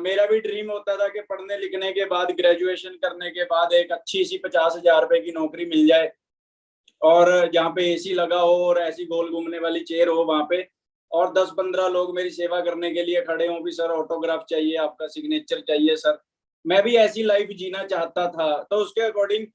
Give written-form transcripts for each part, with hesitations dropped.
मेरा भी ड्रीम होता था कि पढ़ने लिखने के बाद, ग्रेजुएशन करने के बाद एक अच्छी सी 50,000 रुपए की नौकरी मिल जाए, और जहाँ पे एसी लगा हो और ऐसी गोल घूमने वाली चेयर हो वहां पे, और 10-15 लोग मेरी सेवा करने के लिए खड़े हों भी, सर ऑटोग्राफ चाहिए, आपका सिग्नेचर चाहिए सर। मैं भी ऐसी लाइफ जीना चाहता था। तो उसके अकॉर्डिंग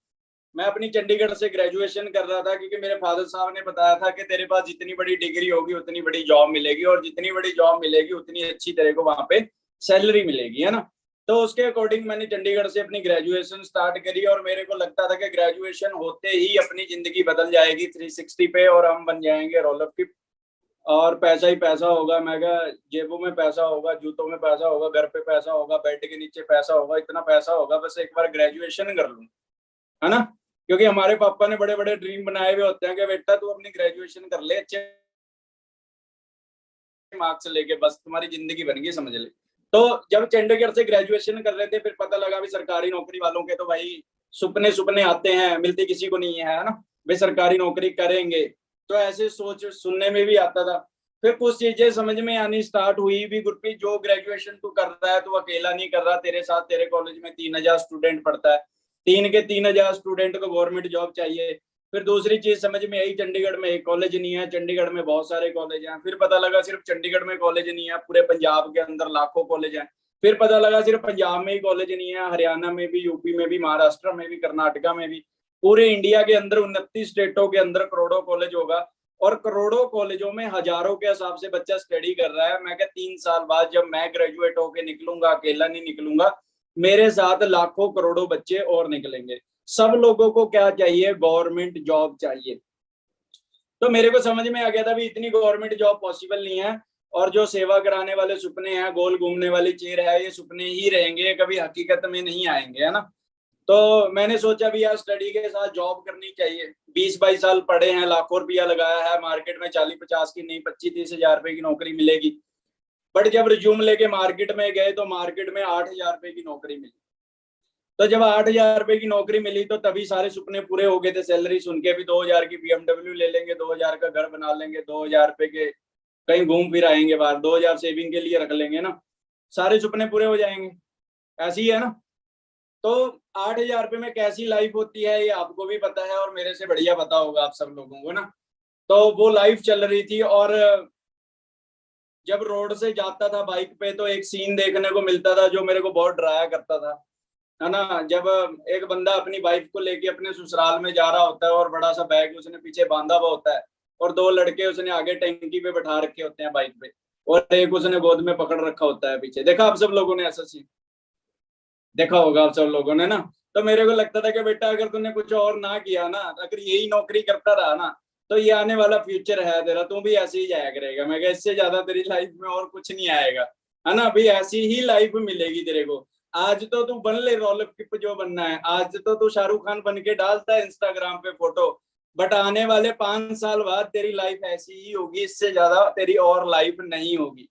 मैं अपनी चंडीगढ़ से ग्रेजुएशन कर रहा था, क्योंकि मेरे फादर साहब ने बताया था कि तेरे पास जितनी बड़ी डिग्री होगी उतनी बड़ी जॉब मिलेगी, और जितनी बड़ी जॉब मिलेगी उतनी अच्छी तेरे को वहां पे सैलरी मिलेगी, है ना। तो उसके अकॉर्डिंग मैंने चंडीगढ़ से अपनी ग्रेजुएशन स्टार्ट करी, और मेरे को लगता था कि ग्रेजुएशन होते ही अपनी जिंदगी बदल जाएगी 360 पे, और हम बन जाएंगे रोलर की, और पैसा ही पैसा होगा। मैं कहा, जेबों में पैसा होगा, जूतों में पैसा होगा, घर पे पैसा होगा, बेड के नीचे पैसा होगा, इतना पैसा होगा, बस एक बार ग्रेजुएशन कर लूं, है ना। क्योंकि हमारे पापा ने बड़े बड़े ड्रीम बनाए हुए होते हैं कि बेटा तू अपनी ग्रेजुएशन कर ले, अच्छे मार्क्स लेके, बस तुम्हारी जिंदगी बन गई, समझ ले। तो जब चंडीगढ़ से ग्रेजुएशन कर रहे थे, फिर पता लगा भी सरकारी नौकरी वालों के तो भाई सुपने सुपने आते हैं, मिलती किसी को नहीं है ना, वे सरकारी नौकरी करेंगे। तो ऐसे सोच सुनने में भी आता था। फिर कुछ चीजें समझ में आनी स्टार्ट हुई भी, गुरप्रीत जो ग्रेजुएशन तू कर रहा है तू अकेला नहीं कर रहा, तेरे साथ तेरे कॉलेज में 3,000 स्टूडेंट पढ़ता है, 3 स्टूडेंट को गवर्नमेंट जॉब चाहिए। फिर दूसरी चीज समझ में आई, चंडीगढ़ में एक कॉलेज नहीं है, चंडीगढ़ में बहुत सारे कॉलेज हैं। फिर पता लगा सिर्फ चंडीगढ़ में कॉलेज नहीं है, पूरे पंजाब के अंदर लाखों कॉलेज हैं। फिर पता लगा सिर्फ पंजाब में ही कॉलेज नहीं है, हरियाणा में भी, यूपी में भी, महाराष्ट्र में भी, कर्नाटका में भी, पूरे इंडिया के अंदर 29 स्टेटों के अंदर करोड़ों कॉलेज होगा, और करोड़ों कॉलेजों में हजारों के हिसाब से बच्चा स्टडी कर रहा है। मैं क्या 3 साल बाद जब मैं ग्रेजुएट होके निकलूंगा, अकेला नहीं निकलूंगा, मेरे साथ लाखों करोड़ों बच्चे और निकलेंगे। सब लोगों को क्या चाहिए? गवर्नमेंट जॉब चाहिए। तो मेरे को समझ में आ गया था भी इतनी गवर्नमेंट जॉब पॉसिबल नहीं है, और जो सेवा कराने वाले सुपने हैं, गोल घूमने वाली चेयर है, ये सुपने ही रहेंगे, कभी हकीकत में नहीं आएंगे, है ना। तो मैंने सोचा भी यार स्टडी के साथ जॉब करनी चाहिए। 20-22 साल पढ़े हैं, लाखों रुपया लगाया है, मार्केट में 40-50 की नहीं 25-30 हजार रुपए की नौकरी मिलेगी। बट जब रिज्यूम लेके मार्केट में गए तो मार्केट में 8,000 रुपए की नौकरी मिली। तो जब 8,000 रुपए की नौकरी मिली तो तभी सारे सुपने पूरे हो गए थे। सैलरी सुन के भी 2,000 की BMW ले लेंगे, 2,000 का घर बना लेंगे, 2,000 रुपए के कहीं घूम फिर आएंगे बाहर, 2,000 सेविंग के लिए रख लेंगे ना, सारे सुपने पूरे हो जाएंगे। ऐसी ही है ना। तो 8,000 रुपए में कैसी लाइफ होती है ये आपको भी पता है, और मेरे से बढ़िया पता होगा आप सब लोगों को ना। तो वो लाइफ चल रही थी, और जब रोड से जाता था बाइक पे तो एक सीन देखने को मिलता था जो मेरे को बहुत डराया करता था, है ना। जब एक बंदा अपनी वाइफ को लेके अपने ससुराल में जा रहा होता है, और बड़ा सा बैग उसने पीछे बांधा हुआ होता है, और 2 लड़के उसने आगे टंकी पे बैठा रखे होते हैं बाइक पे, और एक उसने गोद में पकड़ रखा होता है पीछे। देखा आप सब लोगों ने ऐसा सीन? देखा होगा आप सब लोगों ने ना। तो मेरे को लगता था कि बेटा अगर तूने कुछ और ना किया ना, अगर यही नौकरी करता रहा ना, तो ये आने वाला फ्यूचर है तेरा, तू भी ऐसे ही जाया करेगा। मैं इससे ज्यादा तेरी लाइफ में और कुछ नहीं आएगा, है ना। अभी ऐसी ही लाइफ मिलेगी तेरे को। आज तो तू बन ले रोलर किप जो बनना है, आज तो तू शाहरुख खान बन के डालता है इंस्टाग्राम पे फोटो, बट आने वाले 5 साल बाद तेरी लाइफ ऐसी ही होगी, इससे ज्यादा तेरी और लाइफ नहीं होगी।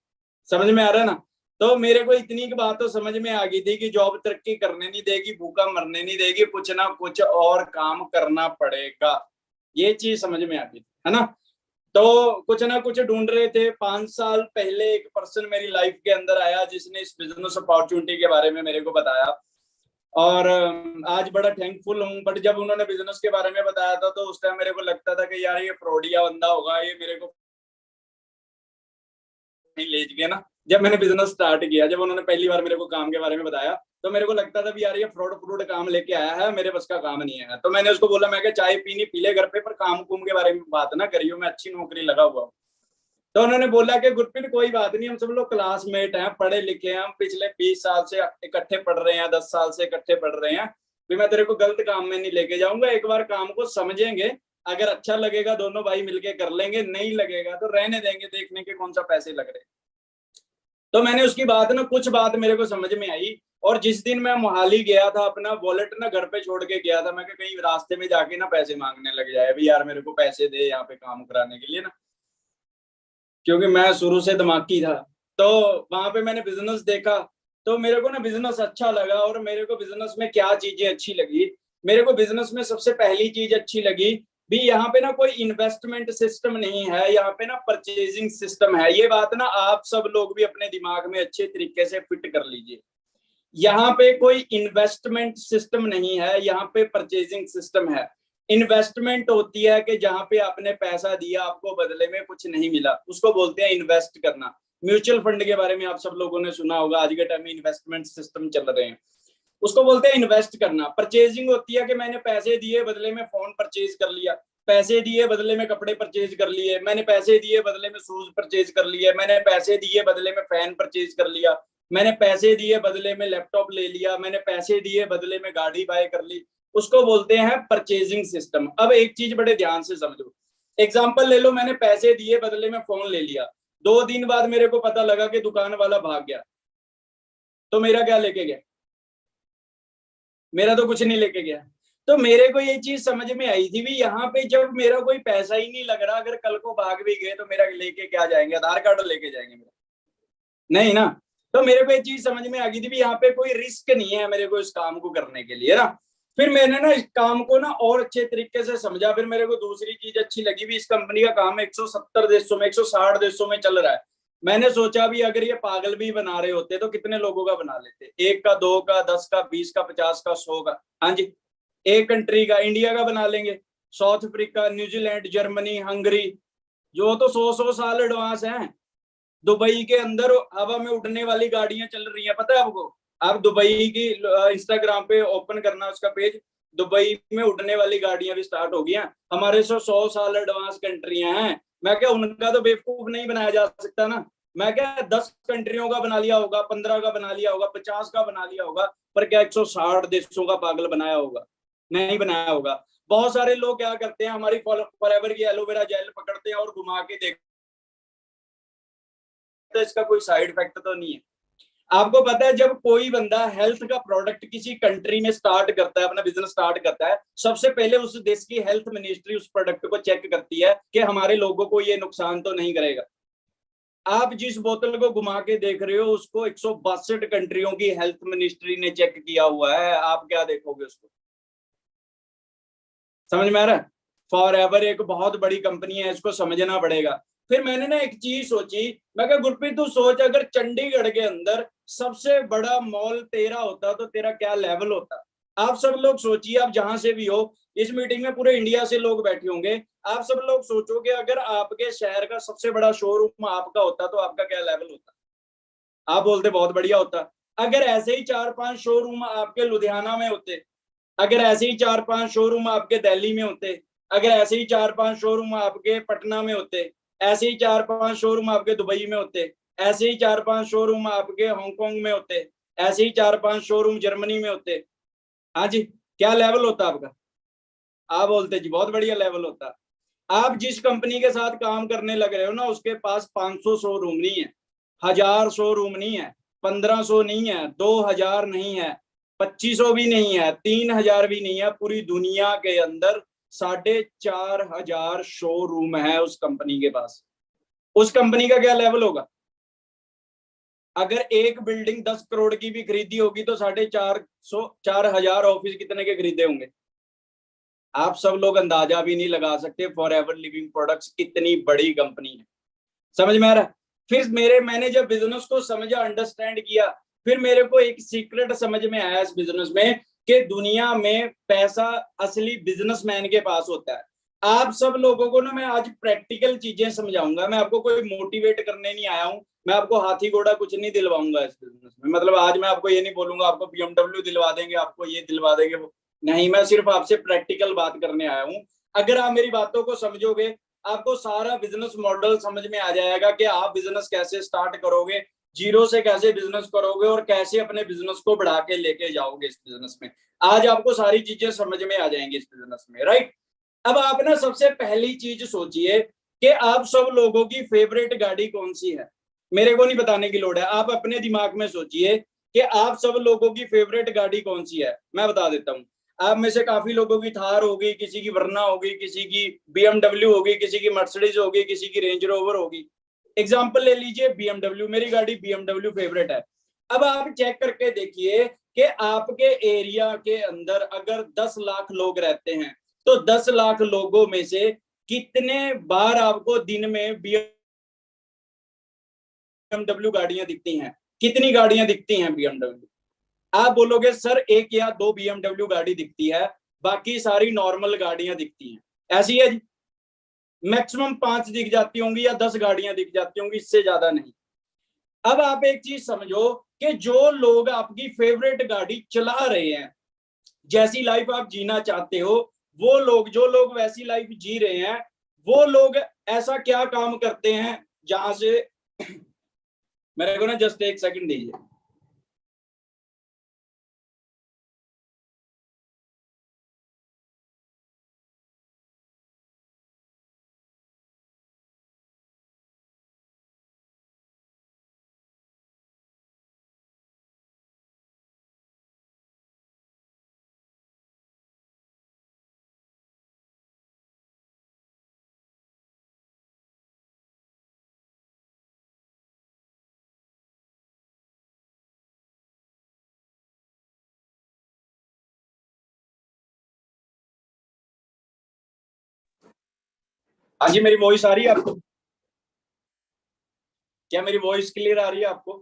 समझ में आ रहा है ना। तो मेरे को इतनी की बात तो समझ में आ गई थी कि जॉब तरक्की करने नहीं देगी, भूखा मरने नहीं देगी, कुछ ना कुछ और काम करना पड़ेगा। ये चीज समझ में आती थी, है ना। तो कुछ ना कुछ ढूंढ रहे थे। 5 साल पहले एक पर्सन मेरी लाइफ के अंदर आया जिसने इस बिजनेस अपॉर्चुनिटी के बारे में मेरे को बताया, और आज बड़ा थैंकफुल हूँ। बट जब उन्होंने बिजनेस के बारे में बताया था तो उस टाइम मेरे को लगता था कि यार ये फ्रॉडिया बंदा होगा, ये मेरे को नहीं ले गया ना। जब मैंने बिजनेस स्टार्ट किया, जब उन्होंने पहली बार मेरे को काम के बारे में बताया, तो मेरे को लगता था भी यार ये फ्रॉड फ्रूड काम लेके आया है, मेरे बस का काम नहीं है। तो मैंने उसको बोला, मैं क्या चाय पीनी पी ले घर पे, पर काम कुम के बारे में बात ना करियो, मैं अच्छी नौकरी लगा हुआ हूँ। तो उन्होंने बोला कि गुरप्रीत कोई बात नहीं, हम सब लोग क्लासमेट हैं, पढ़े लिखे हैं, हम पिछले 20 साल से इकट्ठे पढ़ रहे हैं, 10 साल से इकट्ठे पढ़ रहे हैं, भी मैं तेरे को गलत काम में नहीं लेके जाऊंगा। एक बार काम को समझेंगे, अगर अच्छा लगेगा दोनों भाई मिलके कर लेंगे, नहीं लगेगा तो रहने देंगे, देखने के कौन सा पैसे लग रहे। तो मैंने उसकी बात ना, कुछ बात मेरे को समझ में आई, और जिस दिन मैं मोहाली गया था, अपना वॉलेट ना घर पे छोड़ के गया था, मैं कहीं रास्ते में जाके ना पैसे मांगने लग जाए भी यार मेरे को पैसे दे यहाँ पे काम कराने के लिए ना, क्योंकि मैं शुरू से दिमागी था। तो वहां पे मैंने बिजनेस देखा, तो मेरे को ना बिजनेस अच्छा लगा। और मेरे को बिजनेस में क्या चीजें अच्छी लगी, मेरे को बिजनेस में सबसे पहली चीज अच्छी लगी भी यहाँ पे ना कोई इन्वेस्टमेंट सिस्टम नहीं है, यहाँ पे ना परचेजिंग सिस्टम है। ये बात ना आप सब लोग भी अपने दिमाग में अच्छे तरीके से फिट कर लीजिए। यहाँ पे कोई इन्वेस्टमेंट सिस्टम नहीं है, यहाँ पे परचेजिंग सिस्टम है। इन्वेस्टमेंट होती है कि जहाँ पे आपने पैसा दिया, आपको बदले में कुछ नहीं मिला, उसको बोलते हैं इन्वेस्ट करना। म्यूचुअल फंड के बारे में आप सब लोगों ने सुना होगा, आज के टाइम में इन्वेस्टमेंट सिस्टम चल रहे हैं, उसको बोलते हैं इन्वेस्ट करना। परचेजिंग होती है कि मैंने पैसे दिए बदले में फोन परचेज कर लिया, पैसे दिए बदले में कपड़े परचेज कर लिए, मैंने पैसे दिए बदले में शूज परचेज कर लिए, मैंने पैसे दिए बदले में फैन परचेज कर लिया, मैंने पैसे दिए बदले में लैपटॉप ले लिया, मैंने पैसे दिए बदले में गाड़ी बाय कर ली, उसको बोलते हैं परचेजिंग सिस्टम। अब एक चीज बड़े ध्यान से समझो, एग्जाम्पल ले लो, मैंने पैसे दिए बदले में फोन ले लिया, 2 दिन बाद मेरे को पता लगा कि दुकान वाला भाग गया, तो मेरा क्या लेके गया? मेरा तो कुछ नहीं लेके गया। तो मेरे को ये चीज समझ में आई थी भी, यहाँ पे जब मेरा कोई पैसा ही नहीं लग रहा, अगर कल को भाग भी गए तो मेरा लेके क्या जाएंगे? आधार कार्ड लेके जाएंगे मेरा? नहीं ना। तो मेरे को ये चीज समझ में आ गई थी भी यहाँ पे कोई रिस्क नहीं है मेरे को इस काम को करने के लिए ना। फिर मैंने ना इस काम को ना और अच्छे तरीके से समझा। फिर मेरे को दूसरी चीज अच्छी लगी भी, इस कंपनी का काम 170 देशों में 160 देशों में चल रहा है। मैंने सोचा भी अगर ये पागल भी बना रहे होते तो कितने लोगों का बना लेते, 1 का, 2 का, 10 का, 20 का, 50 का, 100 का। हाँ जी, एक कंट्री का, इंडिया का बना लेंगे, south Africa, New Zealand, Germany, Hungary, जो तो 100 साल एडवांस हैं। दुबई के अंदर हवा में उड़ने वाली गाड़ियां चल रही हैं, पता है आपको? आप दुबई की इंस्टाग्राम पे ओपन करना उसका पेज, दुबई में उड़ने वाली गाड़ियां भी स्टार्ट हो गई हैं। हमारे 100 साल एडवांस कंट्रियां हैं। मैं क्या उनका तो बेवकूफ नहीं बनाया जा सकता ना। मैं क्या 10 कंट्रियों का बना लिया होगा, 15 का बना लिया होगा, 50 का बना लिया होगा, पर क्या 160 देशों का पागल बनाया होगा? नहीं बनाया होगा। बहुत सारे लोग क्या करते हैं, हमारी फॉरएवर की एलोवेरा जेल पकड़ते हैं और घुमा के देखते, तो इसका कोई साइड इफेक्ट तो नहीं है। आपको पता है जब कोई बंदा हेल्थ का प्रोडक्ट किसी कंट्री में स्टार्ट करता है, अपना बिजनेस स्टार्ट करता है, सबसे पहले उस देश की हेल्थ मिनिस्ट्री उस प्रोडक्ट को चेक करती है कि हमारे लोगों को ये नुकसान तो नहीं करेगा। आप जिस बोतल को घुमा के देख रहे हो उसको 162 कंट्रियों की हेल्थ मिनिस्ट्री ने चेक किया हुआ है। आप क्या देखोगे उसको? समझ में आ रहा है? फॉरएवर एक बहुत बड़ी कंपनी है, इसको समझना पड़ेगा। फिर मैंने ना एक चीज सोची, मैं कहा गुरप्रीत तू सोच, अगर चंडीगढ़ के अंदर सबसे बड़ा मॉल तेरा होता तो तेरा क्या लेवल होता? आप सब लोग सोचिए, आप जहां से भी हो, इस मीटिंग में पूरे इंडिया से लोग बैठे होंगे, आप सब लोग सोचो कि अगर आपके शहर का सबसे बड़ा शोरूम आपका होता तो आपका क्या लेवल होता? आप बोलते बहुत बढ़िया होता। अगर ऐसे ही 4-5 शोरूम आपके लुधियाना में होते, अगर ऐसे ही 4-5 शोरूम आपके दिल्ली में होते, अगर ऐसे ही 4-5 शोरूम आपके पटना में होते, ऐसे ही 4-5 शोरूम आपके दुबई में होते, ऐसे ही 4-5 शोरूम आपके हांगकांग में होते, ऐसे ही 4-5 शोरूम जर्मनी में होते, हाँ जी, क्या लेवल होता आपका? आप बोलते जी बहुत बढ़िया लेवल होता। आप जिस कंपनी के साथ काम करने लग रहे हो ना, उसके पास 500 शोरूम नहीं है, 1000 शोरूम नहीं है, 1500 नहीं है, 2000 नहीं है, 2500 भी नहीं है, 3000 भी नहीं है, पूरी दुनिया के अंदर 4500 शोरूम है उस कंपनी के पास। उस कंपनी का क्या लेवल होगा? अगर एक बिल्डिंग 10 करोड़ की भी खरीदी होगी तो 4500 ऑफिस कितने के खरीदे होंगे? आप सब लोग अंदाजा भी नहीं लगा सकते फॉरएवर लिविंग प्रोडक्ट्स कितनी बड़ी कंपनी है। समझ में आ रहा है? फिर मैंने जब बिजनेस को समझा, अंडरस्टैंड किया, फिर मेरे को एक सीक्रेट समझ में आया इस बिजनेस में कि दुनिया में पैसा असली बिजनेसमैन के पास होता है। आप सब लोगों को ना मैं आज प्रैक्टिकल चीजें समझाऊंगा। मैं आपको कोई मोटिवेट करने नहीं आया हूं, मैं आपको हाथी घोड़ा कुछ नहीं दिलवाऊंगा इस बिजनेस में। मतलब आज मैं आपको ये नहीं बोलूंगा आपको BMW दिलवा देंगे, आपको ये दिलवा देंगे, वो नहीं। मैं सिर्फ आपसे प्रैक्टिकल बात करने आया हूं। अगर आप मेरी बातों को समझोगे, आपको सारा बिजनेस मॉडल समझ में आ जाएगा कि आप बिजनेस कैसे स्टार्ट करोगे, जीरो से कैसे बिजनेस करोगे और कैसे अपने बिजनेस को बढ़ा के लेके जाओगे इस बिजनेस में। आज आपको सारी चीजें समझ में आ जाएंगी इस बिजनेस में, राइट? अब आप ना सबसे पहली चीज सोचिए कि आप सब लोगों की फेवरेट गाड़ी कौन सी है। मेरे को नहीं बताने की लोड़ है, आप अपने दिमाग में सोचिए कि आप सब लोगों की फेवरेट गाड़ी कौन सी है। मैं बता देता हूँ। आप में से काफी लोगों की थार होगी, किसी की वर्ना होगी, किसी की BMW होगी, किसी की मर्सिडीज होगी, किसी की रेंज रोवर होगी। एग्जाम्पल ले लीजिए BMW, मेरी गाड़ी BMW फेवरेट है। अब आप चेक करके देखिए कि आपके एरिया के अंदर अगर 10 लाख लोग रहते हैं तो 10 लाख लोगों में से कितने बार आपको दिन में बीएमडब्ल्यू गाड़ियां दिखती हैं? कितनी गाड़ियां दिखती हैं बीएमडब्ल्यू? आप बोलोगे सर 1 या 2 बीएमडब्ल्यू गाड़ी दिखती है, बाकी सारी नॉर्मल गाड़ियां दिखती हैं। ऐसी है जी, मैक्सिमम 5 दिख जाती होंगी या 10 गाड़ियां दिख जाती होंगी, इससे ज्यादा नहीं। अब आप एक चीज समझो कि जो लोग आपकी फेवरेट गाड़ी चला रहे हैं, जैसी लाइफ आप जीना चाहते हो, वो लोग, जो लोग वैसी लाइफ जी रहे हैं, वो लोग ऐसा क्या काम करते हैं जहां से मेरे को ना जस्ट एक सेकंड दीजिए। हाँ जी, मेरी वॉइस आ रही है आपको? क्या मेरी वॉइस क्लियर आ रही है आपको?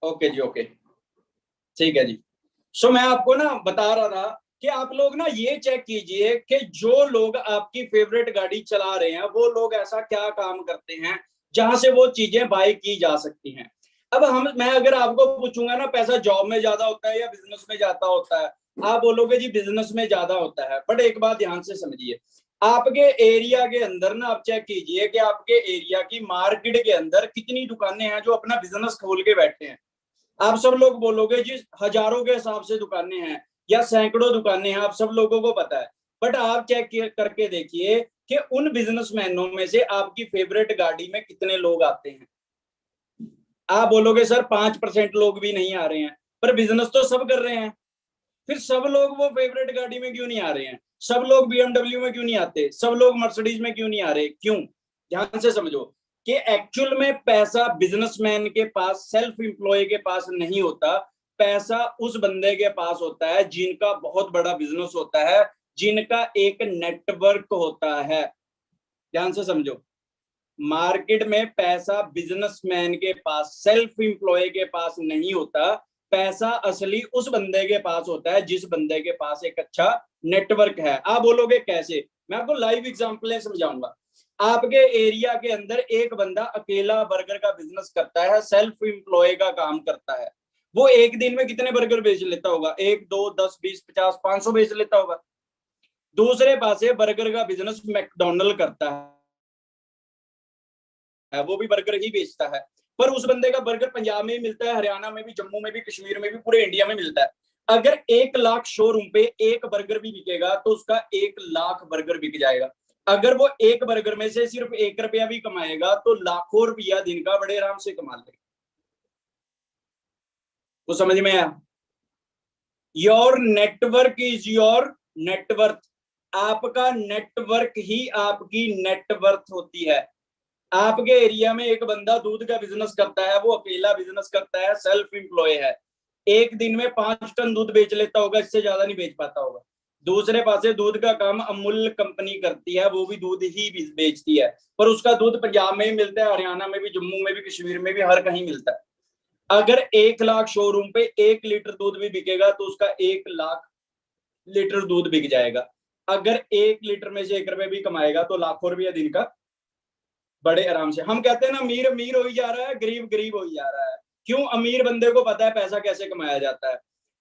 ओके जी, ओके, ठीक है जी। सो मैं आपको ना बता रहा था कि आप लोग ना ये चेक कीजिए कि जो लोग आपकी फेवरेट गाड़ी चला रहे हैं, वो लोग ऐसा क्या काम करते हैं जहां से वो चीजें बाय की जा सकती हैं। अब मैं अगर आपको पूछूंगा ना, पैसा जॉब में ज्यादा होता है या बिजनेस में ज्यादा होता है, आप बोलोगे जी बिजनेस में ज्यादा होता है। बट एक बात ध्यान से समझिए, आपके एरिया के अंदर ना आप चेक कीजिए कि आपके एरिया की मार्केट के अंदर कितनी दुकानें हैं जो अपना बिजनेस खोल के बैठे हैं। आप सब लोग बोलोगे जी हजारों के हिसाब से दुकानें हैं या सैकड़ों दुकानें हैं, आप सब लोगों को पता है। बट आप चेक करके देखिए कि उन बिजनेसमैनों में से आपकी फेवरेट गाड़ी में कितने लोग आते हैं। आप बोलोगे सर 5% लोग भी नहीं आ रहे हैं, पर बिजनेस तो सब कर रहे हैं। फिर सब लोग वो फेवरेट गाड़ी में क्यों नहीं आ रहे हैं? सब लोग बीएमडब्ल्यू में क्यों नहीं आते? सब लोग मर्सिडीज में क्यों नहीं आ रहे? क्यों? ध्यान से समझो कि एक्चुअल में पैसा बिजनेसमैन के पास, सेल्फ एम्प्लॉय के पास नहीं होता। पैसा उस बंदे के पास होता है जिनका बहुत बड़ा बिजनेस होता है, जिनका एक नेटवर्क होता है। ध्यान से समझो, मार्केट में पैसा बिजनेसमैन के पास, सेल्फ एम्प्लॉय के पास नहीं होता। पैसा असली उस बंदे के पास होता है जिस बंदे के पास एक अच्छा नेटवर्क है। आप बोलोगे कैसे? मैं आपको लाइव एग्जांपल समझाऊंगा। आपके एरिया के अंदर एक बंदा अकेला बर्गर का बिजनेस करता है, सेल्फ एम्प्लॉय का काम करता है। वो एक दिन में कितने बर्गर बेच लेता होगा? 1 2 10 20 50 500 बेच लेता होगा। दूसरे पासे बर्गर का बिजनेस मैकडोनल्ड करता है, वो भी बर्गर ही बेचता है। पर उस बंदे का बर्गर पंजाब में भी मिलता है, हरियाणा में भी, जम्मू में भी, कश्मीर में भी, पूरे इंडिया में मिलता है। अगर 1 लाख शोरूम पे एक बर्गर भी बिकेगा तो उसका 1 लाख बर्गर बिक जाएगा। अगर वो एक बर्गर में से सिर्फ 1 रुपया भी कमाएगा तो लाखों रुपया दिन का बड़े आराम से कमा लेगा। वो समझ में आया? Your network is your net worth. आपका नेटवर्क ही आपकी नेटवर्थ होती है। आपके एरिया में एक बंदा दूध का बिजनेस करता है, वो अकेला बिजनेस करता है, सेल्फ एम्प्लॉय है। एक दिन में 5 टन दूध बेच लेता होगा, इससे ज्यादा नहीं बेच पाता होगा। दूसरे पासे दूध का काम अमूल कंपनी करती है, वो भी दूध ही बेचती है, पर उसका दूध पंजाब में भी मिलता है, हरियाणा में भी, जम्मू में भी, कश्मीर में भी, हर कहीं मिलता है। अगर 1 लाख शोरूम पे 1 लीटर दूध भी बिकेगा तो उसका 1 लाख लीटर दूध बिक जाएगा। अगर 1 लीटर में से 1 रुपये भी कमाएगा तो लाखों रुपया दिन का बड़े आराम से। हम कहते हैं ना अमीर अमीर हो ही जा रहा है, गरीब गरीब हो ही जा रहा है। क्यों? अमीर बंदे को पता है पैसा कैसे कमाया जाता है।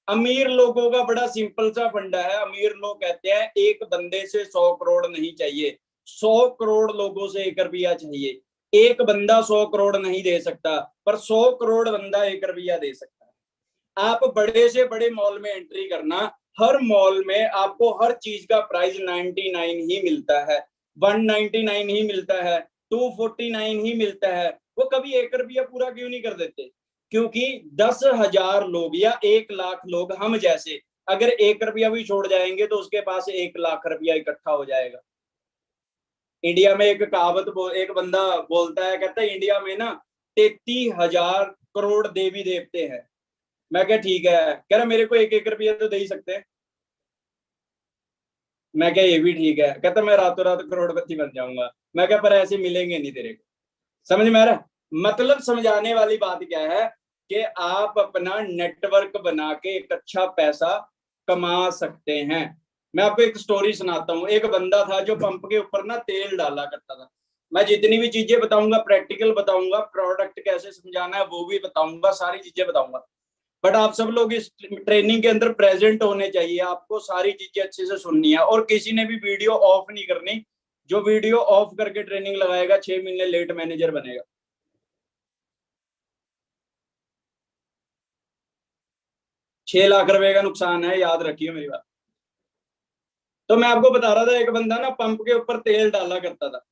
अमीर लोगों का बड़ा सिंपल सा फंडा है। अमीर लोग कहते हैं एक बंदे से 100 करोड़ नहीं चाहिए, 100 करोड़ लोगों से 1 रुपया चाहिए। एक बंदा 100 करोड़ नहीं दे सकता, पर 100 करोड़ बंदा 1 रुपया दे सकता है। आप बड़े से बड़े मॉल में एंट्री करना, हर मॉल में आपको हर चीज का प्राइस 99 ही मिलता है, 199 ही मिलता है, 249 ही मिलता है। वो कभी 1 रुपया पूरा क्यों नहीं कर देते? क्योंकि 10,000 लोग या 1 लाख लोग हम जैसे अगर 1 रुपया भी छोड़ जाएंगे तो उसके पास 1 लाख रुपया इकट्ठा हो जाएगा। इंडिया में एक कहावत एक बंदा बोलता है, कहता है इंडिया में ना 33,000 करोड़ देवी देवते हैं। मैं क्या ठीक है, कह रहा मेरे को 1 1 रुपया तो दे ही सकते हैं। मैं क्या ये भी ठीक है। कहता मैं रातों रात करोड़पति बन जाऊंगा। मैं क्या पर ऐसे मिलेंगे नहीं तेरे को। समझ में आ रहा है? मतलब समझाने वाली बात क्या है कि आप अपना नेटवर्क बना के एक अच्छा पैसा कमा सकते हैं। मैं आपको एक स्टोरी सुनाता हूँ। एक बंदा था जो पंप के ऊपर ना तेल डाला करता था। मैं जितनी भी चीजें बताऊंगा प्रैक्टिकल बताऊंगा, प्रोडक्ट कैसे समझाना है वो भी बताऊंगा, सारी चीजें बताऊंगा। बट आप सब लोग इस ट्रेनिंग के अंदर प्रेजेंट होने चाहिए, आपको सारी चीजें अच्छे से सुननी है और किसी ने भी वीडियो ऑफ नहीं करनी। जो वीडियो ऑफ करके ट्रेनिंग लगाएगा 6 महीने लेट मैनेजर बनेगा। 6 लाख रुपए का नुकसान है, याद रखिए मेरी बात। तो मैं आपको बता रहा था, एक बंदा ना पंप के ऊपर तेल डाला करता था,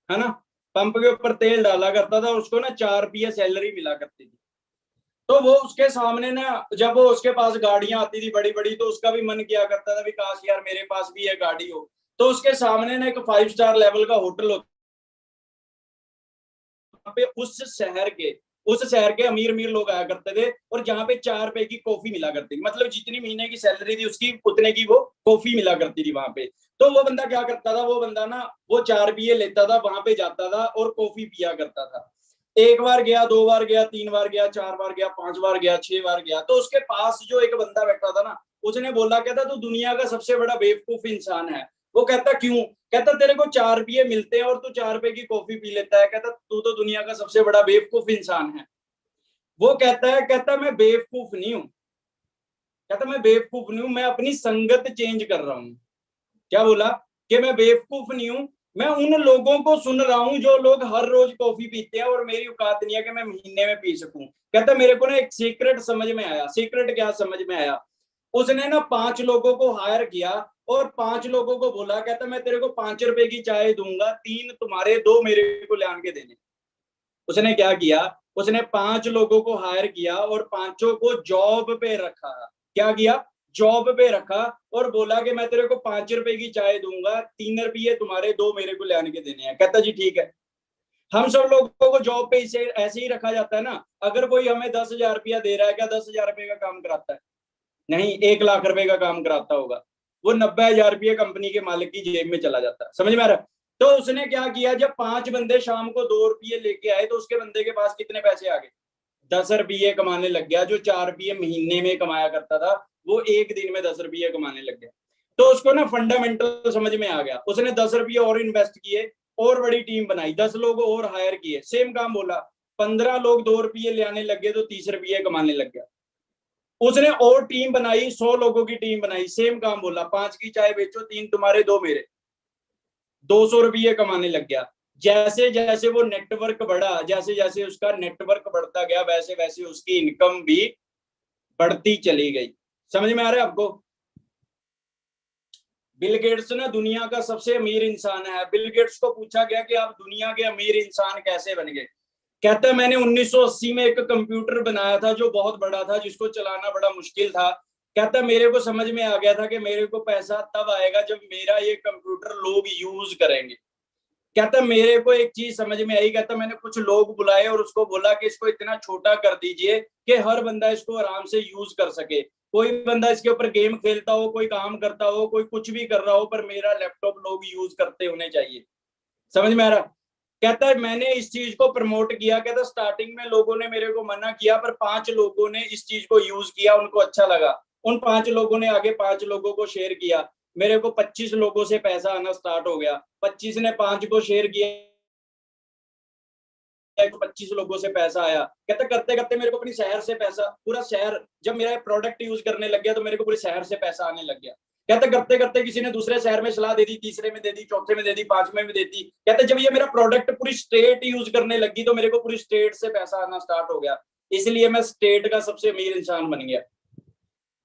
है ना। पंप के ऊपर तेल डाला करता था, उसको ना 4 रुपये सैलरी मिला करती थी। तो वो उसके सामने ना, जब वो उसके पास गाड़ियां आती थी बड़ी बड़ी, तो उसका भी मन किया करता था भी काश यार मेरे पास भी ये गाड़ी हो। तो उसके सामने ना एक 5 स्टार लेवल का होटल होता पे, उस शहर के अमीर अमीर लोग आया करते थे, और जहाँ पे 4 रुपए की कॉफी मिला करती थी, मतलब जितनी महीने की सैलरी थी उसकी उतने की वो कॉफी मिला करती थी वहां पे। तो वो बंदा क्या करता था, वो बंदा ना वो 4 रुपये लेता था, वहां पे जाता था और कॉफी पिया करता था। एक बार गया, 2 बार गया, 3 बार गया, 4 बार गया, 5 बार गया, 6 बार गया। तो उसके पास जो एक बंदा बैठा था ना, उसने बोला, कहता तू दुनिया का सबसे बड़ा बेवकूफ इंसान है। वो कहता क्यों? कहता तेरे को 4 रुपये मिलते हैं और तू 4 रुपए की कॉफी पी लेता है। कहता तू तो दुनिया का सबसे बड़ा बेवकूफ इंसान है। वो कहता है, कहता मैं बेवकूफ नहीं हूं। कहता मैं बेवकूफ नहीं हूं, मैं अपनी संगत चेंज कर रहा हूं। क्या बोला? कि मैं बेवकूफ नहीं हूं, मैं उन लोगों को सुन रहा हूं जो लोग हर रोज कॉफी पीते हैं और मेरी औकात नहीं है कि मैं महीने में पी सकूं। कहता मेरे को ना एक सीक्रेट समझ में आया। सीक्रेट क्या समझ में आया? उसने ना 5 लोगों को हायर किया और 5 लोगों को बोला, कहता मैं तेरे को 5 रुपए की चाय दूंगा, 3 तुम्हारे, 2 मेरे को ले आन के देने। उसने क्या किया? उसने 5 लोगों को हायर किया और पांचों को जॉब पे रखा। क्या किया? जॉब पे रखा और बोला कि मैं तेरे को 5 रुपए की चाय दूंगा, 3 रुपये तुम्हारे, 2 मेरे को ले आने के देने हैं। कहता जी ठीक है। हम सब लोगों को जॉब पे इसे ऐसे ही रखा जाता है ना। अगर कोई हमें 10,000 रुपया दे रहा है, क्या 10,000 रुपये का काम कराता है? नहीं, 1 लाख रुपए का काम कराता होगा। वो 90,000 रुपये कंपनी के मालिक की जेब में चला जाता है। समझ में आ रहा है? तो उसने क्या किया, जब 5 बंदे शाम को 2 रुपये लेके आए तो उसके बंदे के पास कितने पैसे आ गए? 10 रुपये कमाने लग गया। जो 4 रुपये महीने में कमाया करता था, वो एक दिन में 10 रुपये कमाने लग गया। तो उसको ना फंडामेंटल समझ में आ गया। उसने 10 रुपये और इन्वेस्ट किए और बड़ी टीम बनाई, 10 लोग और हायर किए, सेम काम बोला। 15 लोग 2 रुपये ले आने लग गए तो 30 रुपये कमाने लग गया। उसने और टीम बनाई, 100 लोगों की टीम बनाई, सेम काम बोला, 5 की चाय बेचो, 3 तुम्हारे, 2 मेरे, 200 रुपये कमाने लग गया। जैसे जैसे वो नेटवर्क बढ़ा, जैसे जैसे उसका नेटवर्क बढ़ता गया, वैसे वैसे उसकी इनकम भी बढ़ती चली गई। समझ में आ रहा है आपको? बिल गेट्स ना दुनिया का सबसे अमीर इंसान है। बिल गेट्स को पूछा गया कि आप दुनिया के अमीर इंसान कैसे बन गए? कहता है मैंने 1980 में एक कंप्यूटर बनाया था जो बहुत बड़ा था, जिसको चलाना बड़ा मुश्किल था। कहता है मेरे को समझ में आ गया था कि मेरे को पैसा तब आएगा जब मेरा ये कंप्यूटर लोग यूज करेंगे। कहता मेरे को एक चीज समझ में आई। कहता मैंने कुछ लोग बुलाए और उसको बोला कि इसको इतना छोटा कर दीजिए कि हर बंदा इसको आराम से यूज कर सके। कोई बंदा इसके ऊपर गेम खेलता हो, कोई काम करता हो, कोई कुछ भी कर रहा हो, पर मेरा लैपटॉप लोग यूज करते होने चाहिए। समझ में आ रहा? कहता है मैंने इस चीज को प्रमोट किया। कहता स्टार्टिंग में लोगों ने मेरे को मना किया, पर 5 लोगों ने इस चीज को यूज किया, उनको अच्छा लगा। उन 5 लोगों ने आगे 5 लोगों को शेयर किया। मेरे को 25 लोगों से पैसा आना स्टार्ट हो गया। 25 ने 5 को शेयर किया, 25 लोगों से पैसा आया। कहते करते करते मेरे को अपनी शहर से पैसा, पूरा शहर, जब मेरा प्रोडक्ट यूज करने लग गया तो मेरे को पूरे शहर से पैसा आने लग गया। कहते करते करते किसी ने दूसरे शहर में सलाह दे दी, तीसरे में दे दी, चौथे में दे दी, 5वें में दे दी। कहते जब ये मेरा प्रोडक्ट पूरी स्टेट यूज करने लगी तो मेरे को पूरी स्टेट से पैसा आना स्टार्ट हो गया। इसलिए मैं स्टेट का सबसे अमीर इंसान बन गया।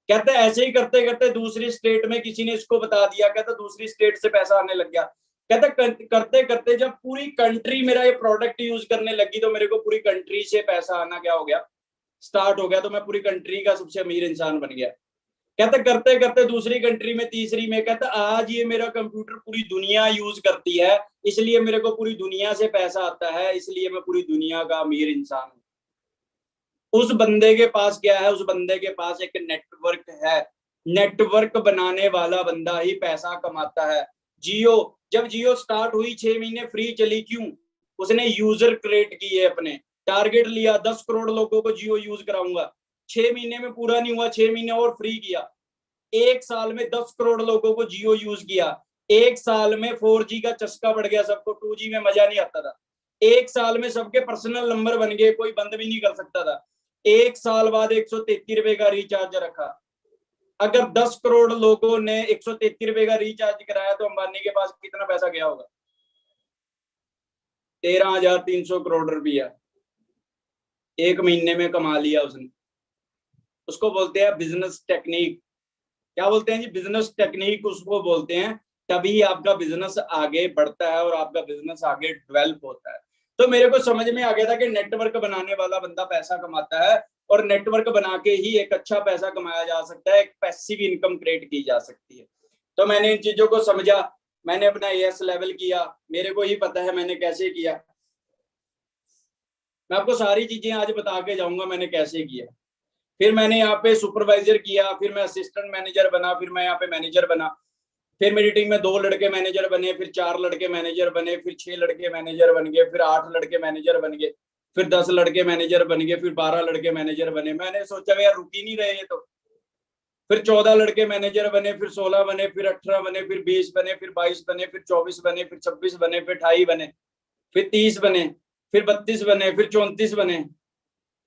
कहते ऐसे ही करते करते दूसरी स्टेट में किसी ने इसको बता दिया। कहता दूसरी स्टेट से पैसा आने लग गया। कहते करते करते जब पूरी कंट्री मेरा ये प्रोडक्ट यूज करने लगी तो मेरे को पूरी कंट्री से पैसा आना क्या हो गया, स्टार्ट हो गया। तो मैं पूरी कंट्री का सबसे अमीर इंसान बन गया। कहते करते करते दूसरी कंट्री में, तीसरी में, कहता आज ये मेरा कंप्यूटर पूरी दुनिया यूज करती है, इसलिए मेरे को पूरी दुनिया से पैसा आता है, इसलिए मैं पूरी दुनिया का अमीर इंसान हूं। उस बंदे के पास क्या है? उस बंदे के पास एक नेटवर्क है। नेटवर्क बनाने वाला बंदा ही पैसा कमाता है। जियो, जब जियो स्टार्ट हुई 6 महीने फ्री चली, क्यों? उसने यूजर क्रिएट किए, अपने टारगेट लिया 10 करोड़ लोगों को जियो यूज कराऊंगा। 6 महीने में पूरा नहीं हुआ, 6 महीने और फ्री किया। 1 साल में 10 करोड़ लोगों को जियो यूज किया। 1 साल में 4G का चस्का बढ़ गया सबको, 2G में मजा नहीं आता था। 1 साल में सबके पर्सनल नंबर बन गए, कोई बंद भी नहीं कर सकता था। 1 साल बाद 133 रुपए का रिचार्ज रखा। अगर 10 करोड़ लोगों ने 133 रुपए का रिचार्ज कराया तो अंबानी के पास कितना पैसा गया होगा? 13,300 करोड़ रुपया 1 महीने में कमा लिया उसने। उसको बोलते हैं बिजनेस टेक्निक। क्या बोलते हैं जी? बिजनेस टेक्निक उसको बोलते हैं। तभी आपका बिजनेस आगे बढ़ता है और आपका बिजनेस आगे डेवलप होता है। तो मेरे को समझ में आ गया था कि नेटवर्क बनाने वाला बंदा पैसा कमाता है, और नेटवर्क बना के ही एक अच्छा पैसा कमाया जा सकता है, एक पैसिव इनकम क्रिएट की जा सकती है। तो मैंने इन चीजों को समझा, मैंने अपना एएस लेवल किया, मेरे को ही पता है मैंने कैसे किया। मैं आपको सारी चीजें आज बता के जाऊंगा मैंने कैसे किया। फिर मैंने यहाँ पे सुपरवाइजर किया, फिर मैं असिस्टेंट मैनेजर बना, फिर मैं यहाँ पे मैनेजर बना। फिर मेरी टीम में 2 लड़के मैनेजर बने, फिर 4 लड़के मैनेजर बने, फिर 6 लड़के मैनेजर बन गए, फिर 8 लड़के मैनेजर बन गए, फिर 10 लड़के मैनेजर बन गए, फिर 12 लड़के मैनेजर बने। मैंने सोचा यार रुक ही नहीं रहे ये तो। फिर 14 लड़के मैनेजर बने, फिर 16 बने, फिर 18 बने, फिर 20 बने, फिर 22 बने, फिर 24 बने, फिर 26 बने, फिर 28 बने, फिर 30 बने, फिर 32 बने, फिर 34 बने,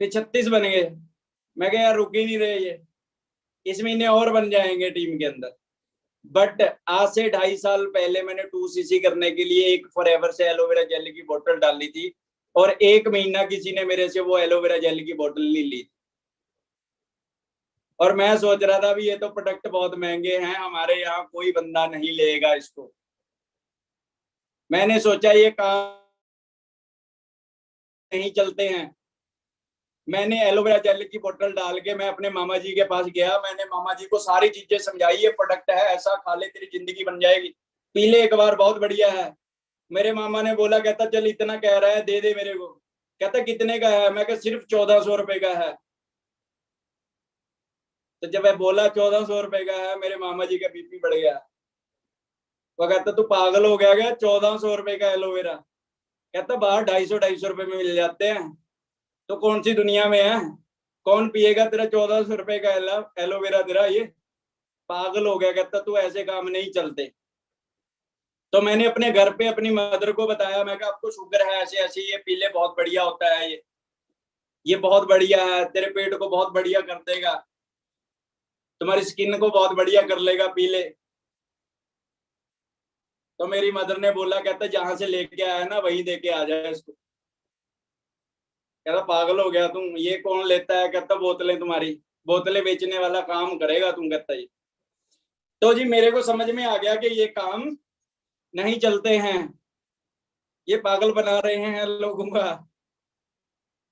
फिर 36 बन गए। मैं कहा यार रुक ही नहीं रहे ये, इस महीने और बन जाएंगे टीम के अंदर। बट आज से 2.5 साल पहले मैंने 2cc करने के लिए एक फॉरएवर से एलोवेरा जेल की बोतल डाली थी, और 1 महीना किसी ने मेरे से वो एलोवेरा जेल की बोतल नहीं ली। और मैं सोच रहा था भी ये तो प्रोडक्ट बहुत महंगे हैं, हमारे यहाँ कोई बंदा नहीं लेगा इसको। मैंने सोचा ये काम नहीं चलते हैं। मैंने एलोवेरा जेल की बोतल डाल के मैं अपने मामा जी के पास गया, मैंने मामा जी को सारी चीजें समझाई, ये प्रोडक्ट है ऐसा, खा ले तेरी जिंदगी बन जाएगी, पी ले एक बार, बहुत बढ़िया है। मेरे मामा ने बोला, कहता चल इतना कह रहा है दे दे मेरे को। कहता कितने का है? मैं कहा सिर्फ 1400 रुपए का है। तो जब मैं बोला 1400 रुपए का है, मेरे मामा जी का बीपी बढ़ गया। वो कहता तू पागल हो गया क्या? 1400 रुपए का एलोवेरा? कहता बाहर 250 रुपए में मिल जाते हैं। तो कौन सी दुनिया में है? कौन पिएगा तेरा 1400 रुपए का एलोवेरा तेरा? ये पागल हो गया। कहता तू ऐसे काम नहीं चलते। तो मैंने अपने घर पे अपनी मदर को बताया, मैं कहा आपको शुगर है ऐसे ऐसे, ये पी ले बहुत बढ़िया होता है, ये बहुत बढ़िया है, तेरे पेट को बहुत बढ़िया कर देगा, तुम्हारी स्किन को बहुत बढ़िया कर लेगा, पी ले। तो मेरी मदर ने बोला, कहता जहां से लेके आया ना वहीं दे के आ जाए इसको। कहता पागल हो गया तुम, ये कौन लेता है? कहता बोतलें तुम्हारी, बोतलें बेचने वाला काम करेगा तुम? कहता ये। तो जी मेरे को समझ में आ गया कि ये काम नहीं चलते हैं, ये पागल बना रहे हैं लोगों का,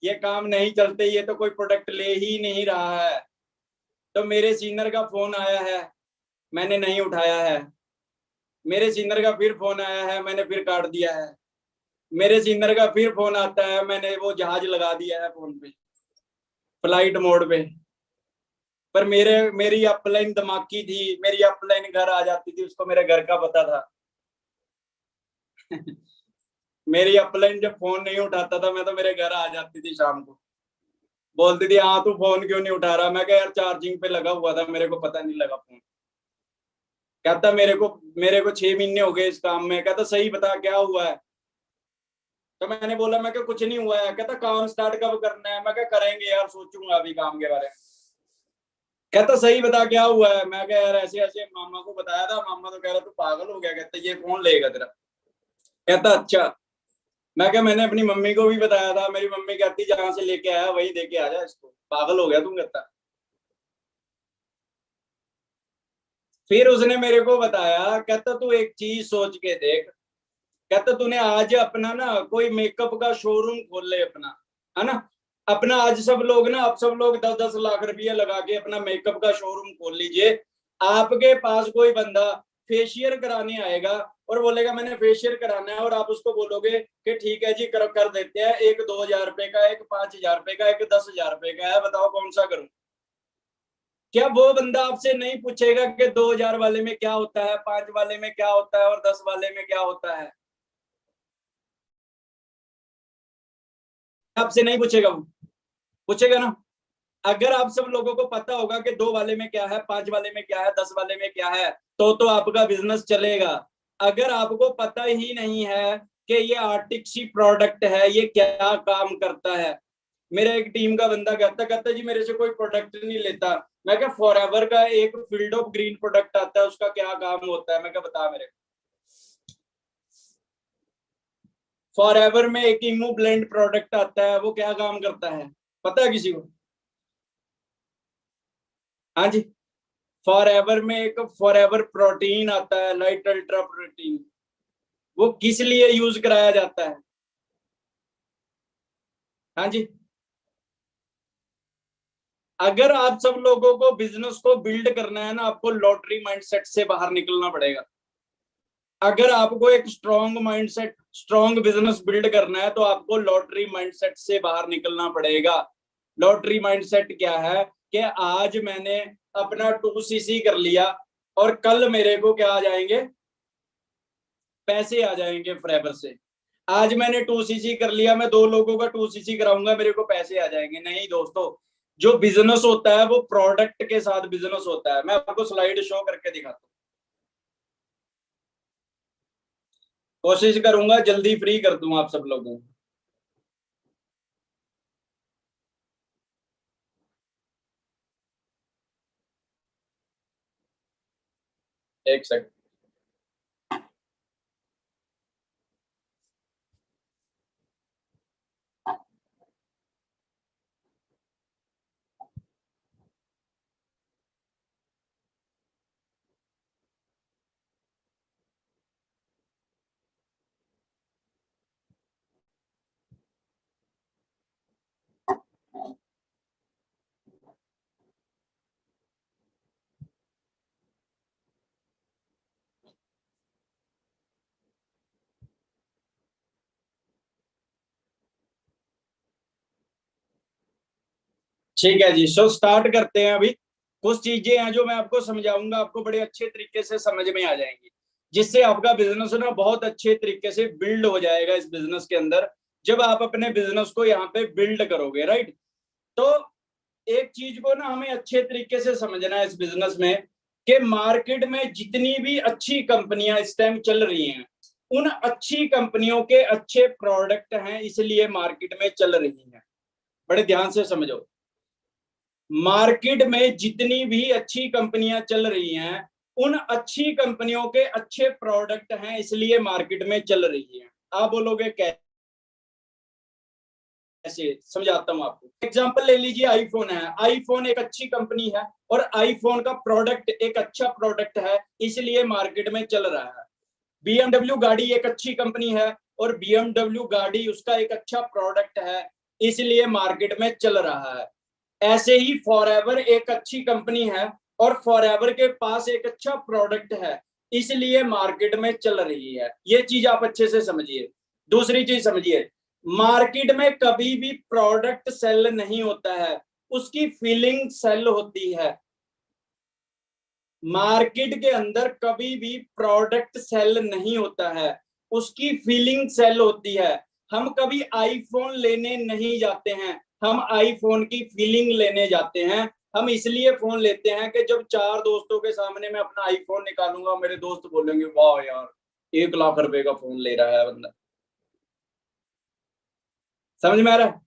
ये काम नहीं चलते, ये तो कोई प्रोडक्ट ले ही नहीं रहा है। तो मेरे सीनियर का फोन आया है, मैंने नहीं उठाया है। मेरे सीनियर का फिर फोन आया है, मैंने फिर काट दिया है। मेरे सीनियर का फिर फोन आता है, मैंने वो जहाज लगा दिया है फोन पे, फ्लाइट मोड पे। पर मेरी अपलाइन धमाकी थी, मेरी अपलाइन घर आ जाती थी, उसको मेरे घर का पता था। मेरी अपलाइन जब फोन नहीं उठाता था मैं, तो मेरे घर आ जाती थी शाम को, बोलती थी हाँ तू फोन क्यों नहीं उठा रहा? मैं कहा यार चार्जिंग पे लगा हुआ था, मेरे को पता नहीं लगा फोन। कहता मेरे को 6 महीने हो गए इस काम में। कहता सही बता क्या हुआ है? तो मैंने बोला, मैं क्या कुछ नहीं हुआ है। कहता काम स्टार्ट कब करना है? मैं क्या करेंगे यार, सोचूंगा अभी काम के बारे में। कहता सही बता क्या हुआ है? मैं क्या यार ऐसे ऐसे मामा को बताया था, मामा तो कह रहा तू पागल हो गया, कहता ये कौन लेगा तेरा? कहता अच्छा। मैं क्या मैंने अपनी मम्मी को भी बताया था, मेरी मम्मी कहती जहां से लेके आया वही देके आ जा इसको, पागल हो गया तुम? कहता। फिर उसने मेरे को बताया, कहता तू एक चीज सोच के देख, कहता तूने आज अपना ना कोई मेकअप का शोरूम खोल ले अपना, है ना? अपना आज सब लोग ना, अब सब लोग 10-10 लाख रुपया लगा के अपना मेकअप का शोरूम खोल लीजिए। आपके पास कोई बंदा फेशियल कराने आएगा और बोलेगा मैंने फेशियल कराना है, और आप उसको बोलोगे कि ठीक है जी कर देते हैं, एक 2,000 रुपए का, एक 5,000 रुपए का, एक 10,000 रुपए का है, बताओ कौन सा करूं? क्या वो बंदा आपसे नहीं पूछेगा कि 2000 वाले में क्या होता है, 5 वाले में क्या होता है और 10 वाले में क्या होता है? आपसे नहीं पूछेगा, वो पूछेगा ना। अगर आप सब लोगों को पता होगा कि 2 वाले में क्या है, 5 वाले में क्या है, 10 वाले में क्या है, तो आपका बिजनेस चलेगा। अगर आपको पता ही नहीं है कि ये आर्टिक्सी प्रोडक्ट है, ये क्या काम करता है। मेरा एक टीम का बंदा कहता जी मेरे से कोई प्रोडक्ट नहीं लेता। मैं क्या फॉरएवर का एक फील्ड ऑफ ग्रीन प्रोडक्ट आता है, उसका क्या काम होता है? मैं क्या बता मेरे। फॉरएवर में एक इमू ब्लेंड प्रोडक्ट आता है, वो क्या काम करता है, पता है किसी को? हाँ जी। फॉरएवर में एक फॉरएवर प्रोटीन आता है, लाइट अल्ट्रा प्रोटीन, वो किस लिए यूज कराया जाता है? हाँ जी। अगर आप सब लोगों को बिजनेस को बिल्ड करना है ना, आपको लॉटरी माइंडसेट से बाहर निकलना पड़ेगा। अगर आपको एक strong mindset, strong business build करना है, तो आपको लॉटरी माइंडसेट से बाहर निकलना पड़ेगा। लॉटरी माइंडसेट क्या है कि आज मैंने अपना 2cc कर लिया और कल मेरे को क्या आ जाएंगे, पैसे आ जाएंगे फॉरएवर से। आज मैंने 2cc कर लिया, मैं 2 लोगों का 2cc कराऊंगा, मेरे को पैसे आ जाएंगे। नहीं दोस्तों, जो बिजनेस होता है वो प्रोडक्ट के साथ बिजनेस होता है। मैं आपको स्लाइड शो करके दिखाता हूँ, कोशिश करूंगा जल्दी फ्री कर दूं आप सब लोगों को। एक सेकंड। ठीक है जी, सो स्टार्ट करते हैं। अभी कुछ चीजें हैं जो मैं आपको समझाऊंगा, आपको बड़े अच्छे तरीके से समझ में आ जाएंगी, जिससे आपका बिजनेस ना बहुत अच्छे तरीके से बिल्ड हो जाएगा इस बिजनेस के अंदर, जब आप अपने बिजनेस को यहाँ पे बिल्ड करोगे, राइट। तो एक चीज को ना हमें अच्छे तरीके से समझना है इस बिजनेस में, कि मार्केट में जितनी भी अच्छी कंपनियां इस टाइम चल रही हैं, उन अच्छी कंपनियों के अच्छे प्रोडक्ट हैं, इसलिए मार्केट में चल रही हैं। बड़े ध्यान से समझो, मार्केट में जितनी भी अच्छी कंपनियां चल रही हैं, उन अच्छी कंपनियों के अच्छे प्रोडक्ट हैं, इसलिए मार्केट में चल रही हैं। आप बोलोगे कैसे? समझाता हूं आपको। एग्जांपल ले लीजिए, आईफोन है। आईफोन एक अच्छी कंपनी है और आईफोन का प्रोडक्ट एक अच्छा प्रोडक्ट है, इसलिए मार्केट में चल रहा है। बीएमडब्ल्यू गाड़ी एक अच्छी कंपनी है और बीएमडब्ल्यू गाड़ी उसका एक अच्छा प्रोडक्ट है, इसलिए मार्केट में चल रहा है। ऐसे ही फॉरएवर एक अच्छी कंपनी है और फॉरएवर के पास एक अच्छा प्रोडक्ट है, इसलिए मार्केट में चल रही है। ये चीज आप अच्छे से समझिए। दूसरी चीज समझिए, मार्केट में कभी भी प्रोडक्ट सेल नहीं होता है, उसकी फीलिंग सेल होती है। मार्केट के अंदर कभी भी प्रोडक्ट सेल नहीं होता है, उसकी फीलिंग सेल होती है। हम कभी आईफोन लेने नहीं जाते हैं, हम आईफोन की फीलिंग लेने जाते हैं। हम इसलिए फोन लेते हैं कि जब 4 दोस्तों के सामने मैं अपना आईफोन निकालूंगा, मेरे दोस्त बोलेंगे वाह यार, 1 लाख रुपए का फोन ले रहा है बंदा। समझ में आ रहा है?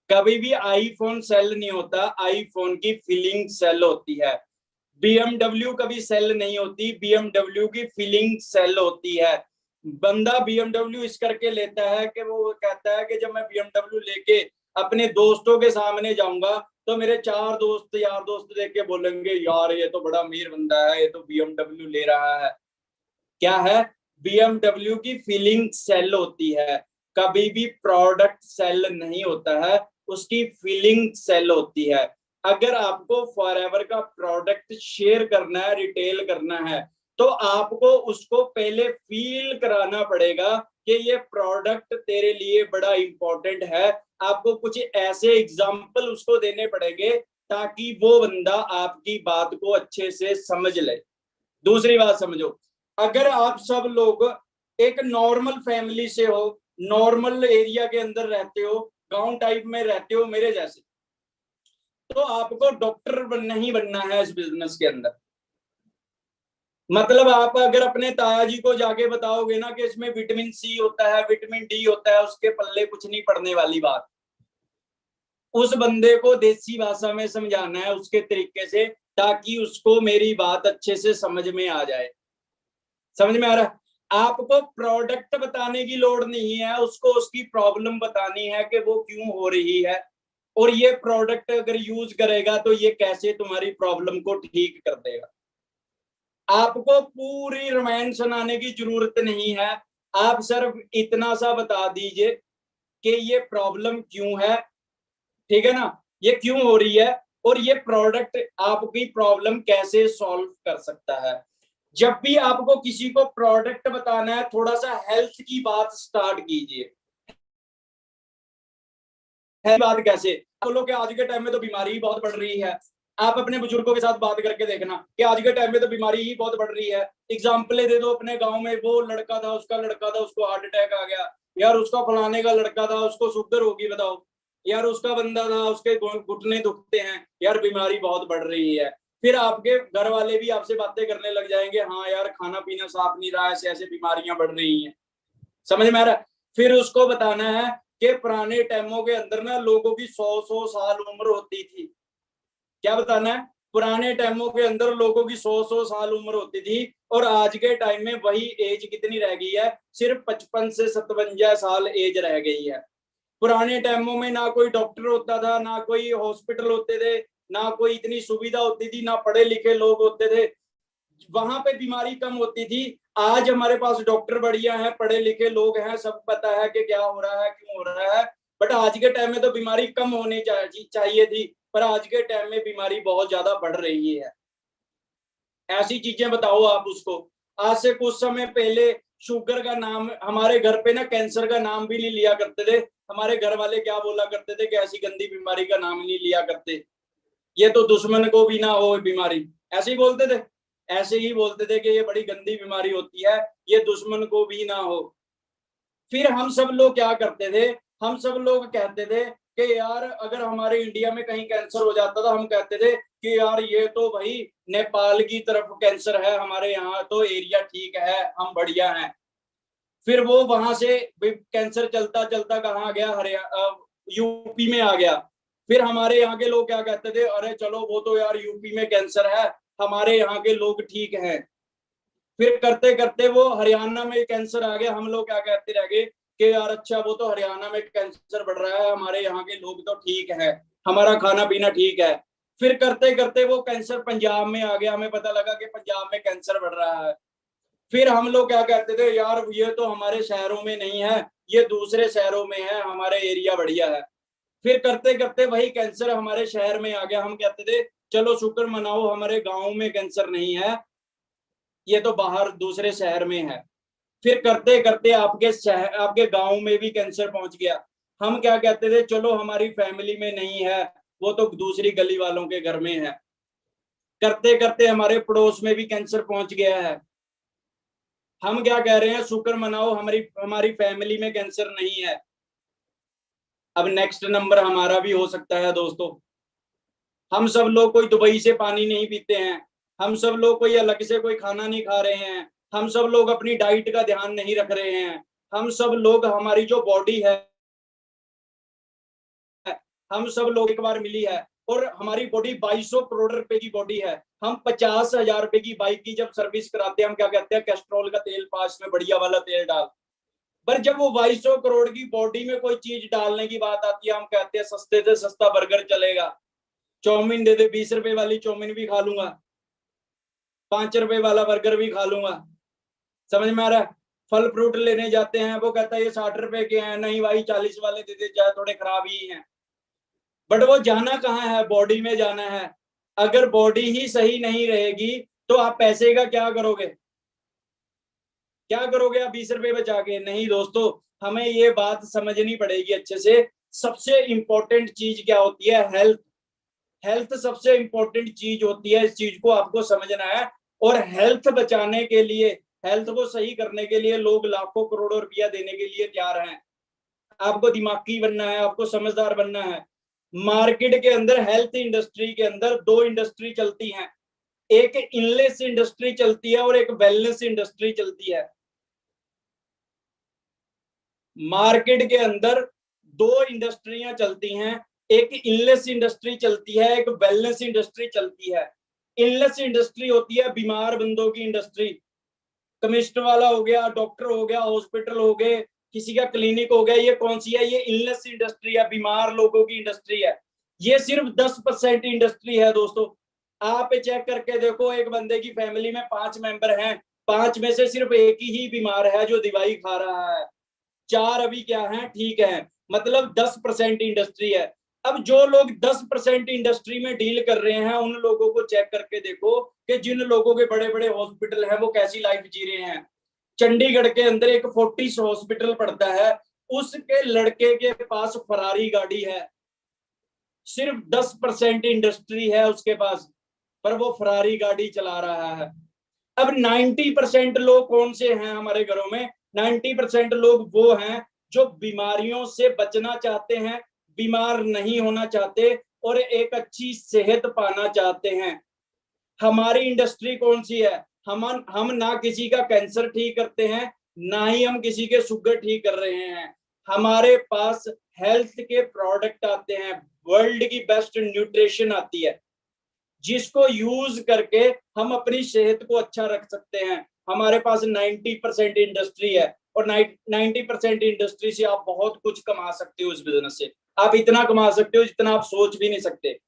कभी भी आईफोन सेल नहीं होता, आईफोन की फीलिंग सेल होती है। बीएमडब्ल्यू कभी सेल नहीं होती, बीएमडब्ल्यू की फीलिंग सेल होती है। बंदा बीएमडब्ल्यू इस करके लेता है कि वो कहता है कि जब मैं बीएमडब्ल्यू लेके अपने दोस्तों के सामने जाऊंगा, तो मेरे 4 दोस्त यार दोस्त देख के बोलेंगे यार ये तो बड़ा अमीर बंदा है, ये तो बीएमडब्ल्यू ले रहा है। क्या है? बीएमडब्ल्यू की फीलिंग सेल होती है। कभी भी प्रोडक्ट सेल नहीं होता है, उसकी फीलिंग सेल होती है। अगर आपको फॉरएवर का प्रोडक्ट शेयर करना है, रिटेल करना है, तो आपको उसको पहले फील कराना पड़ेगा कि ये प्रोडक्ट तेरे लिए बड़ा इंपॉर्टेंट है। आपको कुछ ऐसे एग्जाम्पल उसको देने पड़ेंगे ताकि वो बंदा आपकी बात को अच्छे से समझ ले। दूसरी बात समझो, अगर आप सब लोग एक नॉर्मल फैमिली से हो, नॉर्मल एरिया के अंदर रहते हो, गांव टाइप में रहते हो मेरे जैसे, तो आपको डॉक्टर नहीं बनना है इस बिजनेस के अंदर। मतलब आप अगर अपने ताया जी को जाके बताओगे ना कि इसमें विटामिन सी होता है, विटामिन डी होता है, उसके पल्ले कुछ नहीं पड़ने वाली बात। उस बंदे को देसी भाषा में समझाना है उसके तरीके से, ताकि उसको मेरी बात अच्छे से समझ में आ जाए। समझ में आ रहा है? आपको प्रोडक्ट बताने की लोड़ नहीं है, उसको उसकी प्रॉब्लम बतानी है कि वो क्यों हो रही है, और ये प्रोडक्ट अगर यूज करेगा तो ये कैसे तुम्हारी प्रॉब्लम को ठीक कर देगा। आपको पूरी रामायण सुनाने की जरूरत नहीं है, आप सिर्फ इतना सा बता दीजिए कि ये प्रॉब्लम क्यों है, ठीक है ना, ये क्यों हो रही है, और ये प्रोडक्ट आपकी प्रॉब्लम कैसे सॉल्व कर सकता है। जब भी आपको किसी को प्रोडक्ट बताना है, थोड़ा सा हेल्थ की बात स्टार्ट कीजिए। बात कैसे बोलो कि आज के टाइम में तो बीमारी ही बहुत बढ़ रही है। आप अपने बुजुर्गों के साथ बात करके देखना कि आज के टाइम में तो बीमारी ही बहुत बढ़ रही है। एग्जाम्पल दे दो अपने गांव में, वो लड़का था, उसका लड़का था, उसको हार्ट अटैक आ गया, यार उसका फलाने का लड़का था, उसको शुगर होगी, बताओ यार, उसका बंदा था, उसके घुटने दुखते हैं, यार बीमारी बहुत बढ़ रही है। फिर आपके घर वाले भी आपसे बातें करने लग जाएंगे, हाँ यार खाना पीना साफ नहीं रहा, ऐसे ऐसे बीमारियां बढ़ रही हैं। समझ में आ रहा है? फिर उसको बताना है कि पुराने टाइमों के अंदर ना लोगों की 100-100 साल उम्र होती थी। क्या बताना है? पुराने टाइमों के अंदर लोगों की 100-100 साल उम्र होती थी, और आज के टाइम में वही एज कितनी रह गई है, सिर्फ 55 से 57 साल एज रह गई है। पुराने टाइमों में ना कोई डॉक्टर होता था, ना कोई हॉस्पिटल होते थे, ना कोई इतनी सुविधा होती थी, ना पढ़े लिखे लोग होते थे, वहां पे बीमारी कम होती थी। आज हमारे पास डॉक्टर बढ़िया है, पढ़े लिखे लोग हैं, सब पता है कि क्या हो रहा है, क्यों हो रहा है। बट आज के टाइम में तो बीमारी कम होनी चाहिए थी, पर आज के टाइम में बीमारी बहुत ज्यादा बढ़ रही है। ऐसी चीजें बताओ आप उसको। आज से कुछ समय पहले शुगर का नाम, हमारे घर पे ना कैंसर का नाम भी नहीं लिया करते थे। हमारे घर वाले क्या बोला करते थे कि ऐसी गंदी बीमारी का नाम नहीं लिया करते, ये तो दुश्मन को भी ना हो बीमारी, ऐसे ही बोलते थे। ऐसे ही बोलते थे कि ये बड़ी गंदी बीमारी होती है, ये दुश्मन को भी ना हो। फिर हम सब लोग क्या करते थे, हम सब लोग कहते थे कि यार अगर हमारे इंडिया में कहीं कैंसर हो जाता था, हम कहते थे कि यार ये तो भाई नेपाल की तरफ कैंसर है, हमारे यहाँ तो एरिया ठीक है, हम बढ़िया हैं। फिर वो वहां से कैंसर चलता चलता कहाँ गया, हरियाणा यूपी में आ गया। फिर हमारे यहाँ के लोग क्या कहते थे, अरे चलो वो तो यार यूपी में कैंसर है, हमारे यहाँ के लोग ठीक हैं। फिर करते करते वो हरियाणा में कैंसर आ गया, हम लोग क्या कहते रह गए कि यार अच्छा वो तो हरियाणा में कैंसर बढ़ रहा है, हमारे यहाँ के लोग तो ठीक है, हमारा खाना पीना ठीक है। फिर करते करते वो कैंसर पंजाब में आ गया, हमें पता लगा कि पंजाब में कैंसर बढ़ रहा है। फिर हम लोग क्या कहते थे, यार ये तो हमारे शहरों में नहीं है, ये दूसरे शहरों में है, हमारे एरिया बढ़िया है। फिर करते करते वही कैंसर हमारे शहर में आ गया, हम कहते थे चलो शुक्र मनाओ हमारे गांव में कैंसर नहीं है, ये तो बाहर दूसरे शहर में है। फिर करते करते आपके शहर, आपके गांव में भी कैंसर पहुंच गया। हम क्या कहते थे, चलो हमारी फैमिली में नहीं है, वो तो दूसरी गली वालों के घर में है। करते करते हमारे पड़ोस में भी कैंसर पहुंच गया है। हम क्या कह रहे हैं, शुक्र मनाओ हमारी हमारी फैमिली में कैंसर नहीं है। अब नेक्स्ट नंबर हमारा भी हो सकता है दोस्तों। हम सब लोग कोई दुबई से पानी नहीं पीते हैं, हम सब लोग कोई अलग से कोई खाना नहीं खा रहे हैं, हम सब लोग अपनी डाइट का ध्यान नहीं रख रहे हैं। हम सब लोग, हमारी जो बॉडी है, हम सब लोग एक बार मिली है, और हमारी बॉडी 2200 करोड़ रुपए की बॉडी है। हम 50,000 रुपए की बाइक की जब सर्विस कराते हैं, हम क्या कहते हैं, कैस्ट्रोल का तेल पास में बढ़िया वाला तेल डाल। पर जब वो 2200 करोड़ की बॉडी में कोई चीज डालने की बात आती है, हम कहते हैं सस्ते से सस्ता बर्गर चलेगा, चाउमीन दे दे, 20 रुपए वाली चाउमीन भी खा लूंगा, 5 रुपए वाला बर्गर भी खा लूंगा। समझ में आ रहा है? फल फ्रूट लेने जाते हैं, वो कहता है ये 60 रुपए के हैं, नहीं भाई 40 वाले दे दे, चाहे थोड़े खराब ही हैं। बट वो जाना कहाँ है, बॉडी में जाना है। अगर बॉडी ही सही नहीं रहेगी तो आप पैसे का क्या करोगे, क्या करोगे आप 20 रुपए बचा के? नहीं दोस्तों, हमें ये बात समझनी पड़ेगी अच्छे से। सबसे इंपॉर्टेंट चीज क्या होती है, हेल्थ। हेल्थ सबसे इंपॉर्टेंट चीज होती है, इस चीज को आपको समझना है। और हेल्थ बचाने के लिए, हेल्थ को सही करने के लिए लोग लाखों करोड़ों रुपया देने के लिए तैयार हैं। आपको दिमागी बनना है, आपको समझदार बनना है। मार्केट के अंदर, हेल्थ इंडस्ट्री के अंदर दो इंडस्ट्री चलती हैं, एक इनलेस इंडस्ट्री चलती है और एक वेलनेस इंडस्ट्री चलती है। मार्केट के अंदर दो इंडस्ट्रियां चलती हैं, एक इनलेस इंडस्ट्री चलती है, एक वेलनेस इंडस्ट्री चलती है। इनलेस इंडस्ट्री होती है बीमार बंदों की इंडस्ट्री, केमिस्ट वाला हो गया, डॉक्टर हो गया, हॉस्पिटल हो गए, किसी का क्लिनिक हो गया। ये कौन सी है? ये इलनेस इंडस्ट्री है, बीमार लोगों की इंडस्ट्री है। ये सिर्फ 10% इंडस्ट्री है दोस्तों। आप चेक करके देखो, एक बंदे की फैमिली में 5 मेंबर हैं, 5 में से सिर्फ एक ही बीमार है जो दवाई खा रहा है, 4 अभी क्या है, ठीक है। मतलब 10% इंडस्ट्री है। अब जो लोग 10% इंडस्ट्री में डील कर रहे हैं, उन लोगों को चेक करके देखो कि जिन लोगों के बड़े बड़े हॉस्पिटल हैं वो कैसी लाइफ जी रहे हैं। चंडीगढ़ के अंदर एक फोर्टिस हॉस्पिटल पड़ता है, उसके लड़के के पास फरारी गाड़ी है। सिर्फ 10% इंडस्ट्री है उसके पास, पर वो फरारी गाड़ी चला रहा है। अब 90% लोग कौन से हैं हमारे घरों में? 90% लोग वो हैं जो बीमारियों से बचना चाहते हैं, बीमार नहीं होना चाहते और एक अच्छी सेहत पाना चाहते हैं। हमारी इंडस्ट्री कौन सी है? हम ना किसी का कैंसर ठीक करते हैं, ना ही हम किसी के शुगर ठीक कर रहे हैं। हमारे पास हेल्थ के प्रोडक्ट आते हैं, वर्ल्ड की बेस्ट न्यूट्रिशन आती है, जिसको यूज करके हम अपनी सेहत को अच्छा रख सकते हैं। हमारे पास 90% इंडस्ट्री है और 90% इंडस्ट्री से आप बहुत कुछ कमा सकते हो। इस बिजनेस से आप इतना कमा सकते हो जितना आप सोच भी नहीं सकते।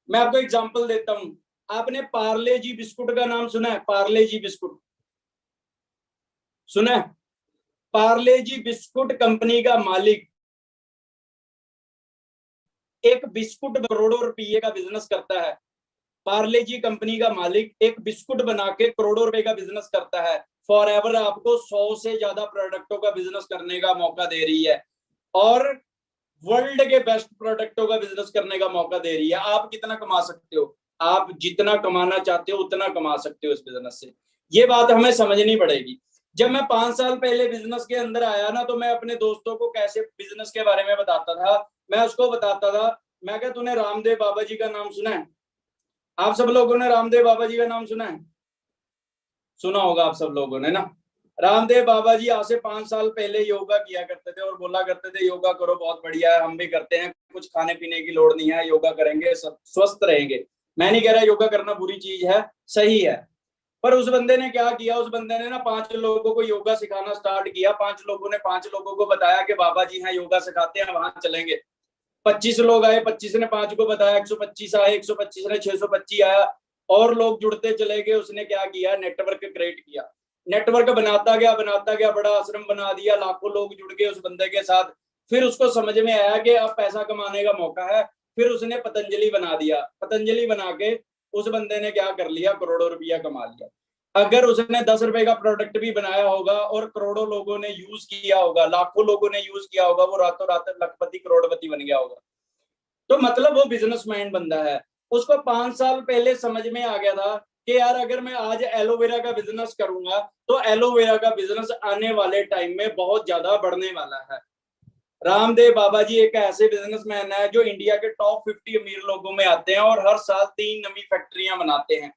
मैं आपको एग्जांपल देता हूं। आपने पार्ले जी बिस्कुट का नाम सुना है? पार्ले जी बिस्कुट सुना है? पार्ले जी बिस्कुट कंपनी का मालिक एक बिस्कुट करोड़ों रुपये का बिजनेस करता है। पार्ले जी कंपनी का मालिक एक बिस्कुट बना के करोड़ों रुपए का बिजनेस करता है। फॉर एवर आपको 100 से ज्यादा प्रोडक्टों का बिजनेस करने का मौका दे रही है और वर्ल्ड के बेस्ट प्रोडक्टों का बिजनेस करने का मौका दे रही है। आप कितना कमा सकते हो? आप जितना कमाना चाहते हो उतना कमा सकते हो इस बिजनेस से। ये बात हमें समझनी पड़ेगी। जब मैं 5 साल पहले बिजनेस के अंदर आया ना, तो मैं अपने दोस्तों को कैसे बिजनेस के बारे में बताता था। मैं उसको बताता था, मैं क्या, तूने रामदेव बाबा जी का नाम सुना है? आप सब लोगों ने रामदेव बाबा जी का नाम सुना है? सुना होगा आप सब लोगों ने ना। रामदेव बाबा जी आज से 5 साल पहले योगा किया करते थे और बोला करते थे योगा करो, बहुत बढ़िया है, हम भी करते हैं, कुछ खाने पीने की लोड़ नहीं है, योगा करेंगे सब स्वस्थ रहेंगे। मैं नहीं कह रहा योगा करना बुरी चीज है, सही है। पर उस बंदे ने क्या किया? उस बंदे ने ना 5 लोगों को योगा सिखाना स्टार्ट किया। 5 लोगों ने 5 लोगों को बताया कि बाबा जी हैं योगा सिखाते हैं, वहां चलेंगे। 25 लोग आए, 25 ने 5 को बताया, 125 आए, 125 ने 625 आया, और लोग जुड़ते चले गए। उसने क्या किया? नेटवर्क क्रिएट किया। नेटवर्क बनाता गया, बड़ा आश्रम बना दिया, लाखों लोग जुड़ गए उस बंदे के साथ। फिर उसको समझ में आया कि अब पैसा कमाने का मौका है। फिर उसने पतंजलि बना दिया। पतंजलि बना के उस बंदे ने क्या कर लिया? करोड़ों रुपया कमा लिया। अगर उसने 10 रुपए का प्रोडक्ट भी बनाया होगा और करोड़ों लोगों ने यूज किया होगा, लाखों लोगों ने यूज किया होगा, वो रातों रात लखपति करोड़पति बन गया होगा। तो मतलब वो बिजनेसमैन बंदा है। उसको 5 साल पहले समझ में आ गया था कि यार अगर मैं आज एलोवेरा का बिजनेस करूंगा तो एलोवेरा का बिजनेस आने वाले टाइम में बहुत ज्यादा बढ़ने वाला है। रामदेव बाबा जी एक ऐसे बिजनेसमैन है जो इंडिया के टॉप 50 अमीर लोगों में आते हैं और हर साल 3 नई फैक्ट्रियां बनाते हैं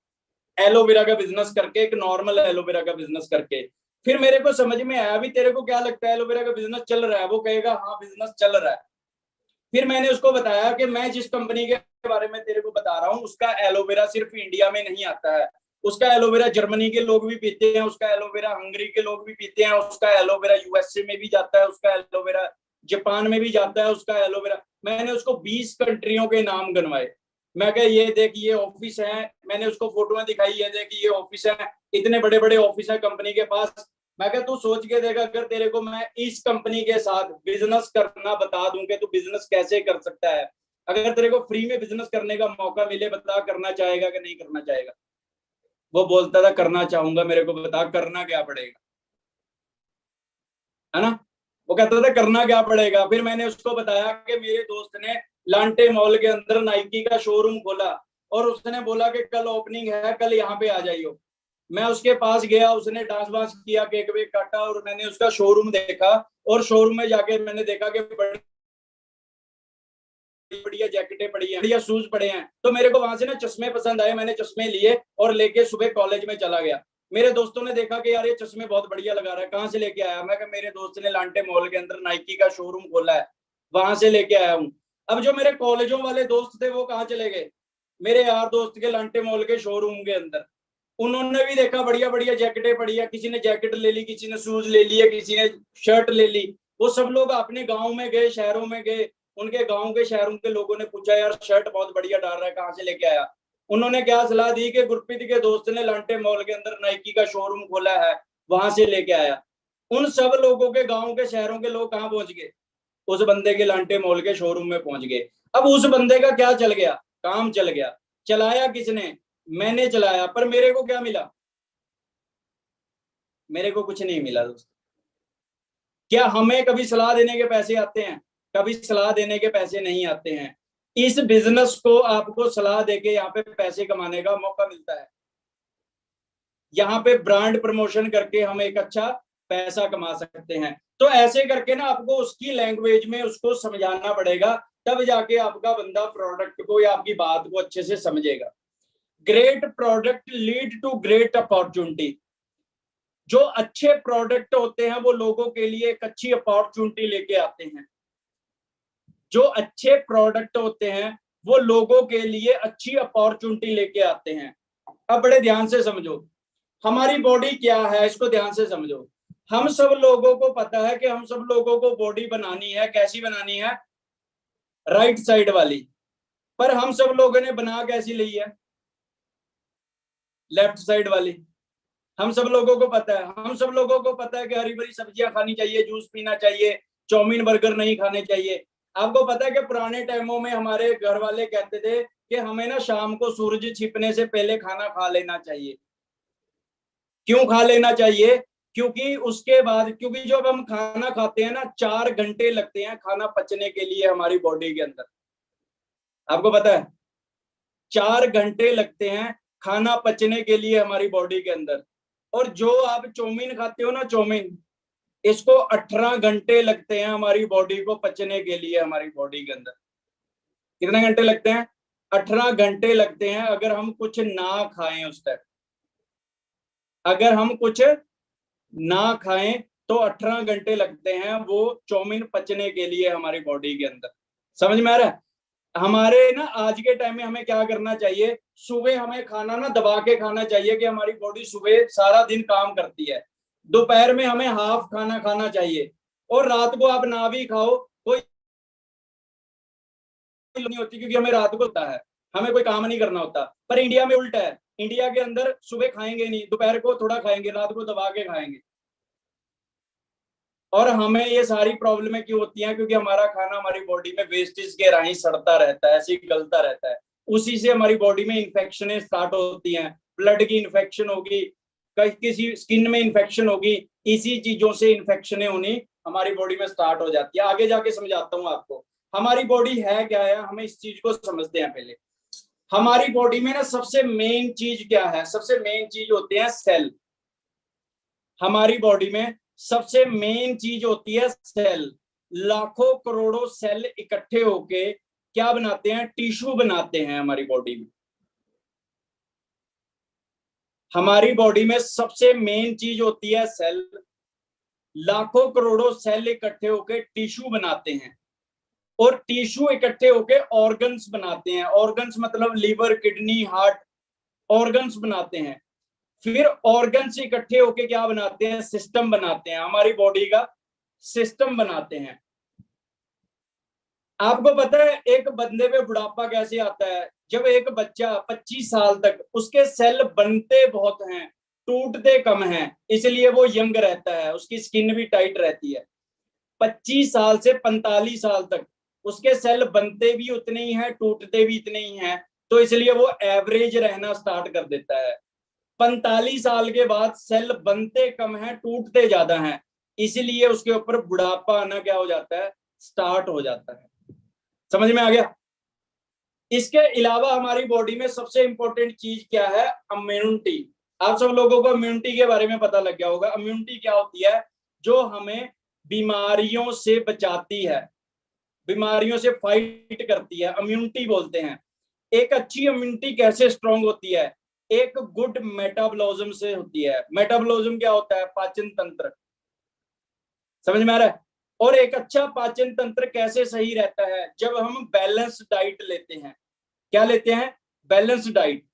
एलोवेरा का बिजनेस करके, एक नॉर्मल एलोवेरा का बिजनेस करके। फिर मेरे को समझ में आया, भी तेरे को क्या लगता है एलोवेरा का बिजनेस चल रहा है? वो कहेगा हाँ बिजनेस चल रहा है। फिर मैंने उसको बताया कि मैं जिस कंपनी के बारे में तेरे को बता रहा हूँ उसका एलोवेरा सिर्फ इंडिया में नहीं आता है। उसका एलोवेरा जर्मनी के लोग भी पीते हैं, उसका एलोवेरा हंगरी के लोग भी पीते हैं, उसका एलोवेरा यूएसए में भी जाता है, उसका एलोवेरा जापान में भी जाता है, उसका एलोवेरा। मैंने उसको 20 कंट्रियों के नाम गिनवाए। मैं कह ये देख ये ऑफिस है, मैंने उसको फोटो में दिखाई, ये देख ये ऑफिस है, इतने बड़े बड़े ऑफिस है कंपनी के पास। मैं कह तू सोच के देख, अगर तेरे को मैं इस कंपनी के साथ बिजनेस करना बता दूं कि तू बिजनेस कैसे कर सकता है, अगर तेरे को फ्री में बिजनेस करने का मौका मिले, बता करना चाहेगा कि नहीं करना चाहेगा? वो बोलता था करना चाहूंगा, मेरे को बता करना क्या पड़ेगा, है ना। वो कहता था करना क्या पड़ेगा। फिर मैंने उसको बताया कि मेरे दोस्त ने लांटे मॉल के अंदर नाइकी का शोरूम खोला और उसने बोला कि कल ओपनिंग है, कल यहाँ पे आ जाइयो। मैं उसके पास गया, उसने डांस वांस किया, केक वेक काटा और मैंने उसका शोरूम देखा। और शोरूम में जाके मैंने देखा कि बड़ी बढ़िया जैकेटें पड़ी हैं, बढ़िया शूज पड़े हैं। तो मेरे को वहां से ना चश्मे पसंद आए, मैंने चश्मे लिए और लेके सुबह कॉलेज में चला गया। मेरे दोस्तों ने देखा कि यार ये चश्मे बहुत बढ़िया लगा रहा है, कहाँ से लेके आया? मैं मेरे दोस्त ने लांटे मॉल के अंदर नाइकी का शोरूम खोला है, वहां से लेके आया हूँ। अब जो मेरे कॉलेजों वाले दोस्त थे वो कहाँ चले गए? मेरे यार दोस्त के लांटे मॉल के शोरूम के अंदर। उन्होंने भी देखा बढ़िया बढ़िया जैकेटें पड़ी है, किसी ने जैकेट ले ली, किसी ने शूज ले लिए, किसी ने शर्ट ले ली। वो सब लोग अपने गाँव में गए, शहरों में गए, उनके गांव के शहरों के लोगों ने पूछा यार शर्ट बहुत बढ़िया डाल रहा है, कहाँ से लेके आया? उन्होंने क्या सलाह दी कि गुरप्रीत के दोस्त ने लांटे मॉल के अंदर नाइकी का शोरूम खोला है, वहां से लेके आया। उन सब लोगों के गांव के शहरों के लोग कहाँ पहुंच गए? उस बंदे के लांटे मॉल के शोरूम में पहुंच गए। अब उस बंदे का क्या चल गया? काम चल गया। चलाया किसने? मैंने चलाया। पर मेरे को क्या मिला? मेरे को कुछ नहीं मिला दोस्त। क्या हमें कभी सलाह देने के पैसे आते हैं? कभी सलाह देने के पैसे नहीं आते हैं। इस बिजनेस को आपको सलाह देके यहाँ पे पैसे कमाने का मौका मिलता है। यहाँ पे ब्रांड प्रमोशन करके हम एक अच्छा पैसा कमा सकते हैं। तो ऐसे करके ना आपको उसकी लैंग्वेज में उसको समझाना पड़ेगा, तब जाके आपका बंदा प्रोडक्ट को या आपकी बात को अच्छे से समझेगा। Great product lead to great opportunity. जो अच्छे प्रोडक्ट होते हैं वो लोगों के लिए एक अच्छी अपॉर्चुनिटी लेके आते हैं। जो अच्छे प्रोडक्ट होते हैं वो लोगों के लिए अच्छी अपॉर्चुनिटी लेके आते हैं। अब बड़े ध्यान से समझो, हमारी बॉडी क्या है, इसको ध्यान से समझो। हम सब लोगों को पता है कि हम सब लोगों को बॉडी बनानी है, कैसी बनानी है? राइट साइड वाली। पर हम सब लोगों ने बना कैसी ली है? लेफ्ट साइड वाली। हम सब लोगों को पता है, हम सब लोगों को पता है कि हरी भरी सब्जियां खानी चाहिए, जूस पीना चाहिए, चाउमीन बर्गर नहीं खाने चाहिए। आपको पता है कि पुराने टाइमों में हमारे घर वाले कहते थे कि हमें ना शाम को सूरज छिपने से पहले खाना खा लेना चाहिए। क्यों खा लेना चाहिए? क्योंकि उसके बाद, क्योंकि जब हम खाना खाते हैं ना 4 घंटे लगते हैं खाना पचने के लिए हमारी बॉडी के अंदर। आपको पता है 4 घंटे लगते हैं खाना पचने के लिए हमारी बॉडी के अंदर। और जो आप चाउमीन खाते हो ना, चाउमीन, इसको 18 घंटे लगते हैं हमारी बॉडी को पचने के लिए। हमारी बॉडी के अंदर कितने घंटे लगते हैं? 18 घंटे लगते हैं अगर हम कुछ ना खाएं उस टाइम। अगर हम कुछ ना खाएं तो 18 घंटे लगते हैं वो चाउमीन पचने के लिए हमारी बॉडी के अंदर। समझ में आ रहा है? हमारे ना आज के टाइम में हमें क्या करना चाहिए? सुबह हमें खाना ना दबा के खाना चाहिए कि हमारी बॉडी सुबह सारा दिन काम करती है। दोपहर में हमें हाफ खाना खाना चाहिए और रात को आप ना भी खाओ कोई नहीं होती, क्योंकि हमें रात को होता है, हमें कोई काम नहीं करना होता। पर इंडिया में उल्टा है। इंडिया के अंदर सुबह खाएंगे नहीं, दोपहर को थोड़ा खाएंगे, रात को दबा के खाएंगे। और हमें ये सारी प्रॉब्लमें क्यों होती हैं? क्योंकि हमारा खाना हमारी बॉडी में वेस्टेज के राही सड़ता रहता है, ऐसे ही गलता रहता है। उसी से हमारी बॉडी में इन्फेक्शनें स्टार्ट होती हैं। ब्लड की इन्फेक्शन होगी, किसी स्किन में इन्फेक्शन होगी, इसी चीजों से इन्फेक्शनें होनी हमारी बॉडी में स्टार्ट हो जाती है। आगे जाके समझाता हूँ आपको हमारी बॉडी है क्या है। हमें इस चीज को समझते हैं पहले। हमारी बॉडी में ना सबसे मेन चीज क्या है? सबसे मेन चीज होते हैं सेल। हमारी बॉडी में सबसे मेन चीज होती है सेल। लाखों करोड़ों सेल इकट्ठे होके क्या बनाते हैं? टिश्यू बनाते हैं हमारी बॉडी में। हमारी बॉडी में सबसे मेन चीज होती है सेल। लाखों करोड़ों सेल इकट्ठे होके टिश्यू बनाते हैं और टिश्यू इकट्ठे होके ऑर्गन्स बनाते हैं। ऑर्गन्स मतलब लीवर, किडनी, हार्ट, ऑर्गन्स बनाते हैं। फिर ऑर्गन्स इकट्ठे होके क्या बनाते हैं? सिस्टम बनाते हैं। हमारी बॉडी का सिस्टम बनाते हैं। आपको पता है एक बंदे पे बुढ़ापा कैसे आता है? जब एक बच्चा 25 साल तक उसके सेल बनते बहुत हैं, टूटते कम हैं, इसलिए वो यंग रहता है, उसकी स्किन भी टाइट रहती है। 25 साल से 45 साल तक उसके सेल बनते भी उतने ही हैं, टूटते भी इतने ही हैं, तो इसलिए वो एवरेज रहना स्टार्ट कर देता है। 45 साल के बाद सेल बनते कम हैं, टूटते ज्यादा हैं, इसलिए उसके ऊपर बुढ़ापा आना क्या हो जाता है? स्टार्ट हो जाता है। समझ में आ गया? इसके अलावा हमारी बॉडी में सबसे इंपॉर्टेंट चीज क्या है? इम्यूनिटी। आप सब लोगों को इम्यूनिटी के बारे में पता लग गया होगा। इम्यूनिटी क्या होती है? जो हमें बीमारियों से बचाती है, बीमारियों से फाइट करती है, इम्यूनिटी बोलते हैं। एक अच्छी इम्यूनिटी कैसे स्ट्रांग होती है? एक गुड मेटाबॉलिज्म से होती है। मेटाबॉलिज्म क्या होता है? पाचन तंत्र। समझ में आ रहा है? और एक अच्छा पाचन तंत्र कैसे सही रहता है? जब हम बैलेंस डाइट लेते हैं। क्या लेते हैं? Balance diet.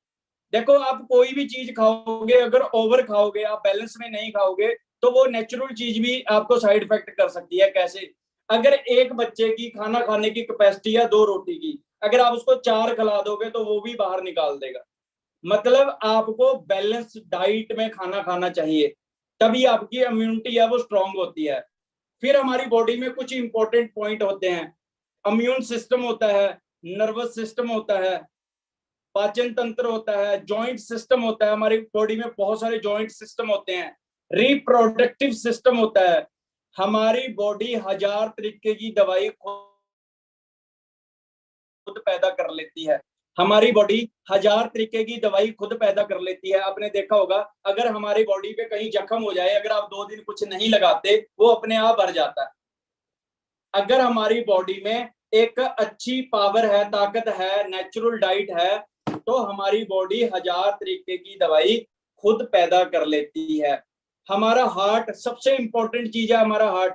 देखो, आप कोई भी चीज खाओगे, अगर ओवर खाओगे, आप बैलेंस में नहीं खाओगे, तो वो नेचुरल चीज भी आपको साइड इफेक्ट कर सकती है। कैसे? अगर एक बच्चे की खाना खाने की कैपेसिटी है 2 रोटी की, अगर आप उसको 4 खिला दोगे तो वो भी बाहर निकाल देगा। मतलब आपको बैलेंस डाइट में खाना खाना चाहिए, तभी आपकी इम्यूनिटी है वो स्ट्रांग होती है। फिर हमारी बॉडी में कुछ इंपॉर्टेंट पॉइंट होते हैं। इम्यून सिस्टम होता है, नर्वस सिस्टम होता है, पाचन तंत्र होता है, जॉइंट सिस्टम होता है। हमारी बॉडी में बहुत सारे जॉइंट सिस्टम होते हैं। रिप्रोडक्टिव सिस्टम होता है। हमारी बॉडी 1000 तरीके की दवाई खुद पैदा कर लेती है। हमारी बॉडी 1000 तरीके की दवाई खुद पैदा कर लेती है। आपने देखा होगा, अगर हमारी बॉडी पे कहीं जख्म हो जाए, अगर आप 2 दिन कुछ नहीं लगाते, वो अपने आप भर जाता है। अगर हमारी बॉडी में एक अच्छी पावर है, ताकत है, नेचुरल डाइट है, तो हमारी बॉडी 1000 तरीके की दवाई खुद पैदा कर लेती है। हमारा हार्ट सबसे इंपॉर्टेंट चीज है। हमारा हार्ट,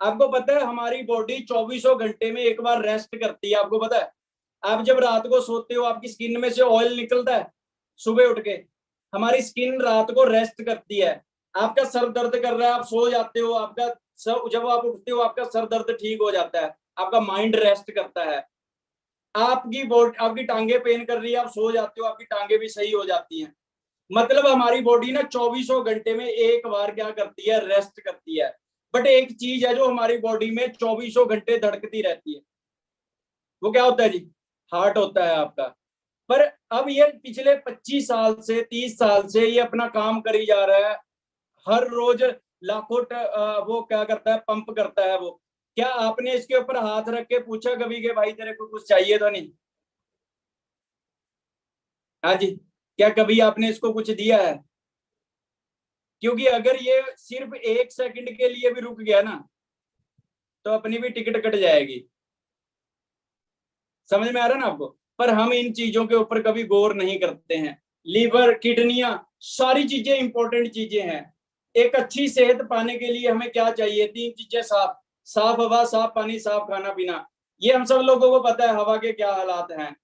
आपको पता है हमारी बॉडी 24 घंटे में एक बार रेस्ट करती है। आपको पता है? आप जब रात को सोते हो, आपकी स्किन में से ऑयल निकलता है। सुबह उठ के हमारी स्किन रात को रेस्ट करती है। आपका सर दर्द कर रहा है, आप सो जाते हो, आपका जब आप उठते हो आपका सर दर्द ठीक हो जाता है, आपका माइंड रेस्ट करता है। आपकी बॉडी, आपकी टांगे पेन कर रही है, आप सो जाते हो, आपकी टांगे भी सही हो जाती हैं। मतलब हमारी बॉडी ना 24 घंटे में एक बार क्या करती है? रेस्ट करती है। बट एक चीज है जो हमारी बॉडी में 24 घंटे धड़कती रहती है, वो क्या होता है जी? हार्ट होता है आपका। पर अब ये पिछले 25 साल से 30 साल से ये अपना काम करी जा रहा है। हर रोज लाखों वो क्या करता है? पंप करता है वो। क्या आपने इसके ऊपर हाथ रख के पूछा कभी कि भाई तेरे को कुछ चाहिए तो नहीं? हाँ जी, क्या कभी आपने इसको कुछ दिया है? क्योंकि अगर ये सिर्फ 1 सेकंड के लिए भी रुक गया ना, तो अपनी भी टिकट कट जाएगी। समझ में आ रहा है ना आपको? पर हम इन चीजों के ऊपर कभी गौर नहीं करते हैं। लीवर, किडनियां, सारी चीजें इंपॉर्टेंट चीजें हैं। एक अच्छी सेहत पाने के लिए हमें क्या चाहिए? 3 चीजें। साफ साफ हवा, साफ पानी, साफ खाना पीना। ये हम सब लोगों को पता है हवा के क्या हालात हैं।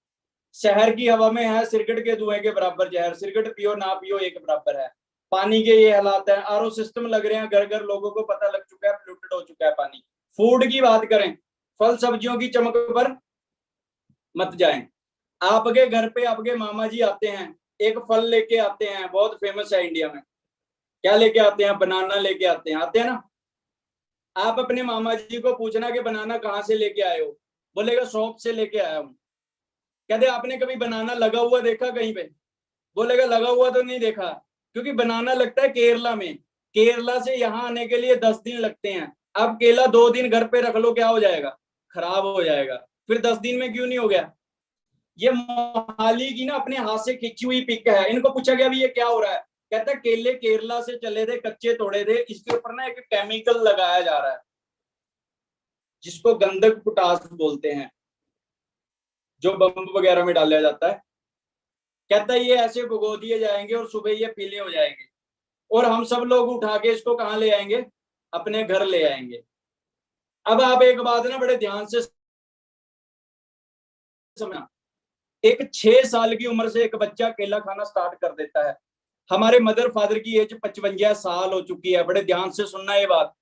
शहर की हवा में है सिरकट के धुएं के बराबर जहर। सिरकट पियो ना पियो एक बराबर है। पानी के ये हालात है। आरओ सिस्टम लग रहे हैं घर घर, लोगों को पता लग चुका है पोल्यूटेड हो चुका है पानी। फूड की बात करें, फल सब्जियों की चमक पर मत जाएं। आपके घर पे आपके मामा जी आते हैं, एक फल लेके आते हैं, बहुत फेमस है इंडिया में। क्या लेके आते हैं? बनाना लेके आते हैं ना। आप अपने मामा जी को पूछना कि बनाना कहाँ से लेके आए हो, बोलेगा शॉप से लेके आया हूँ। कहते आपने कभी बनाना लगा हुआ देखा कहीं पे? बोलेगा लगा हुआ तो नहीं देखा, क्योंकि बनाना लगता है केरला में। केरला से यहाँ आने के लिए 10 दिन लगते हैं। अब केला 2 दिन घर पे रख लो, क्या हो जाएगा? खराब हो जाएगा। फिर 10 दिन में क्यों नहीं हो गया? ये मोहाली की ना अपने हाथ से खींची हुई पिक है। इनको पूछा गया भी ये क्या हो रहा है, कहता है केले केरला से चले थे, कच्चे तोड़े थे, इसके ऊपर ना एक केमिकल लगाया जा रहा है जिसको गंधक पोटास बोलते हैं, जो बम वगैरह में डाला जाता है। कहता है ये ऐसे भुगो दिए जाएंगे और सुबह ये पीले हो जाएंगे, और हम सब लोग उठा के इसको कहाँ ले आएंगे? अपने घर ले आएंगे। अब आप एक बात ना बड़े ध्यान से समझना। एक 6 साल की उम्र से एक बच्चा केला खाना स्टार्ट कर देता है। हमारे मदर फादर की एज 55 साल हो चुकी है। बड़े ध्यान से सुनना ये बात।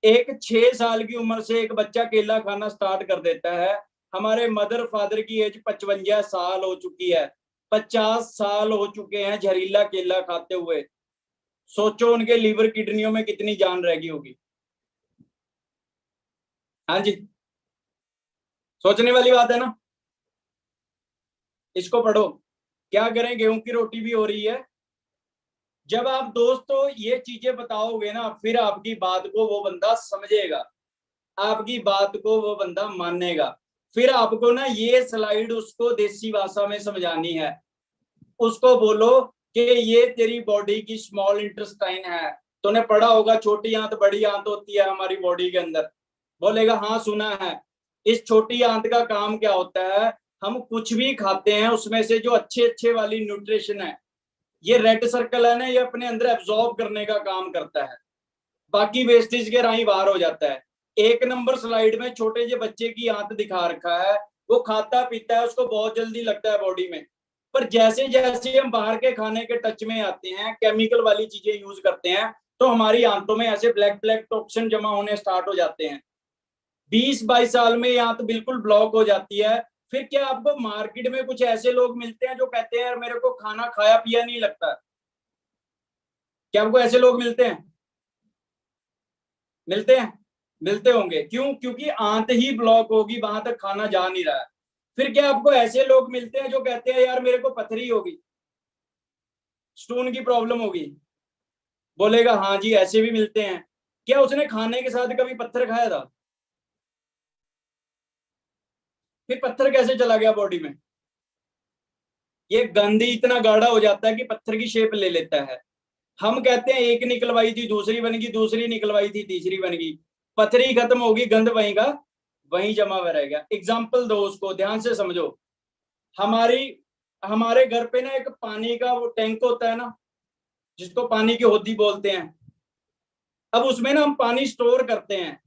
एक 6 साल की उम्र से एक बच्चा केला खाना स्टार्ट कर देता है। हमारे मदर फादर की एज 55 साल हो चुकी है। 50 साल हो चुके हैं जहरीला केला खाते हुए। सोचो उनके लीवर किडनियों में कितनी जान रह गई होगी। हाँ जी, सोचने वाली बात है ना। इसको पढ़ो। क्या करें? गेहूं की रोटी भी हो रही है। जब आप दोस्तों ये चीजें बताओगे ना, फिर आपकी बात को वो बंदा समझेगा। आपकी बात को वो बंदा मानेगा। फिर आपको ना ये स्लाइड उसको देसी भाषा में समझानी है। उसको बोलो कि ये तेरी बॉडी की स्मॉल इंटेस्टाइन है, तूने पढ़ा होगा छोटी आंत बड़ी आंत होती है हमारी बॉडी के अंदर। बोलेगा हाँ सुना है। इस छोटी आंत का काम क्या होता है, हम कुछ भी खाते हैं उसमें से जो अच्छे अच्छे वाली न्यूट्रिशन है, ये रेड सर्कल है ना, ये अपने अंदर एब्जॉर्ब करने का काम करता है, बाकी वेस्टेज के राही बाहर हो जाता है। एक नंबर स्लाइड में छोटे से बच्चे की आंत दिखा रखा है, वो खाता पीता है, उसको बहुत जल्दी लगता है बॉडी में। पर जैसे जैसे हम बाहर के खाने के टच में आते हैं, केमिकल वाली चीजें यूज करते हैं, तो हमारी आंतों में ऐसे ब्लैक ब्लैक टॉक्सिन जमा होने स्टार्ट हो जाते हैं। 20-22 साल में ये आंत बिल्कुल ब्लॉक हो जाती है। फिर क्या आपको मार्केट में कुछ ऐसे लोग मिलते हैं जो कहते हैं यार मेरे को खाना खाया पिया नहीं लगता? क्या आपको ऐसे लोग मिलते हैं? मिलते हैं? मिलते होंगे। क्यों? क्योंकि आंत ही ब्लॉक होगी, वहां तक खाना जा नहीं रहा है। फिर क्या आपको ऐसे लोग मिलते हैं जो कहते हैं यार मेरे को पथरी होगी, स्टोन की प्रॉब्लम होगी? बोलेगा हाँ जी ऐसे भी मिलते हैं। क्या उसने खाने के साथ कभी पत्थर खाया था? फिर पत्थर कैसे चला गया बॉडी में? ये गंद ही इतना गाढ़ा हो जाता है कि पत्थर की शेप ले लेता है। हम कहते हैं एक निकलवाई थी दूसरी बन गई, दूसरी निकलवाई थी तीसरी बन गई। पथरी खत्म होगी, गंद वहीं का वहीं जमा हुआ रहेगा। एग्जाम्पल दो, उसको ध्यान से समझो। हमारी हमारे घर पे ना एक पानी का वो टैंक होता है ना, जिसको पानी की होदी बोलते हैं। अब उसमें ना हम पानी स्टोर करते हैं।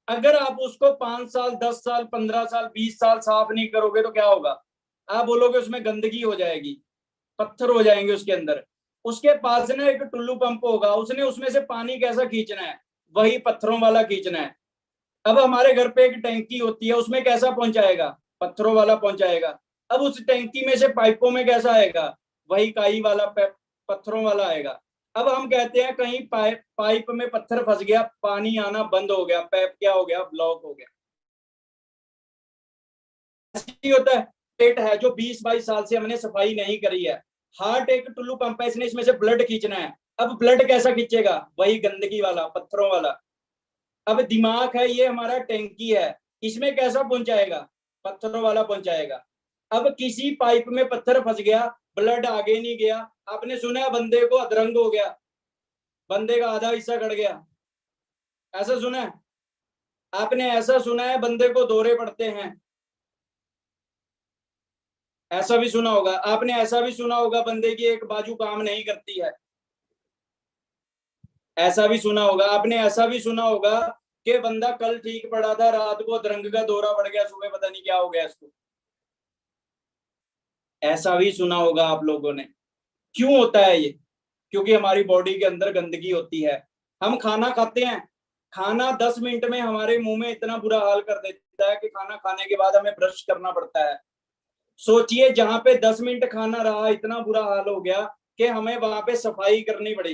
अगर आप उसको 5 साल 10 साल 15 साल 20 साल साफ नहीं करोगे तो क्या होगा? आप बोलोगे उसमें गंदगी हो जाएगी, पत्थर हो जाएंगे उसके अंदर। उसके पास ना एक टुल्लू पंप होगा, उसने उसमें से पानी कैसा खींचना है? वही पत्थरों वाला खींचना है। अब हमारे घर पे एक टैंकी होती है, उसमें कैसा पहुंचाएगा? पत्थरों वाला पहुंचाएगा। अब उस टैंकी में से पाइपों में कैसा आएगा? वही काई वाला पत्थरों वाला आएगा। अब हम कहते हैं कहीं पाइप में पत्थर फंस गया, पानी आना बंद हो गया, पाइप क्या हो गया? ब्लॉक हो गया। ऐसे होता है। पेट है जो 20-22 साल से हमने सफाई नहीं करी है। हार्ट एक टुल्लू पंप है, इसने इसमें से ब्लड खींचना है। अब ब्लड कैसा खींचेगा? वही गंदगी वाला, पत्थरों वाला। अब दिमाग है, ये हमारा टैंकी है, इसमें कैसा पहुंचाएगा? पत्थरों वाला पहुंचाएगा। अब किसी पाइप में पत्थर फंस गया, ब्लड आगे नहीं गया। आपने सुना है बंदे को अधरंग हो गया, बंदे का आधा हिस्सा कट गया, ऐसा सुना है? आपने ऐसा सुना है बंदे को दौरे पड़ते हैं? ऐसा भी सुना होगा आपने। ऐसा भी सुना होगा बंदे की एक बाजू काम नहीं करती है। ऐसा भी सुना होगा आपने। ऐसा भी सुना होगा कि बंदा कल ठीक पड़ा था, रात को अधरंग का दौरा पड़ गया, सुबह पता नहीं क्या हो गया इसको। ऐसा भी सुना होगा आप लोगों ने। क्यों होता है ये? क्योंकि हमारी बॉडी के अंदर गंदगी होती है। हम खाना खाते हैं, खाना 10 मिनट में हमारे मुंह में इतना बुरा हाल कर देता है कि खाना खाने के बाद हमें ब्रश करना पड़ता है। सोचिए जहां पे 10 मिनट खाना रहा, इतना बुरा हाल हो गया कि हमें वहां पे सफाई करनी पड़ी।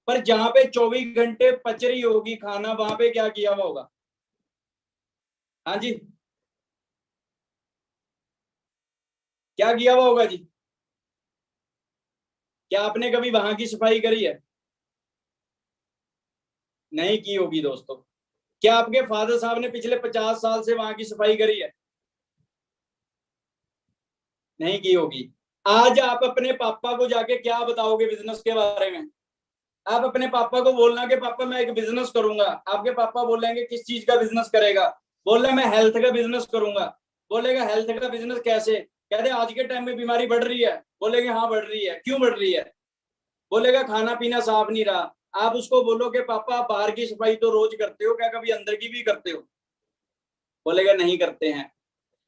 पर जहां पे 24 घंटे पच रही होगी खाना, वहां पे क्या किया हुआ होगा? हाँ जी, क्या किया हुआ होगा जी? क्या आपने कभी वहां की सफाई करी है? नहीं की होगी दोस्तों। क्या आपके फादर साहब ने पिछले 50 साल से वहां की सफाई करी है? नहीं की होगी। आज आप अपने पापा को जाके क्या बताओगे बिजनेस के बारे में? आप अपने पापा को बोलना कि पापा मैं एक बिजनेस करूंगा। आपके पापा बोलेंगे किस चीज का बिजनेस करेगा? बोल रहे मैं हेल्थ का बिजनेस करूंगा। बोलेगा हेल्थ का बिजनेस कैसे? कहते आज के टाइम में बीमारी बढ़ रही है। बोलेगे हाँ बढ़ रही है। क्यों बढ़ रही है? बोलेगा खाना पीना साफ नहीं रहा। आप उसको बोलो कि पापा आप बाहर की सफाई तो रोज करते हो, क्या कभी अंदर की भी करते हो? बोलेगा नहीं करते हैं।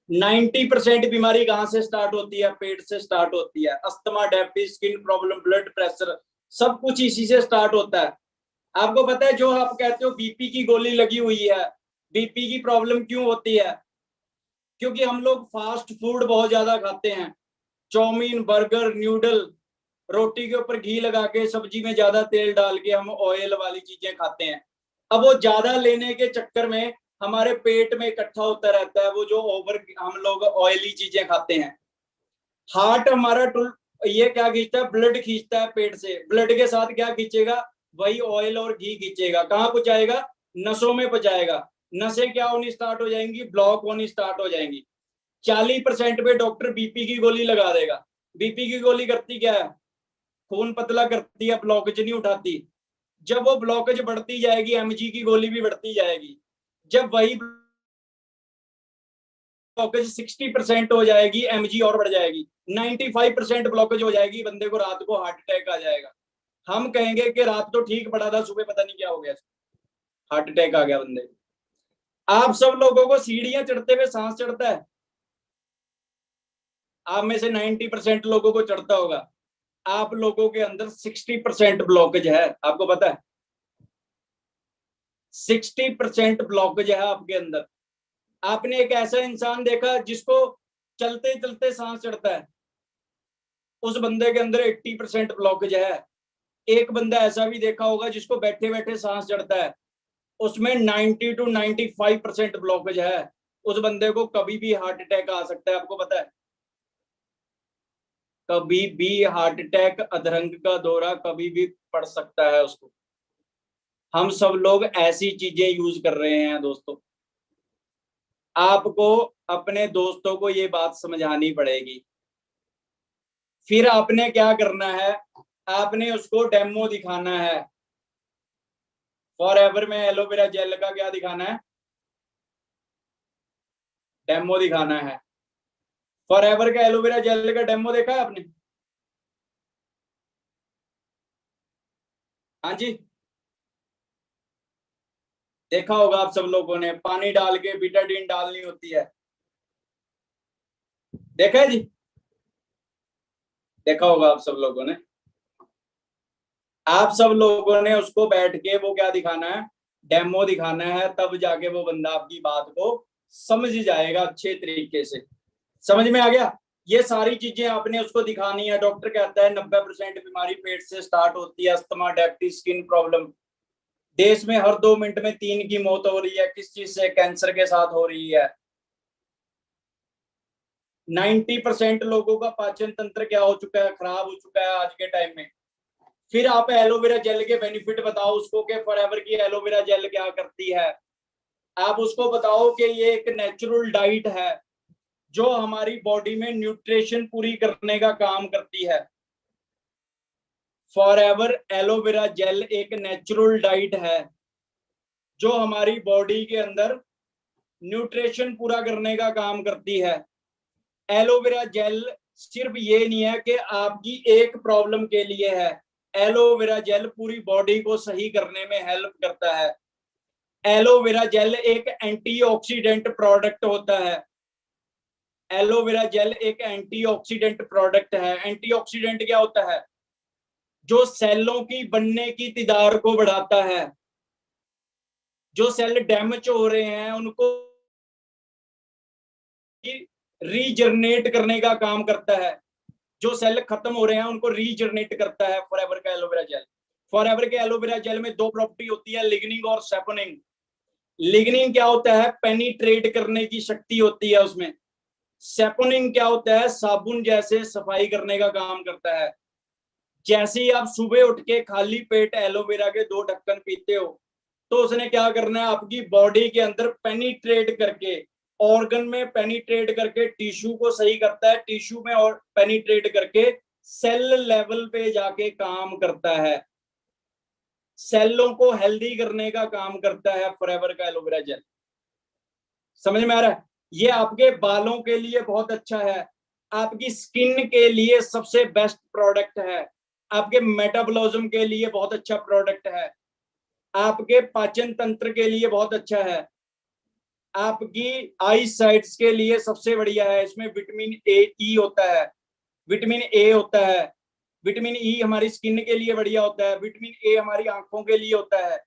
90% बीमारी कहां से स्टार्ट होती है? पेट से स्टार्ट होती है। Asthma, diabetes, skin problem, blood pressure, सब कुछ इसी से स्टार्ट होता है। आपको पता है जो आप कहते हो बीपी की गोली लगी हुई है, बीपी की प्रॉब्लम क्यों होती है? क्योंकि हम लोग फास्ट फूड बहुत ज्यादा खाते हैं। चाउमीन, बर्गर, न्यूडल, रोटी के ऊपर घी लगा के, सब्जी में ज्यादा तेल डाल के हम ऑयल वाली चीजें खाते हैं। अब वो ज्यादा लेने के चक्कर में हमारे पेट में इकट्ठा होता रहता है वो जो ओवर हम लोग ऑयली चीजें खाते हैं। हार्ट हमारा ये क्या खींचता है? ब्लड खींचता है पेट से। ब्लड के साथ क्या खींचेगा? वही ऑयल और घी खींचेगा। कहाँ पहुंचाएगा? नसों में पहुंचाएगा, नसें क्या होनी स्टार्ट हो जाएंगी, ब्लॉक होनी स्टार्ट हो जाएंगी। 40% पे डॉक्टर बीपी की गोली लगा देगा। बीपी की गोली करती क्या है, खून पतला करती है, ब्लॉकेज नहीं उठाती। जब वो ब्लॉकेज बढ़ती जाएगी, एमजी की गोली भी बढ़ती जाएगी। जब वही ब्लॉकेज 60% हो जाएगी, एमजी और बढ़ जाएगी, 95% ब्लॉकेज हो जाएगी, बंदे को रात को हार्ट अटैक आ जाएगा। हम कहेंगे कि रात तो ठीक पड़ा था, सुबह पता नहीं क्या हो गया, हार्ट अटैक आ गया बंदे। आप सब लोगों को सीढ़ियां चढ़ते हुए सांस चढ़ता है, आप में से 90% लोगों को चढ़ता होगा। आप लोगों के अंदर 60% ब्लॉकेज है, आपको पता है? 60% ब्लॉकेज है आपके अंदर। आपने एक ऐसा इंसान देखा जिसको चलते चलते सांस चढ़ता है, उस बंदे के अंदर 80% ब्लॉकेज है। एक बंदा ऐसा भी देखा होगा जिसको बैठे बैठे सांस चढ़ता है, उसमें 90 to 95% ब्लॉकेज है। उस बंदे को कभी भी हार्ट अटैक आ सकता है, आपको पता है? कभी भी हार्ट अटैक, अधरंग का दौरा कभी भी पड़ सकता है उसको। हम सब लोग ऐसी चीजें यूज कर रहे हैं दोस्तों। आपको अपने दोस्तों को ये बात समझानी पड़ेगी। फिर आपने क्या करना है, आपने उसको डेमो दिखाना है। फॉरएवर में एलोवेरा जेल का क्या दिखाना है, डेमो दिखाना है। फॉरएवर का एलोवेरा जेल का डेमो देखा है आपने? हाँ जी, देखा होगा आप सब लोगों ने, पानी डाल के बीटाडीन डालनी होती है, देखा है जी? देखा होगा आप सब लोगों ने। आप सब लोगों ने उसको बैठ के वो क्या दिखाना है, डेमो दिखाना है, तब जाके वो बंदा आपकी बात को समझ जाएगा अच्छे तरीके से। समझ में आ गया? ये सारी चीजें आपने उसको दिखानी है। डॉक्टर कहता है 90% बीमारी पेट से स्टार्ट होती है, अस्थमा, डायबिटीज, स्किन प्रॉब्लम। देश में हर 2 मिनट में 3 की मौत हो रही है, किस चीज से? कैंसर के साथ हो रही है। 90% लोगों का पाचन तंत्र क्या हो चुका है, खराब हो चुका है आज के टाइम में। फिर आप एलोवेरा जेल के बेनिफिट बताओ उसको कि फॉरएवर की एलोवेरा जेल क्या करती है। आप उसको बताओ कि ये एक नेचुरल डाइट है जो हमारी बॉडी में न्यूट्रिशन पूरी करने का काम करती है। फॉरएवर एलोवेरा जेल एक नेचुरल डाइट है जो हमारी बॉडी के अंदर न्यूट्रिशन पूरा करने का काम करती है। एलोवेरा जेल सिर्फ ये नहीं है कि आपकी एक प्रॉब्लम के लिए है, एलोवेरा जेल पूरी बॉडी को सही करने में हेल्प करता है। एलोवेरा जेल एक एंटीऑक्सीडेंट प्रोडक्ट होता है। एलोवेरा जेल एक एंटीऑक्सीडेंट प्रोडक्ट है। एंटीऑक्सीडेंट क्या होता है? जो सेलों की बनने की तादाद को बढ़ाता है। जो सेल डैमेज हो रहे हैं उनको रीजनरेट करने का काम करता है। जो सेल खत्म हो रहे हैं उनको रीजनरेट करता है फॉरएवर का एलोवेरा जेल। फॉरएवर के एलोवेरा जेल में 2 प्रॉपर्टी होती है, लिग्निंग और सैपोनिन। लिग्निंग क्या होता है? पेनिट्रेट करने की शक्ति होती है उसमें। सैपोनिन क्या होता है? साबुन जैसे सफाई करने का काम करता है। जैसे ही आप सुबह उठ के खाली पेट एलोवेरा के 2 ढक्कन पीते हो तो उसने क्या करना है, आपकी बॉडी के अंदर पेनिट्रेट करके, ऑर्गन में पेनिट्रेट करके टिश्यू को सही करता है, टिश्यू में और पेनिट्रेट करके सेल लेवल पे जाके काम करता है, सेलों को हेल्दी करने का काम करता है फॉरएवर का एलोवेरा जेल। समझ में आ रहा है? ये आपके बालों के लिए बहुत अच्छा है, आपकी स्किन के लिए सबसे बेस्ट प्रोडक्ट है, आपके मेटाबॉलिज्म के लिए बहुत अच्छा प्रोडक्ट है, आपके पाचन तंत्र के लिए बहुत अच्छा है, आपकी आई साइट्स के लिए सबसे बढ़िया है। इसमें विटामिन ए ई होता है, विटामिन ए होता है, विटामिन ई हमारी स्किन के लिए बढ़िया होता है, विटामिन ए हमारी आंखों के लिए होता है।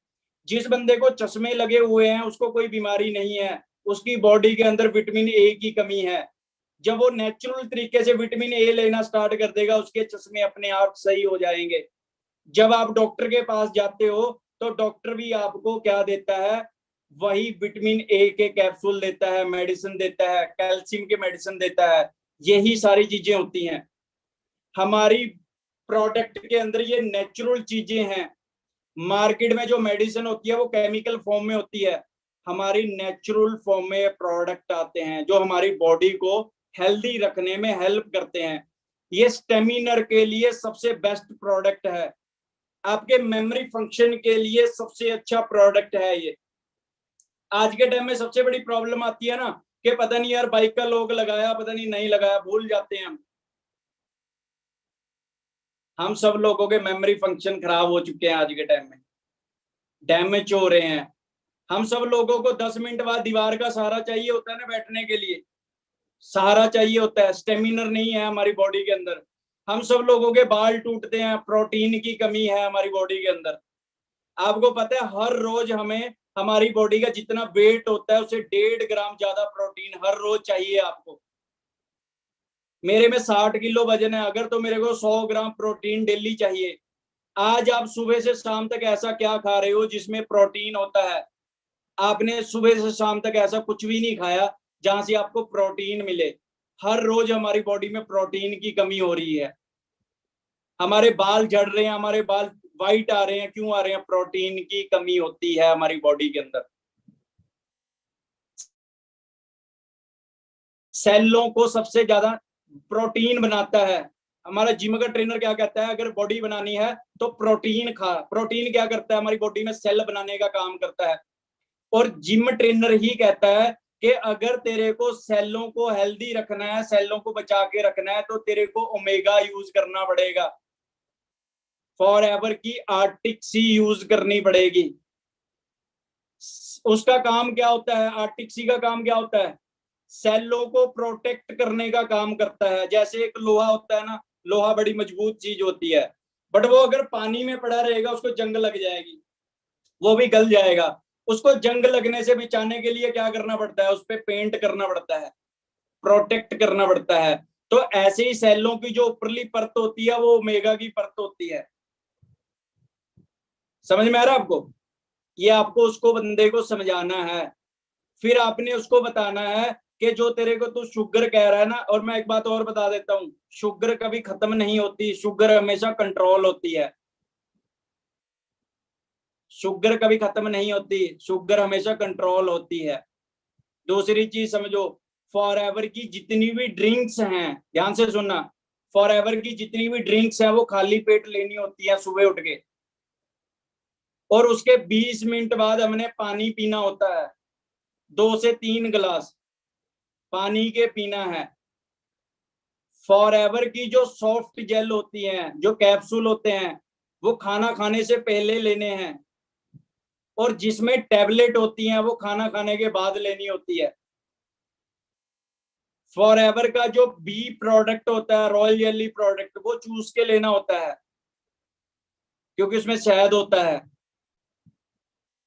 जिस बंदे को चश्मे लगे हुए हैं उसको कोई बीमारी नहीं है, उसकी बॉडी के अंदर विटामिन ए की कमी है। जब वो नेचुरल तरीके से विटामिन ए लेना स्टार्ट कर देगा उसके चश्मे अपने आप सही हो जाएंगे। जब आप डॉक्टर के पास जाते हो तो डॉक्टर भी आपको क्या देता है, वही विटामिन ए के कैप्सूल देता है, मेडिसिन देता है, कैल्शियम के मेडिसिन देता है। यही सारी चीजें होती हैं हमारी प्रोडक्ट के अंदर, ये नेचुरल चीजें हैं। मार्केट में जो मेडिसिन होती है वो केमिकल फॉर्म में होती है, हमारी नेचुरल फॉर्म में प्रोडक्ट आते हैं जो हमारी बॉडी को हेल्दी रखने में हेल्प करते हैं। ये स्टेमिनर के लिए सबसे बेस्ट प्रोडक्ट है, आपके मेमोरी फंक्शन के लिए सबसे अच्छा प्रोडक्ट है ये। आज के टाइम में सबसे बड़ी प्रॉब्लम आती है ना कि पता नहीं यार बाइक का लॉक लगाया, पता नहीं लगाया, भूल जाते हैं हम सब लोगों के मेमोरी फंक्शन खराब हो चुके हैं आज के टाइम में, डैमेज हो रहे हैं। हम सब लोगों को 10 मिनट बाद दीवार का सहारा चाहिए होता है ना, बैठने के लिए सहारा चाहिए होता है, स्टेमिनर नहीं है हमारी बॉडी के अंदर। हम सब लोगों के बाल टूटते हैं, प्रोटीन की कमी है हमारी बॉडी के अंदर। आपको पता है हर रोज हमें हमारी बॉडी का जितना वेट होता है उससे 1.5 ग्राम ज्यादा प्रोटीन हर रोज चाहिए आपको। मेरे में 60 किलो वजन है, अगर तो मेरे को 100 ग्राम प्रोटीन डेली चाहिए। आज आप सुबह से शाम तक ऐसा क्या खा रहे हो जिसमें प्रोटीन होता है? आपने सुबह से शाम तक ऐसा कुछ भी नहीं खाया जहां से आपको प्रोटीन मिले। हर रोज हमारी बॉडी में प्रोटीन की कमी हो रही है, हमारे बाल झड़ रहे हैं, हमारे बाल वाइट आ रहे हैं, क्यों आ रहे हैं? प्रोटीन की कमी होती है हमारी बॉडी के अंदर। सेलों को सबसे ज्यादा प्रोटीन बनाता है। हमारा जिम का ट्रेनर क्या कहता है, अगर बॉडी बनानी है तो प्रोटीन खा। प्रोटीन क्या करता है? हमारी बॉडी में सेल बनाने का काम करता है। और जिम ट्रेनर ही कहता है कि अगर तेरे को सेलों को हेल्दी रखना है, सेलों को बचा के रखना है, तो तेरे को ओमेगा यूज करना पड़ेगा, फॉर एवर की आर्टिक सी यूज करनी पड़ेगी। उसका काम क्या होता है? आर्टिक सी का काम क्या होता है? सेलों को प्रोटेक्ट करने का काम करता है। जैसे एक लोहा होता है ना, लोहा बड़ी मजबूत चीज होती है, बट वो अगर पानी में पड़ा रहेगा उसको जंग लग जाएगी, वो भी गल जाएगा। उसको जंग लगने से बचाने के लिए क्या करना पड़ता है? उस पर पेंट करना पड़ता है, प्रोटेक्ट करना पड़ता है। तो ऐसे ही सेलों की जो ऊपरली परत होती है वो ओमेगा की परत होती है। समझ में आ रहा है आपको? ये आपको उसको बंदे को समझाना है, फिर आपने उसको बताना है कि जो तेरे को तू शुगर कह रहा है ना। और मैं एक बात और बता देता हूँ, शुगर कभी खत्म नहीं होती, शुगर हमेशा कंट्रोल होती है। शुगर कभी खत्म नहीं होती, शुगर हमेशा कंट्रोल होती है। दूसरी चीज समझो, फॉर एवर की जितनी भी ड्रिंक्स हैं, ध्यान से सुनना, फॉर एवर की जितनी भी ड्रिंक्स हैं वो खाली पेट लेनी होती है सुबह उठ के, और उसके 20 मिनट बाद हमने पानी पीना होता है, 2 से 3 गिलास पानी के पीना है। फॉर एवर की जो सॉफ्ट जेल होती हैं, जो कैप्सूल होते हैं, वो खाना खाने से पहले लेने हैं, और जिसमें टैबलेट होती हैं वो खाना खाने के बाद लेनी होती है। फॉर एवर का जो बी प्रोडक्ट होता है, रॉयल जेली प्रोडक्ट, वो चूस के लेना होता है क्योंकि उसमें शहद होता है।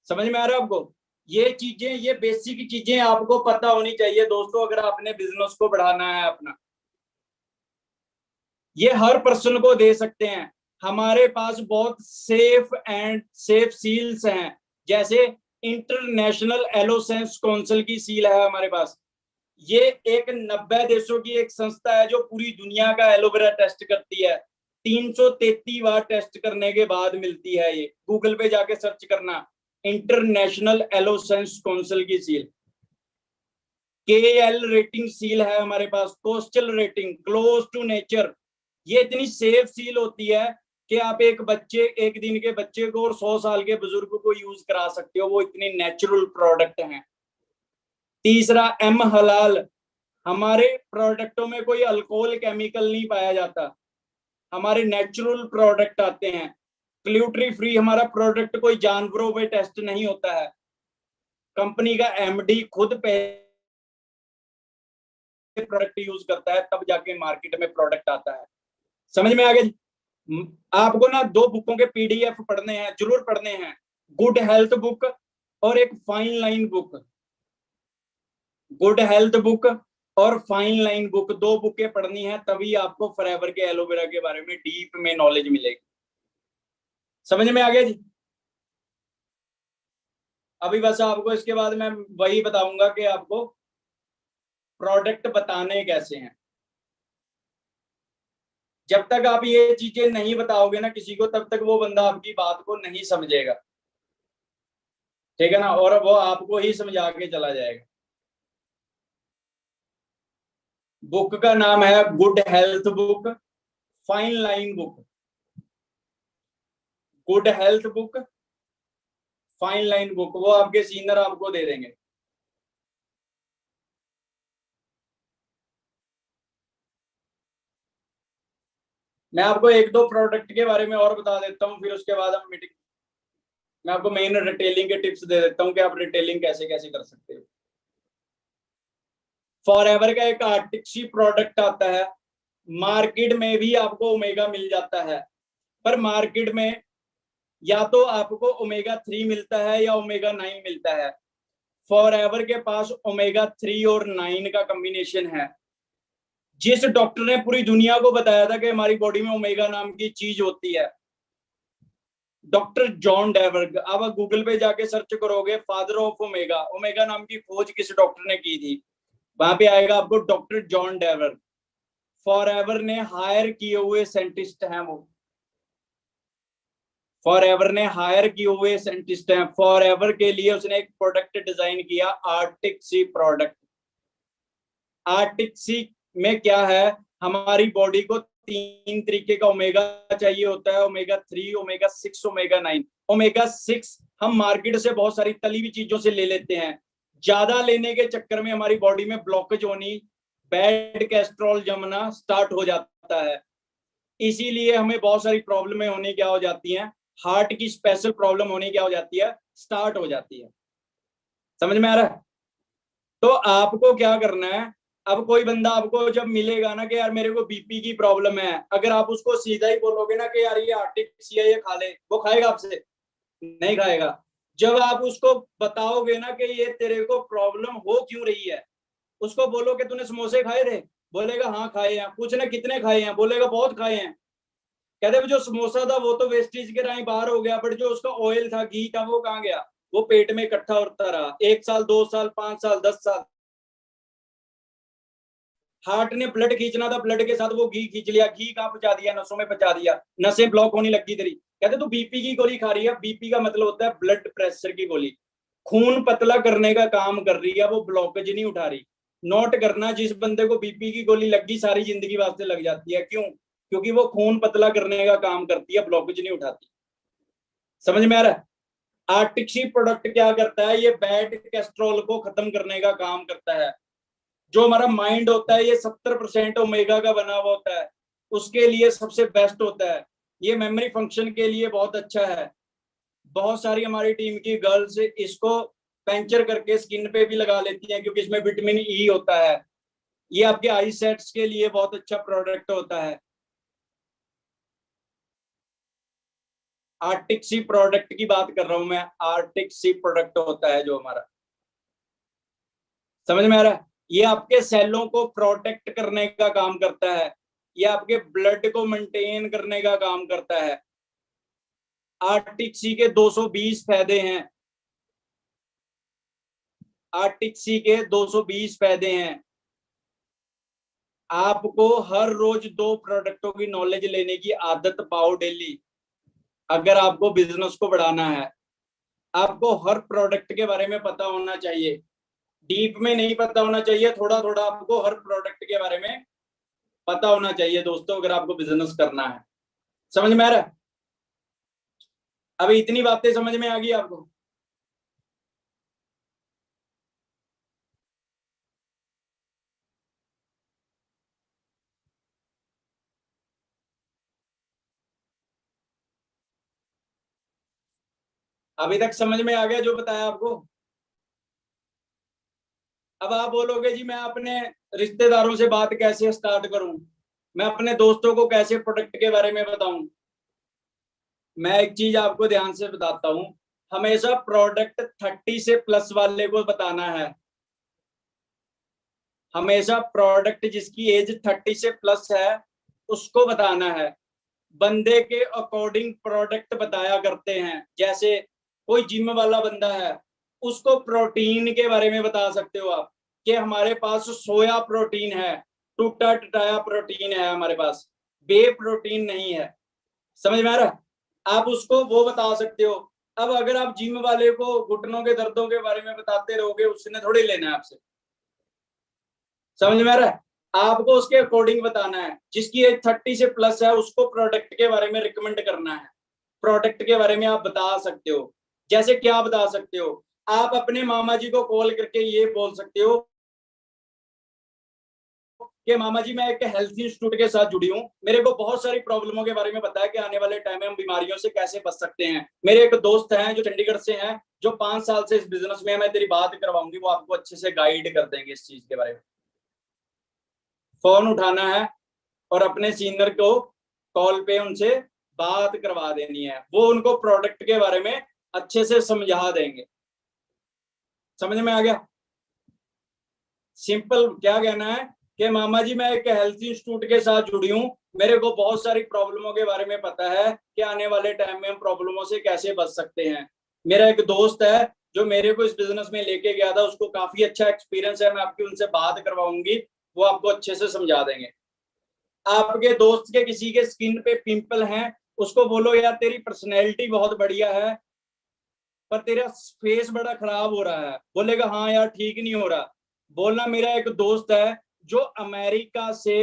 समझ में आ रहा है आपको? ये चीजें, ये बेसिक चीजें आपको पता होनी चाहिए दोस्तों, अगर आपने बिजनेस को बढ़ाना है अपना। ये हर पर्सन को दे सकते हैं। हमारे पास बहुत सेफ सील्स हैं, जैसे इंटरनेशनल एलोसेंस काउंसिल की सील है हमारे पास। ये एक 90 देशों की एक संस्था है जो पूरी दुनिया का एलोवेरा टेस्ट करती है। 333 बार टेस्ट करने के बाद मिलती है ये। गूगल पे जाके सर्च करना, इंटरनेशनल एलोसेंस काउंसिल की सील। KL रेटिंग सील है हमारे पास, kosher rating, close to nature. ये इतनी सेफ सील होती है कि आप एक दिन के बच्चे को और 100 साल के बुजुर्ग को यूज करा सकते हो, वो इतनी नेचुरल प्रोडक्ट हैं। तीसरा, M हलाल। हमारे प्रोडक्टों में कोई अल्कोहल केमिकल नहीं पाया जाता, हमारे नेचुरल प्रोडक्ट आते हैं। ग्लूटेन फ्री हमारा प्रोडक्ट, कोई जानवरों पे टेस्ट नहीं होता है। कंपनी का MD खुद पहले प्रोडक्ट यूज करता है, तब जाके मार्केट में प्रोडक्ट आता है। समझ में आ गया? आपको ना 2 बुकों के PDF पढ़ने हैं, जरूर पढ़ने हैं, गुड हेल्थ बुक और एक fine line book. Good health book और फाइन लाइन बुक, 2 बुकें पढ़नी है, तभी आपको फॉरएवर के एलोवेरा के बारे में डीप में नॉलेज मिलेगी। समझ में आ गया जी? अभी बस आपको इसके बाद मैं वही बताऊंगा कि आपको प्रोडक्ट बताने कैसे हैं। जब तक आप ये चीजें नहीं बताओगे ना किसी को, तब तक वो बंदा आपकी बात को नहीं समझेगा, ठीक है ना, और वो आपको ही समझा के चला जाएगा। बुक का नाम है good health book, fine line book. Good health book, fine line book, वो आपके सीनियर आपको दे देंगे। मैं आपको एक दो प्रोडक्ट के बारे में और बता देता हूँ, फिर उसके बाद हम मीटिंग, मैं आपको मेन रिटेलिंग के टिप्स दे देता हूँ कि आप रिटेलिंग कैसे कैसे कर सकते हो। फॉरएवर का एक आर्टिक्सी प्रोडक्ट आता है, मार्केट में भी आपको ओमेगा मिल जाता है, पर मार्केट में या तो आपको ओमेगा 3 मिलता है या ओमेगा 9 मिलता है। फॉरएवर के पास ओमेगा 3 और 9 का कॉम्बिनेशन है। जिस डॉक्टर ने पूरी दुनिया को बताया था कि हमारी बॉडी में ओमेगा नाम की चीज होती है, डॉक्टर जॉन डेवर्ग। अब आप गूगल पे जाके सर्च करोगे फादर ऑफ ओमेगा, ओमेगा नाम की खोज किस डॉक्टर ने की थी, वहां पे आएगा आपको डॉक्टर जॉन डेवर्ग। फॉरएवर ने हायर किए हुए साइंटिस्ट हैं वो, फॉरएवर ने हायर किए हुए साइंटिस्ट हैं। फॉरएवर के लिए उसने एक प्रोडक्ट डिजाइन किया, आर्टिक सी प्रोडक्ट। आर्टिक सी में क्या है, हमारी बॉडी को 3 तरीके का ओमेगा चाहिए होता है, ओमेगा 3, ओमेगा 6, ओमेगा 9। ओमेगा 6 हम मार्केट से बहुत सारी तली हुई चीजों से ले लेते हैं, ज्यादा लेने के चक्कर में हमारी बॉडी में ब्लॉकेज होनी, बैड कैस्ट्रॉल जमना स्टार्ट हो जाता है। इसीलिए हमें बहुत सारी प्रॉब्लमें होनी क्या हो जाती हैं, हार्ट की स्पेशल प्रॉब्लम होनी क्या हो जाती है, स्टार्ट हो जाती है। समझ में आ रहा है? तो आपको क्या करना है, अब कोई बंदा आपको जब मिलेगा ना कि यार मेरे को बीपी की प्रॉब्लम है, अगर आप उसको सीधा ही बोलोगे ना कि यार ये आर्टिफिशियल ये खा ले, वो खाएगा आपसे? नहीं खाएगा। जब आप उसको बताओगे ना कि ये तेरे को प्रॉब्लम हो क्यों रही है, उसको बोलो कि तूने समोसे खाए थे, बोलेगा हाँ खाए हैं। पूछना कितने खाए हैं, बोलेगा बहुत खाए हैं। कहते जो समोसा था वो तो वेस्टेज के राही बाहर हो गया, बट जो उसका ऑयल था, घी था, वो कहाँ गया? वो पेट में इकट्ठा होता रहा 1 साल, 2 साल, 5 साल, 10 साल। हार्ट ने ब्लड खींचना था, ब्लड के साथ वो घी खींच लिया, घी कहाँ पहुंचा दिया? नसों में पहुंचा दिया, नसें ब्लॉक होने लगी तेरी। कहते तू बीपी की गोली खा रही है, बीपी का मतलब होता है ब्लड प्रेशर की गोली, खून पतला करने का काम कर रही है, वो ब्लॉकेज नहीं उठा रही। नोट करना, जिस बंदे को बीपी की गोली लगी सारी जिंदगी वास्ते लग जाती है, क्यों? क्योंकि वो खून पतला करने का काम करती है, ब्लॉकेज नहीं उठाती। समझ में आ रहा है? आर्टिक्सी प्रोडक्ट क्या करता है, ये बैड कैस्ट्रोल को खत्म करने का काम करता है। जो हमारा माइंड होता है ये 70% ओमेगा का बना हुआ होता है, उसके लिए सबसे बेस्ट होता है। ये मेमोरी फंक्शन के लिए बहुत अच्छा है। बहुत सारी हमारी टीम की गर्ल्स इसको पंचर करके स्किन पे भी लगा लेती हैं, क्योंकि इसमें विटामिन ई होता है। ये आपके आई सेट्स के लिए बहुत अच्छा प्रोडक्ट होता है। आर्टिक सी प्रोडक्ट की बात कर रहा हूं मैं, आर्टिक सी प्रोडक्ट होता है जो हमारा। समझ में आ रहा है? ये आपके सेलों को प्रोटेक्ट करने का काम करता है, ये आपके ब्लड को मेंटेन करने का काम करता है। आर्टिक सी के 220 फायदे हैं, आर्टिक सी के 220 फायदे हैं। आपको हर रोज 2 प्रोडक्टों की नॉलेज लेने की आदत पाओ डेली। अगर आपको बिजनेस को बढ़ाना है, आपको हर प्रोडक्ट के बारे में पता होना चाहिए। डीप में नहीं पता होना चाहिए, थोड़ा थोड़ा आपको हर प्रोडक्ट के बारे में पता होना चाहिए दोस्तों, अगर आपको बिजनेस करना है। समझ में आ रहा है? अभी इतनी बातें समझ में आ गई आपको? अभी तक समझ में आ गया जो बताया आपको? अब आप बोलोगे जी मैं अपने रिश्तेदारों से बात कैसे स्टार्ट करूं, मैं अपने दोस्तों को कैसे प्रोडक्ट के बारे में बताऊं? मैं एक चीज आपको ध्यान से बताता हूं, हमेशा प्रोडक्ट 30 से प्लस वाले को बताना है। हमेशा प्रोडक्ट जिसकी एज 30 से प्लस है उसको बताना है। बंदे के अकॉर्डिंग प्रोडक्ट बताया करते हैं। जैसे कोई जिम वाला बंदा है, उसको प्रोटीन के बारे में बता सकते हो आप कि हमारे पास सोया प्रोटीन है, टूटा टटाया प्रोटीन है हमारे पास। बे प्रोटीन नहीं है। समझ में आ रहा है? आप उसको वो बता सकते हो। अब अगर आप जिम वाले को घुटनों के दर्दों के बारे में बताते रहोगे, उसने थोड़ी लेना है आपसे। समझ में आ रहा है? आपको उसके अकॉर्डिंग बताना है। जिसकी एज 30 से प्लस है उसको प्रोडक्ट के बारे में रिकमेंड करना है। प्रोडक्ट के बारे में आप बता सकते हो। जैसे क्या बता सकते हो? आप अपने मामा जी को कॉल करके ये बोल सकते हो कि मामा जी, मैं एक हेल्थ इंस्टीट्यूट के साथ जुड़ी हूँ, मेरे को बहुत सारी प्रॉब्लमों के बारे में पता है कि आने वाले टाइम में हम बीमारियों से कैसे बच सकते हैं। मेरे एक दोस्त हैं जो चंडीगढ़ से हैं, जो 5 साल से इस बिजनेस में है, मैं तेरी बात करवाऊंगी, वो आपको अच्छे से गाइड कर देंगे इस चीज के बारे में। फोन उठाना है और अपने सीनियर को कॉल पे उनसे बात करवा देनी है। वो उनको प्रोडक्ट के बारे में अच्छे से समझा देंगे। समझ में आ गया? सिंपल क्या कहना है कि मामा जी, मैं एक हेल्थ इंस्टीट्यूट के साथ जुड़ी हूँ, मेरे को बहुत सारी प्रॉब्लमों के बारे में पता है कि आने वाले टाइम में हम प्रॉब्लमों से कैसे बच सकते हैं। मेरा एक दोस्त है जो मेरे को इस बिजनेस में लेके गया था, उसको काफी अच्छा एक्सपीरियंस है, मैं आपकी उनसे बात करवाऊंगी, वो आपको अच्छे से समझा देंगे। आपके दोस्त के किसी के स्किन पे पिंपल हैं, उसको बोलो यार तेरी पर्सनैलिटी बहुत बढ़िया है पर तेरा फेस बड़ा खराब हो रहा है, बोलेगा हाँ यार ठीक नहीं हो रहा। बोलना मेरा एक दोस्त है जो अमेरिका से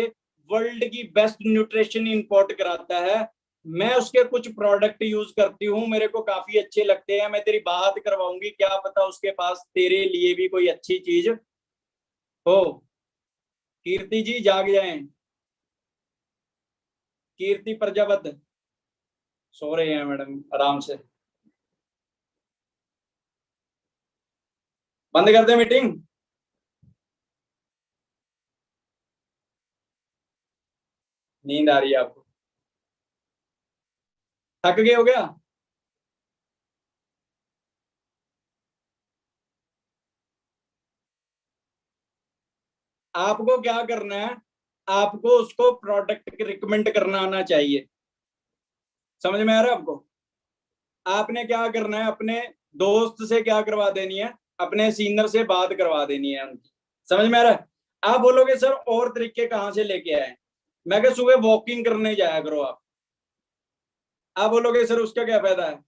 वर्ल्ड की बेस्ट न्यूट्रिशन इंपोर्ट कराता है, मैं उसके कुछ प्रोडक्ट यूज करती हूँ, मेरे को काफी अच्छे लगते हैं, मैं तेरी बात करवाऊंगी, क्या पता उसके पास तेरे लिए भी कोई अच्छी चीज हो। कीर्ति जी जाग जाएं। कीर्ति प्रजापत सो रहे हैं मैडम, आराम से बंद कर दे मीटिंग। नींद आ रही है आपको? थक गए हो गया? आपको क्या करना है? आपको उसको प्रोडक्ट रिकमेंड करना आना चाहिए। समझ में आ रहा है आपको? आपने क्या करना है, अपने दोस्त से क्या करवा देनी है, अपने सीनियर से बात करवा देनी है उनकी। समझ में आ रहा है? आप बोलोगे सर और तरीके कहाँ से लेके आए? मैं क्या, सुबह वॉकिंग करने जाया करो आप बोलोगे सर उसका क्या फायदा है?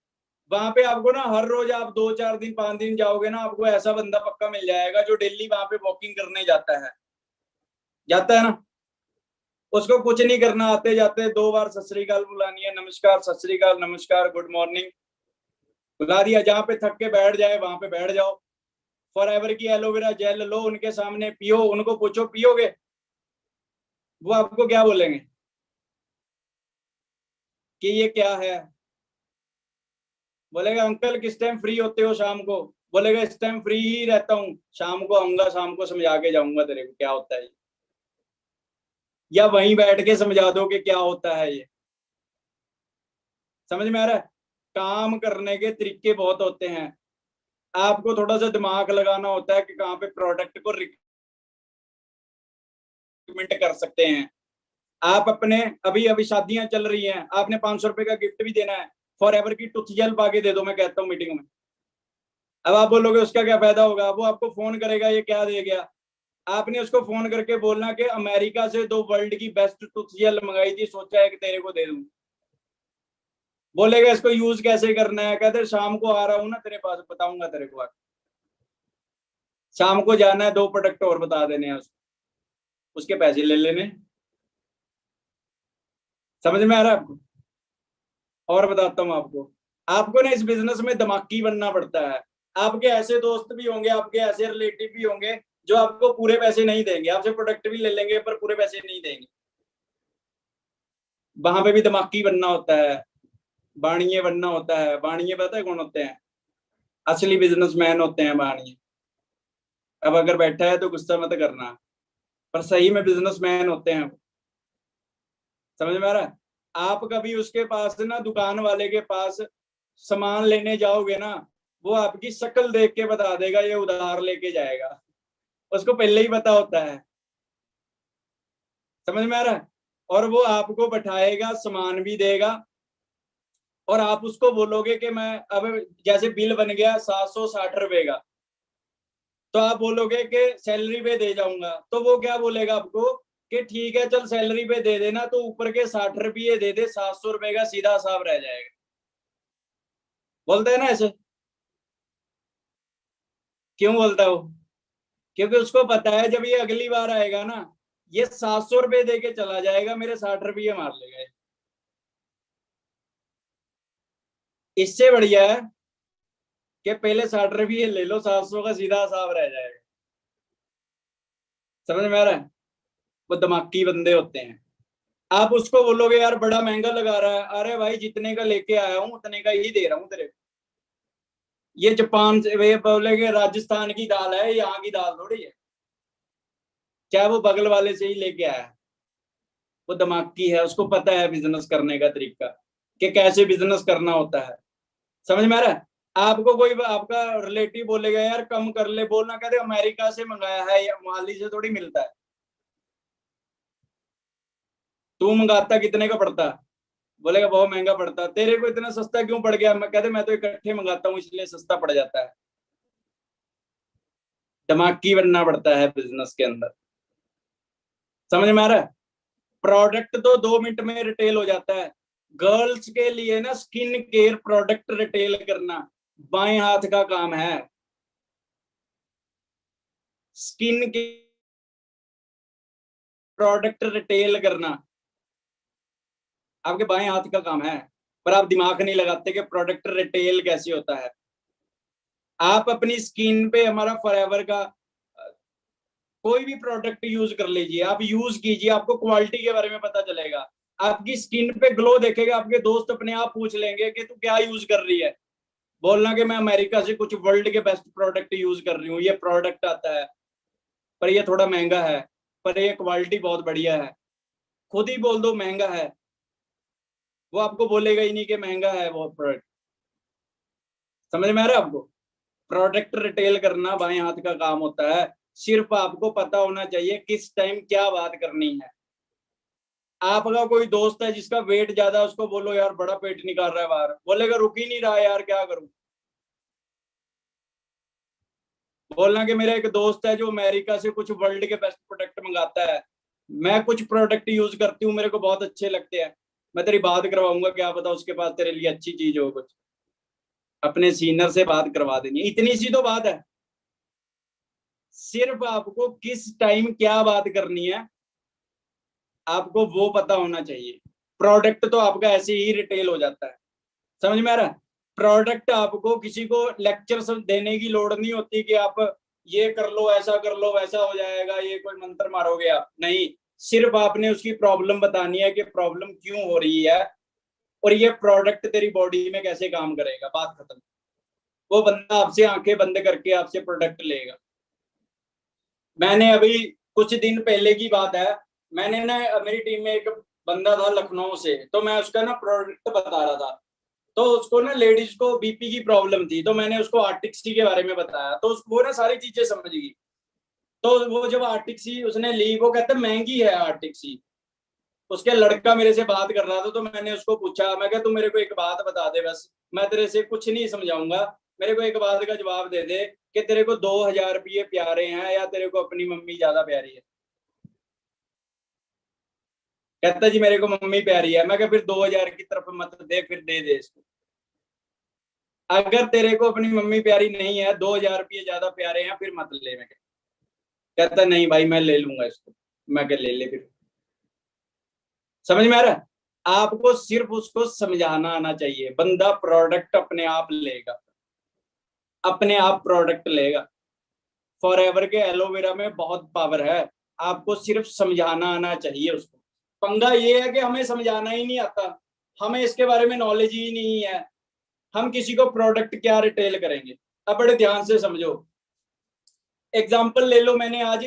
वहां पे आपको ना हर रोज आप 2 4 दिन 5 दिन जाओगे ना, आपको ऐसा बंदा पक्का मिल जाएगा जो डेली वहां पे वॉकिंग करने जाता है ना। उसको कुछ नहीं करना, आते जाते 2 बार सत श्री अकाल बुलानी है, नमस्कार सत श्री अकाल नमस्कार गुड मॉर्निंग बुला दिया। जहाँ पे थक के बैठ जाए वहां पे बैठ जाओ। फॉर एवर की एलोवेरा जेल लो, उनके सामने पियो, उनको पूछो पियोगे, वो आपको क्या बोलेंगे कि ये क्या है? बोलेगा अंकल किस टाइम फ्री होते हो शाम को? बोलेगा इस टाइम फ्री ही रहता हूँ, शाम को आऊंगा, शाम को समझा के जाऊंगा तेरे को क्या होता है। या वहीं बैठ के समझा दो कि क्या होता है ये। समझ में आ रहा है? काम करने के तरीके बहुत होते हैं, आपको थोड़ा सा दिमाग लगाना होता है कि कहाँ पे प्रोडक्ट को रिकमेंड कर सकते हैं। आप अपने अभी अभी शादियां चल रही हैं, आपने 500 रुपए का गिफ्ट भी देना है, फॉर एवर की टूथ जेल पा के दे दो, मैं कहता हूँ मीटिंग में। अब आप बोलोगे उसका क्या फायदा होगा, वो आपको फोन करेगा ये क्या दे गया। आपने उसको फोन करके बोलना कि अमेरिका से 2 वर्ल्ड की बेस्ट टूथ जेल मंगाई थी, सोचा है कि तेरे को दे दूं। बोलेगा इसको यूज कैसे करना है, कहते शाम को आ रहा हूँ ना तेरे पास, बताऊंगा तेरे को। शाम को जाना है, 2 प्रोडक्ट और बता देने हैं उसके पैसे ले लेने। समझ में आ रहा है आपको? और बताता हूँ आपको, आपको ना इस बिजनेस में दिमागी बनना पड़ता है। आपके ऐसे दोस्त भी होंगे, आपके ऐसे रिलेटिव भी होंगे जो आपको पूरे पैसे नहीं देंगे, आपसे प्रोडक्ट भी ले लेंगे पर पूरे पैसे नहीं देंगे। वहां पे भी दिमागी बनना होता है, बाणिये बनना होता है। बाणिये पता है कौन होते हैं? असली बिजनेसमैन होते हैं बाणिये। अब अगर बैठा है तो गुस्सा मत करना, पर सही में बिजनेसमैन होते हैं। समझ में आ रहा है? आप कभी उसके पास ना, दुकान वाले के पास सामान लेने जाओगे ना, वो आपकी शक्ल देख के बता देगा ये उधार लेके जाएगा, उसको पहले ही पता होता है। समझ में आ रहा है? और वो आपको बैठाएगा, सामान भी देगा, और आप उसको बोलोगे कि मैं अब, जैसे बिल बन गया 760 रुपए का, तो आप बोलोगे कि सैलरी पे दे जाऊंगा, तो वो क्या बोलेगा आपको कि ठीक है चल सैलरी पे दे देना, तो ऊपर के 60 रुपये दे दे, 700 रुपए का सीधा हिसाब रह जाएगा। बोलते हैं ना ऐसे। क्यों बोलता है वो? क्योंकि उसको पता है जब ये अगली बार आएगा ना, ये 700 रुपये दे के चला जाएगा, मेरे 60 रुपये मार लेगा। इससे बढ़िया है कि पहले 60 रुपये ले लो, 700 का सीधा हिसाब रह जाएगा। समझ में आ रहा है? वो दिमागी बंदे होते हैं। आप उसको बोलोगे यार बड़ा महंगा लगा रहा है, अरे भाई जितने का लेके आया हूं उतने का ही दे रहा हूं तेरे को। ये जापान से, वे बोलेगे राजस्थान की दाल है, यहाँ की दाल थोड़ी है। क्या वो बगल वाले से ही लेके आया है? वो दिमागी है, उसको पता है बिजनेस करने का तरीका, कि कैसे बिजनेस करना होता है। समझ में आ रहा है? आपको कोई आपका रिलेटिव बोलेगा यार कम कर ले, बोलना कहते अमेरिका से मंगाया है, या माली से थोड़ी मिलता है। तू मंगाता कितने का पड़ता? बोलेगा बहुत महंगा पड़ता। तेरे को इतना सस्ता क्यों पड़ गया? मैं कहते मैं तो इकट्ठे मंगाता हूँ इसलिए सस्ता पड़ जाता है। दिमागी बनना पड़ता है बिजनेस के अंदर। समझ में आ रहा है? प्रोडक्ट तो 2 मिनट में रिटेल हो जाता है। गर्ल्स के लिए ना स्किन केयर प्रोडक्ट रिटेल करना बाएं हाथ का काम है। स्किन के प्रोडक्ट रिटेल करना आपके बाएं हाथ का काम है, पर आप दिमाग नहीं लगाते कि प्रोडक्ट रिटेल कैसे होता है। आप अपनी स्किन पे हमारा फॉरएवर का कोई भी प्रोडक्ट यूज कर लीजिए, आप यूज कीजिए, आपको क्वालिटी के बारे में पता चलेगा। आपकी स्किन पे ग्लो देखेगा, आपके दोस्त अपने आप पूछ लेंगे कि तू क्या यूज कर रही है। बोलना कि मैं अमेरिका से कुछ वर्ल्ड के बेस्ट प्रोडक्ट यूज कर रही हूँ, ये प्रोडक्ट आता है पर ये थोड़ा महंगा है, पर ये क्वालिटी बहुत बढ़िया है। खुद ही बोल दो महंगा है, वो आपको बोलेगा ही नहीं कि महंगा है वो प्रोडक्ट। समझ में आ रहा है आपको? प्रोडक्ट रिटेल करना बाएं हाथ का काम होता है। सिर्फ आपको पता होना चाहिए किस टाइम क्या बात करनी है। आपका कोई दोस्त है जिसका वेट ज्यादा, उसको बोलो यार बड़ा पेट निकाल रहा है बाहर, बोलेगा रुक ही नहीं रहा यार क्या करूं। बोलना कि मेरा एक दोस्त है जो अमेरिका से कुछ वर्ल्ड के बेस्ट प्रोडक्ट मंगाता है, मैं कुछ प्रोडक्ट यूज करती हूँ, मेरे को बहुत अच्छे लगते हैं, मैं तेरी बात करवाऊंगा, क्या पता उसके पास तेरे लिए अच्छी चीज हो कुछ। अपने सीनियर से बात करवा देनी, इतनी सी तो बात है। सिर्फ आपको किस टाइम क्या बात करनी है, आपको वो पता होना चाहिए। प्रोडक्ट तो आपका ऐसे ही रिटेल हो जाता है। समझ में आ रहा है? प्रोडक्ट आपको किसी को लेक्चर देने की लोड़ नहीं होती कि आप ये कर लो, ऐसा कर लो, वैसा हो जाएगा, ये कोई मंत्र मारोगे आप नहीं। सिर्फ आपने उसकी प्रॉब्लम बतानी है कि प्रॉब्लम क्यों हो रही है, और ये प्रोडक्ट तेरी बॉडी में कैसे काम करेगा, बात खत्म। वो बंदा आपसे आंखें बंद करके आपसे प्रोडक्ट लेगा। मैंने अभी कुछ दिन पहले की बात है, मैंने ना मेरी टीम में एक बंदा था लखनऊ से, तो मैं उसका ना प्रोडक्ट बता रहा था। तो उसको ना लेडीज को बीपी की प्रॉब्लम थी, तो मैंने उसको आर्टिक्सी के बारे में बताया, तो वो ना सारी चीजें समझ गई। तो वो जब आर्टिक्सी उसने ली, वो कहते महंगी है आर्टिक्सी। उसके लड़का मेरे से बात कर रहा था, तो मैंने उसको पूछा, मैं क्या तू मेरे को एक बात बता दे बस, मैं तेरे से कुछ नहीं समझाऊंगा, मेरे को एक बात का जवाब दे दे कि तेरे को 2,000 रुपये प्यारे हैं या तेरे को अपनी मम्मी ज्यादा प्यारी है। कहता जी मेरे को मम्मी प्यारी है। मैं क्या फिर 2,000 की तरफ मत दे, फिर दे दे इसको। अगर तेरे को अपनी मम्मी प्यारी नहीं है, 2,000 रुपये ज्यादा प्यारे हैं, फिर मत ले। मैं कहता नहीं भाई मैं ले लूंगा इसको। मैं क्या ले ले फिर। समझ में आ रहा है? आपको सिर्फ उसको समझाना आना चाहिए, बंदा प्रोडक्ट अपने आप लेगा, अपने आप प्रोडक्ट लेगा। फॉरएवर के एलोवेरा में बहुत पावर है, आपको सिर्फ समझाना आना चाहिए उसको। पंगा ये है कि हमें समझाना ही नहीं आता, हमें इसके बारे में नॉलेज ही नहीं है। हम किसी को प्रोडक्ट क्या रिटेल करेंगे? अब बड़े ध्यान से समझो। एग्जाम्पल ले लो, मैंने आज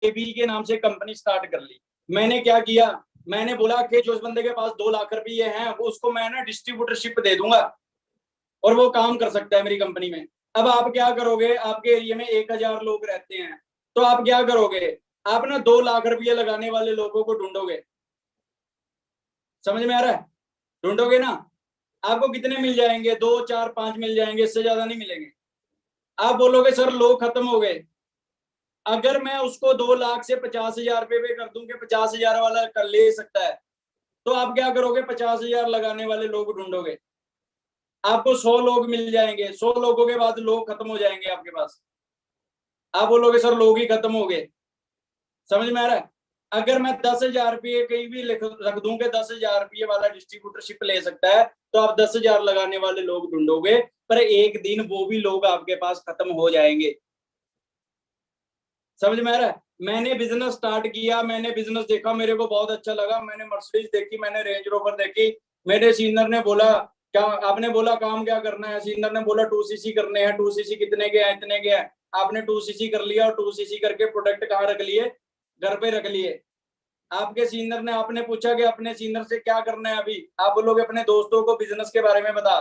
एबी के नाम से कंपनी स्टार्ट कर ली। मैंने क्या किया, मैंने बोला कि जो उस बंदे के पास 2 लाख रुपये हैं, वो उसको मैं ना डिस्ट्रीब्यूटरशिप दे दूंगा और वो काम कर सकता है मेरी कंपनी में। अब आप क्या करोगे, आपके एरिया में 1,000 लोग रहते हैं, तो आप क्या करोगे, आप ना 2 लाख रुपये लगाने वाले लोगों को ढूंढोगे। समझ में आ रहा है? ढूंढोगे ना, आपको कितने मिल जाएंगे? 2 4 5 मिल जाएंगे, इससे ज्यादा नहीं मिलेंगे। आप बोलोगे सर लोग खत्म हो गए। अगर मैं उसको 2 लाख से 50,000 रुपये पे कर दूं कि 50,000 वाला कर ले सकता है, तो आप क्या करोगे? 50,000 लगाने वाले लोग ढूंढोगे। आपको 100 लोग मिल जाएंगे, 100 लोगों के बाद लोग खत्म हो जाएंगे आपके पास। आप बोलोगे सर लोग ही खत्म हो गए। समझ में आ रहा है? अगर मैं 10,000 रुपये कहीं भी रख दूं कि 10,000 रुपये वाला डिस्ट्रीब्यूटरशिप ले सकता है, तो आप 10,000 लगाने वाले लोग ढूंढोगे, पर एक दिन वो भी लोग आपके पास खत्म हो जाएंगे। समझ में आ रहा है? मैंने बिजनेस स्टार्ट किया, मैंने बिजनेस देखा, मेरे को बहुत अच्छा लगा, मैंने मर्सिडीज देखी, मैंने रेंज रोवर देखी। मेरे सीनियर ने बोला क्या आपने बोला काम क्या करना है? सीनियर ने बोला 2cc करने हैं। 2cc कितने के हैं? इतने के हैं। आपने 2cc कर लिया और 2cc करके प्रोडक्ट कहाँ रख लिए? घर पे रख लिए। आपके सीनियर ने आपने पूछा कि अपने सीनियर से क्या करना है अभी? आप बोलोगे अपने दोस्तों को बिजनेस के बारे में बता।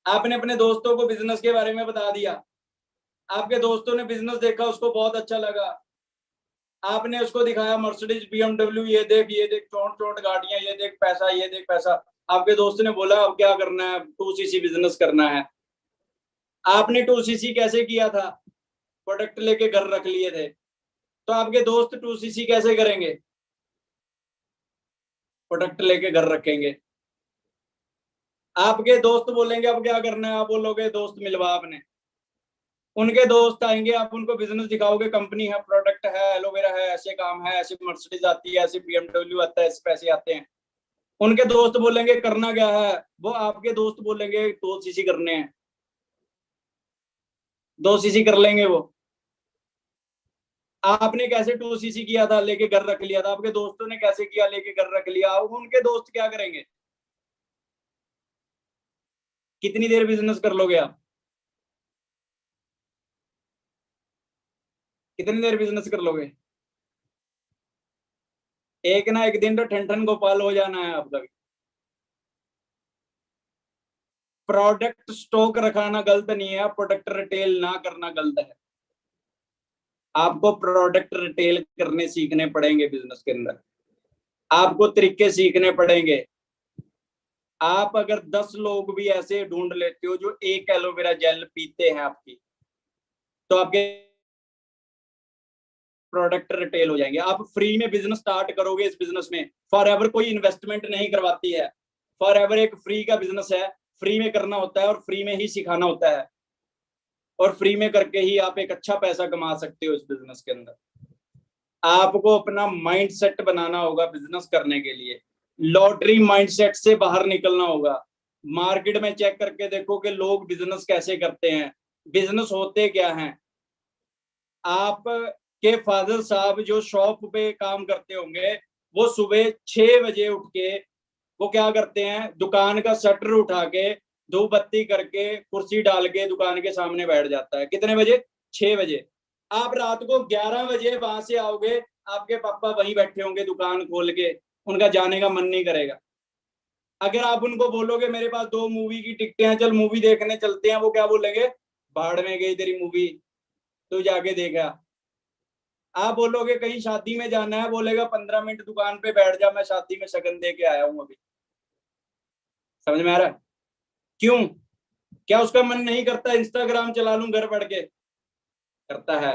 आपने अपने दोस्तों को बिजनेस के बारे में बता दिया। आपके दोस्तों ने बिजनेस देखा, उसको बहुत अच्छा लगा। आपने उसको दिखाया मर्सिडीज BMW, ये देख चौंट चौंट गाड़ियां, ये देख पैसा, ये देख पैसा। आपके दोस्त ने बोला अब क्या करना है? 2cc बिजनेस करना है। आपने 2cc कैसे किया था? प्रोडक्ट लेके घर रख लिए थे। तो आपके दोस्त 2cc कैसे करेंगे? प्रोडक्ट लेके घर रखेंगे। आपके दोस्त बोलेंगे अब क्या करना है? आप बोलोगे दोस्त मिलवा अपने। उनके दोस्त आएंगे, आप उनको बिजनेस दिखाओगे, कंपनी है, प्रोडक्ट है, एलोवेरा है, ऐसे काम है, ऐसे मर्सिडीज आती है, ऐसे BMW आता है, ऐसे पैसे आते हैं। उनके दोस्त बोलेंगे करना क्या है? वो आपके दोस्त बोलेंगे 2cc करने हैं। 2cc कर लेंगे वो। आपने कैसे 2cc किया था? लेके घर रख लिया था। आपके दोस्तों ने कैसे किया? लेके घर रख लिया। अब उनके दोस्त क्या करेंगे? कितनी देर बिजनेस कर लोगे आप? कितनी देर बिजनेस कर लोगे? एक ना एक दिन तो ठन ठन गोपाल हो जाना है आपका भी। प्रोडक्ट स्टॉक रखाना गलत नहीं है, प्रोडक्ट रिटेल ना करना गलत है। आपको प्रोडक्ट रिटेल करने सीखने पड़ेंगे बिजनेस के अंदर। आपको तरीके सीखने पड़ेंगे। आप अगर 10 लोग भी ऐसे ढूंढ लेते हो जो एक एलोवेरा जेल पीते हैं आपकी, तो आपके प्रोडक्ट रिटेल हो जाएंगे। आप फ्री में बिजनेस स्टार्ट करोगे। इस बिजनेस में फॉर एवर कोई इन्वेस्टमेंट नहीं करवाती है। फॉर एवर एक फ्री का बिजनेस है, फ्री में करना होता है और फ्री में ही सिखाना होता है, और फ्री में करके ही आप एक अच्छा पैसा कमा सकते हो इस बिजनेस के अंदर। आपको अपना माइंड सेट बनाना होगा बिजनेस करने के लिए। लॉटरी माइंडसेट से बाहर निकलना होगा। मार्केट में चेक करके देखो कि लोग बिजनेस कैसे करते हैं, बिजनेस होते क्या हैं। आप के फादर साहब जो शॉप पे काम करते होंगे, वो सुबह 6 बजे उठ के वो क्या करते हैं? दुकान का शटर उठा के, धूप बत्ती करके, कुर्सी डाल के दुकान के सामने बैठ जाता है। कितने बजे? 6 बजे। आप रात को 11 बजे वहां से आओगे, आपके पापा वहीं बैठे होंगे दुकान खोल के, उनका जाने का मन नहीं करेगा। अगर आप उनको बोलोगे मेरे पास 2 मूवी की टिकटें हैं, चल मूवी देखने चलते हैं, वो क्या बोलेंगे? भाड़ में गई तेरी मूवी, तू जाके देखा। आप बोलोगे कहीं शादी में जाना है, बोलेगा 15 मिनट दुकान पे बैठ जा, मैं शादी में शगन दे के आया हूं अभी। समझ में आ रहा है? क्यों? क्या उसका मन नहीं करता इंस्टाग्राम चला लूं घर पड़ के? करता है।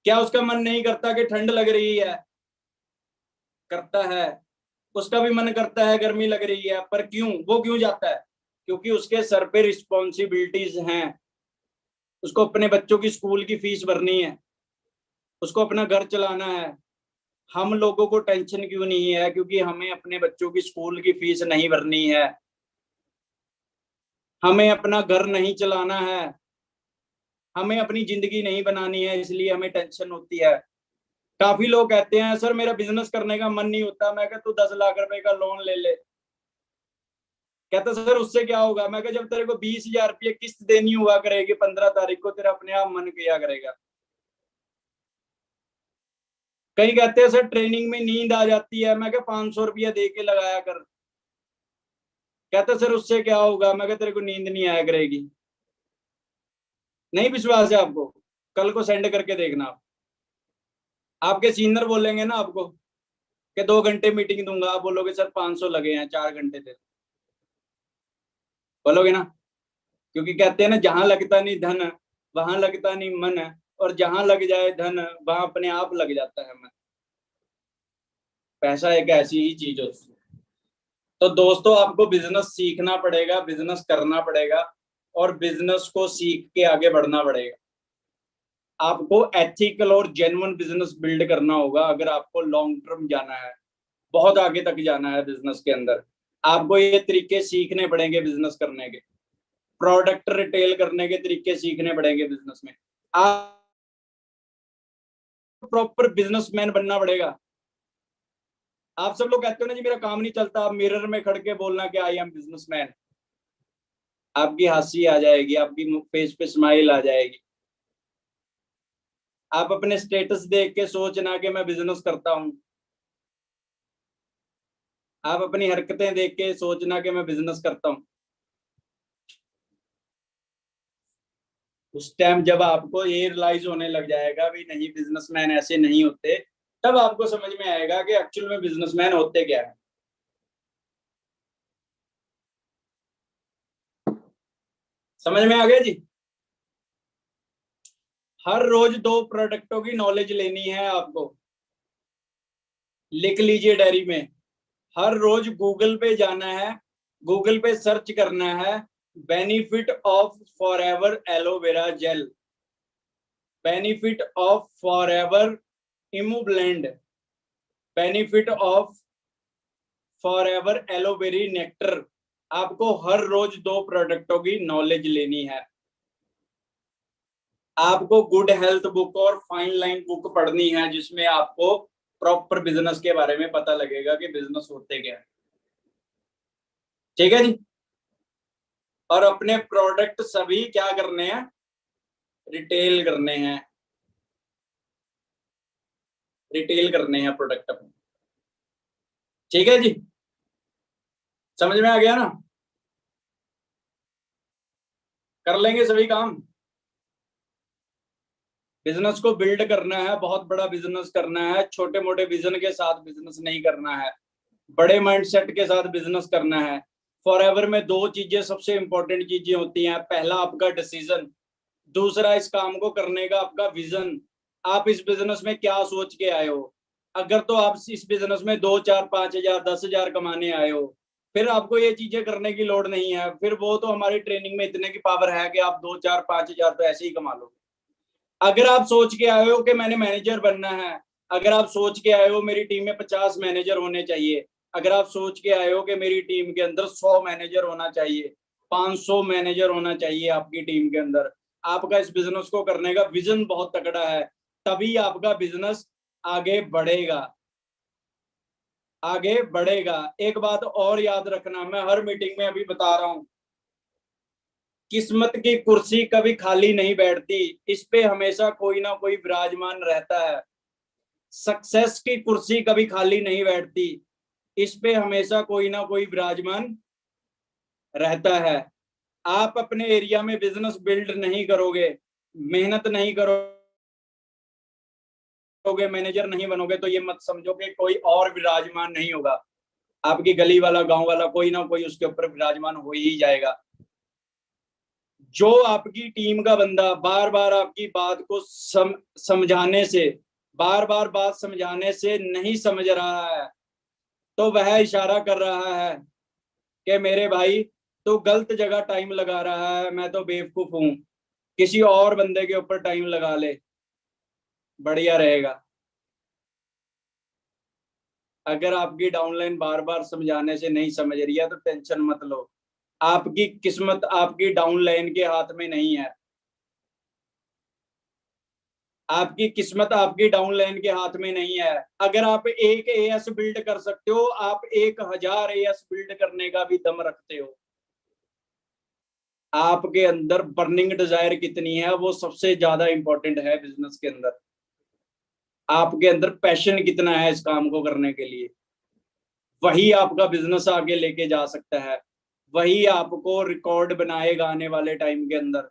क्या उसका मन नहीं करता कि ठंड लग रही है? करता है। उसका भी मन करता है गर्मी लग रही है, पर क्यों? वो क्यों जाता है? क्योंकि उसके सर पे रिस्पॉन्सिबिलिटीज हैं। उसको अपने बच्चों की स्कूल की फीस भरनी है, उसको अपना घर चलाना है। हम लोगों को टेंशन क्यों नहीं है? क्योंकि हमें अपने बच्चों की स्कूल की फीस नहीं भरनी है, हमें अपना घर नहीं चलाना है, हमें अपनी जिंदगी नहीं बनानी है, इसलिए हमें टेंशन होती है। काफी लोग कहते हैं सर मेरा बिजनेस करने का मन नहीं होता। मैं कहता तू 10 लाख रुपए का लोन ले ले। कहता सर उससे क्या होगा? मैं जब तेरे को 20,000 रुपये किस्त देनी हुआ करेगी 15 तारीख को, तेरा अपने आप मन किया करेगा। कई कहते हैं सर ट्रेनिंग में नींद आ जाती है। मैं 500 रुपया दे के लगाया कर। कहते सर उससे क्या होगा? मैं तेरे को नींद नहीं आया करेगी। नहीं विश्वास है आपको? कल को सेंड करके देखना आप। आपके सीनियर बोलेंगे ना आपको कि 2 घंटे मीटिंग दूंगा, आप बोलोगे सर 500 लगे हैं, 4 घंटे दे। बोलोगे ना? क्योंकि कहते हैं ना जहां लगता नहीं धन, वहां लगता नहीं मन। और जहां लग जाए धन वहां अपने आप लग जाता है मन। पैसा एक ऐसी ही चीज होती है। तो दोस्तों आपको बिजनेस सीखना पड़ेगा, बिजनेस करना पड़ेगा और बिजनेस को सीख के आगे बढ़ना पड़ेगा। आपको एथिकल और जेन्युइन बिजनेस बिल्ड करना होगा अगर आपको लॉन्ग टर्म जाना है, बहुत आगे तक जाना है बिजनेस के अंदर। आपको ये तरीके सीखने पड़ेंगे बिजनेस करने के, प्रोडक्ट रिटेल करने के तरीके सीखने पड़ेंगे बिजनेस में। आप प्रॉपर बिजनेसमैन बनना पड़ेगा। आप सब लोग कहते हो ना जी मेरा काम नहीं चलता, आप मिरर में खड़ के बोलना कि आई एम बिजनेसमैन, आपकी हंसी आ जाएगी, आपकी फेस पे स्माइल आ जाएगी। आप अपने स्टेटस देख के सोचना कि मैं बिजनेस करता हूं। आप अपनी हरकतें देख के सोचना कि मैं बिजनेस करता हूं। उस टाइम जब आपको ये रियलाइज होने लग जाएगा भी नहीं बिजनेसमैन ऐसे नहीं होते, तब आपको समझ में आएगा कि एक्चुअल में बिजनेसमैन होते क्या है। समझ में आ गया जी। हर रोज 2 प्रोडक्टों की नॉलेज लेनी है आपको, लिख लीजिए डायरी में। हर रोज गूगल पे जाना है, गूगल पे सर्च करना है benefit of Forever aloe vera gel, benefit of Forever Immublend, benefit of Forever एलोवेरी नेक्टर। आपको हर रोज 2 प्रोडक्टों की नॉलेज लेनी है। आपको गुड हेल्थ बुक और फाइन लाइन बुक पढ़नी है जिसमें आपको प्रॉपर बिजनेस के बारे में पता लगेगा कि बिजनेस होते क्या है। ठीक है जी। और अपने प्रोडक्ट सभी क्या करने हैं, रिटेल करने हैं, रिटेल करने हैं प्रोडक्ट अपने। ठीक है जी, समझ में आ गया ना। कर लेंगे सभी काम। बिजनेस को बिल्ड करना है, बहुत बड़ा बिजनेस करना है, छोटे मोटे विजन के साथ बिजनेस नहीं करना है, बड़े माइंडसेट के साथ बिजनेस करना है। फॉरएवर में 2 चीजें सबसे इंपॉर्टेंट चीजें होती हैं, पहला आपका डिसीजन, दूसरा इस काम को करने का आपका विजन। आप इस बिजनेस में क्या सोच के आए हो। अगर तो आप इस बिजनेस में 2 4 5 हजार 10 हजार कमाने आए हो, फिर आपको ये चीजें करने की लोड़ नहीं है। फिर वो तो हमारी ट्रेनिंग में इतने की पावर है कि आप 2 4 5 हजार तो ऐसे ही कमा लो। अगर आप सोच के आए हो कि मैंने मैनेजर बनना है, अगर आप सोच के आए हो मेरी टीम में 50 मैनेजर होने चाहिए, अगर आप सोच के आए हो कि मेरी टीम के अंदर 100 मैनेजर होना चाहिए, 500 मैनेजर होना चाहिए आपकी टीम के अंदर, आपका इस बिजनेस को करने का विजन बहुत तगड़ा है, तभी आपका बिजनेस आगे बढ़ेगा, आगे बढ़ेगा। एक बात और याद रखना, मैं हर मीटिंग में अभी बता रहा हूं, किस्मत की कुर्सी कभी खाली नहीं बैठती, इस पे हमेशा कोई ना कोई विराजमान रहता है। सक्सेस की कुर्सी कभी खाली नहीं बैठती, इस पे हमेशा कोई ना कोई विराजमान रहता है। आप अपने एरिया में बिजनेस बिल्ड नहीं करोगे, मेहनत नहीं करोगे, मैनेजर नहीं बनोगे, तो ये मत समझो कि कोई और विराजमान नहीं होगा। आपकी गली वाला, गांव वाला, कोई ना कोई उसके ऊपर विराजमान हो ही जाएगा। जो आपकी टीम का बंदा बार बार आपकी बात को समझाने से, बार बार बात समझाने से नहीं समझ रहा है, तो वह इशारा कर रहा है कि मेरे भाई तो गलत जगह टाइम लगा रहा है, मैं तो बेवकूफ हूं, किसी और बंदे के ऊपर टाइम लगा ले, बढ़िया रहेगा। अगर आपकी डाउनलाइन बार बार समझाने से नहीं समझ रही है तो टेंशन मत लो, आपकी किस्मत आपकी डाउनलाइन के हाथ में नहीं है, आपकी किस्मत आपकी डाउनलाइन के हाथ में नहीं है। अगर आप एक एएस बिल्ड कर सकते हो, आप 1000 एएस बिल्ड करने का भी दम रखते हो। आपके अंदर बर्निंग डिजायर कितनी है वो सबसे ज्यादा इंपॉर्टेंट है बिजनेस के अंदर। आपके अंदर पैशन कितना है इस काम को करने के लिए, वही आपका बिजनेस आगे लेके जा सकता है, वही आपको रिकॉर्ड बनाएगा आने वाले टाइम के अंदर,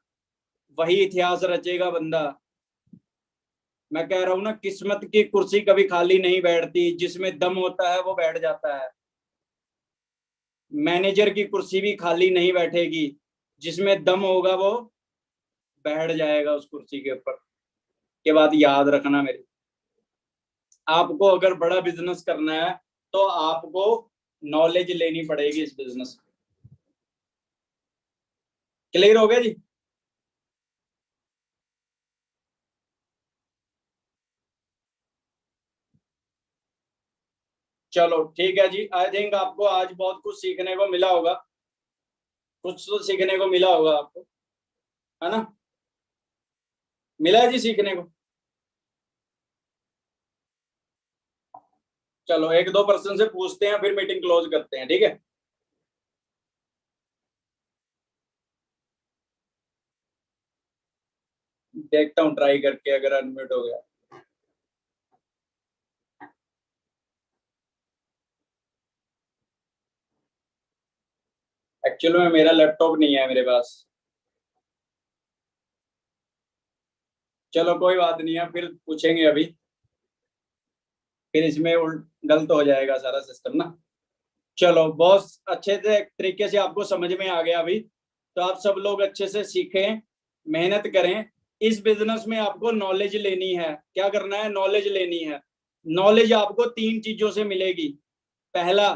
वही इतिहास रचेगा बंदा। मैं कह रहा हूं ना, किस्मत की कुर्सी कभी खाली नहीं बैठती, जिसमें दम होता है वो बैठ जाता है। मैनेजर की कुर्सी भी खाली नहीं बैठेगी, जिसमें दम होगा वो बैठ जाएगा उस कुर्सी के ऊपर। ये बात याद रखना मेरी। आपको अगर बड़ा बिजनेस करना है तो आपको नॉलेज लेनी पड़ेगी इस बिजनेस। क्लियर हो गया जी? चलो ठीक है जी। आई थिंक आपको आज बहुत कुछ सीखने को मिला होगा। कुछ तो सीखने को मिला होगा आपको, है ना? मिला है जी सीखने को। चलो एक दो पर्सन से पूछते हैं, फिर मीटिंग क्लोज करते हैं, ठीक है? देखता हूँ ट्राई करके, अगर अनम्यूट हो गया। एक्चुअली में मेरा लैपटॉप नहीं है मेरे पास। चलो कोई बात नहीं है, फिर पूछेंगे अभी। फिर इसमें उल्ट गलत हो जाएगा सारा सिस्टम ना। चलो बहुत अच्छे से तरीके से आपको समझ में आ गया अभी। तो आप सब लोग अच्छे से सीखें, मेहनत करें। इस बिजनेस में आपको नॉलेज लेनी है। क्या करना है? नॉलेज लेनी है। नॉलेज आपको तीन चीजों से मिलेगी। पहला,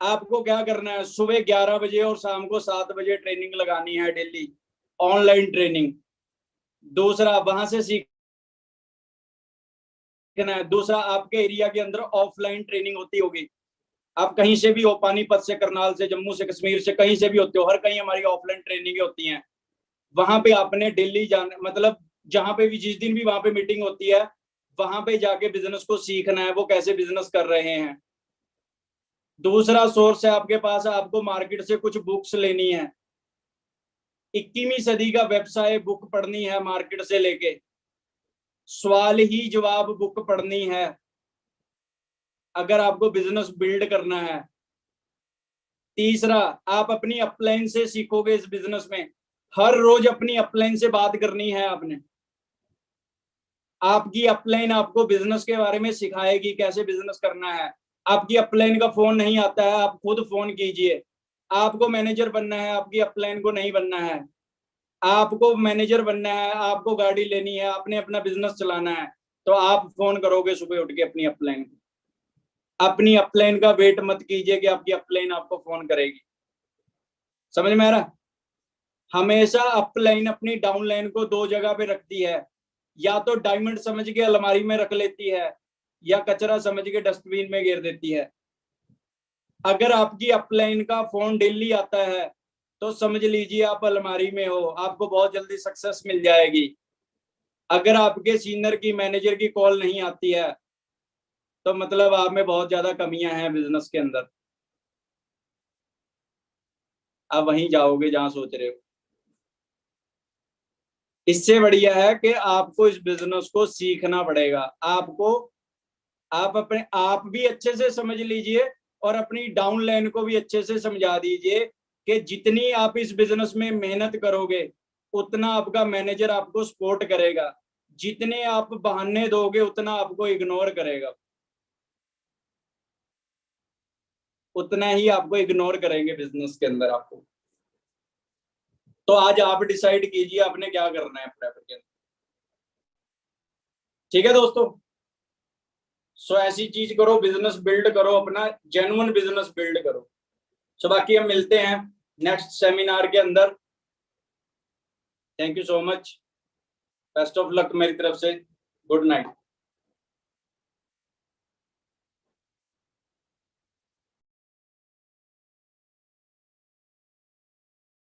आपको क्या करना है? सुबह 11 बजे और शाम को 7 बजे ट्रेनिंग लगानी है डेली, ऑनलाइन ट्रेनिंग। दूसरा, वहां से सीखना है। दूसरा, आपके एरिया के अंदर ऑफलाइन ट्रेनिंग होती होगी। आप कहीं से भी हो, पानीपत से, करनाल से, जम्मू से, कश्मीर से, कहीं से भी होते हो, हर कहीं हमारी ऑफलाइन ट्रेनिंग होती हैं। वहां पे आपने दिल्ली जाना, मतलब जहां पे भी, जिस दिन भी वहां पे मीटिंग होती है, वहां पे जाके बिजनेस को सीखना है, वो कैसे बिजनेस कर रहे हैं। दूसरा सोर्स है आपके पास, आपको मार्केट से कुछ बुक्स लेनी है। 21वीं सदी का व्यवसाय बुक पढ़नी है मार्केट से लेके। सवाल ही जवाब बुक पढ़नी है अगर आपको बिजनेस बिल्ड करना है। तीसरा, आप अपनी अपलाइन से सीखोगे इस बिजनेस में। हर रोज अपनी अपलाइन से बात करनी है आपने। आपकी अपलाइन आपको बिजनेस के बारे में सिखाएगी, कैसे बिजनेस करना है। आपकी अपलाइन का फोन नहीं आता है, आप खुद फोन कीजिए। आपको मैनेजर बनना है, आपकी अपलाइन को नहीं बनना है। आपको मैनेजर बनना है, आपको गाड़ी लेनी है, आपने अपना बिजनेस चलाना है, तो आप फोन करोगे सुबह उठ के अपनी अपलाइन को। अपनी अपलाइन का वेट मत कीजिए कि आपकी अपलाइन आपको फोन करेगी। समझ में आ रहा? हमेशा अपलाइन अपनी डाउनलाइन को दो जगह पे रखती है। या तो डायमंड समझ के अलमारी में रख लेती है, या कचरा समझ के डस्टबिन में गिर देती है। अगर आपकी अपलाइन का फोन डेली आता है तो समझ लीजिए आप अलमारी में हो, आपको बहुत जल्दी सक्सेस मिल जाएगी। अगर आपके सीनियर की, मैनेजर की कॉल नहीं आती है, तो मतलब आप में बहुत ज्यादा कमियां हैं बिजनेस के अंदर। आप वहीं जाओगे जहां सोच रहे हो। इससे बढ़िया है कि आपको इस बिजनेस को सीखना पड़ेगा। आपको, आप अपने आप भी अच्छे से समझ लीजिए और अपनी डाउनलाइन को भी अच्छे से समझा दीजिए कि जितनी आप इस बिजनेस में मेहनत करोगे, उतना आपका मैनेजर आपको सपोर्ट करेगा। जितने आप बहाने दोगे, उतना आपको इग्नोर करेगा। उतना ही आपको इग्नोर करेंगे बिजनेस के अंदर आपको। तो आज आप डिसाइड कीजिए आपने क्या करना है अपने के अंदर। ठीक है दोस्तों? सो ऐसी चीज करो, बिजनेस बिल्ड करो, अपना जेन्युइन बिजनेस बिल्ड करो। सो बाकी हम मिलते हैं नेक्स्ट सेमिनार के अंदर। Thank you so much. Best of luck मेरी तरफ से। Good night.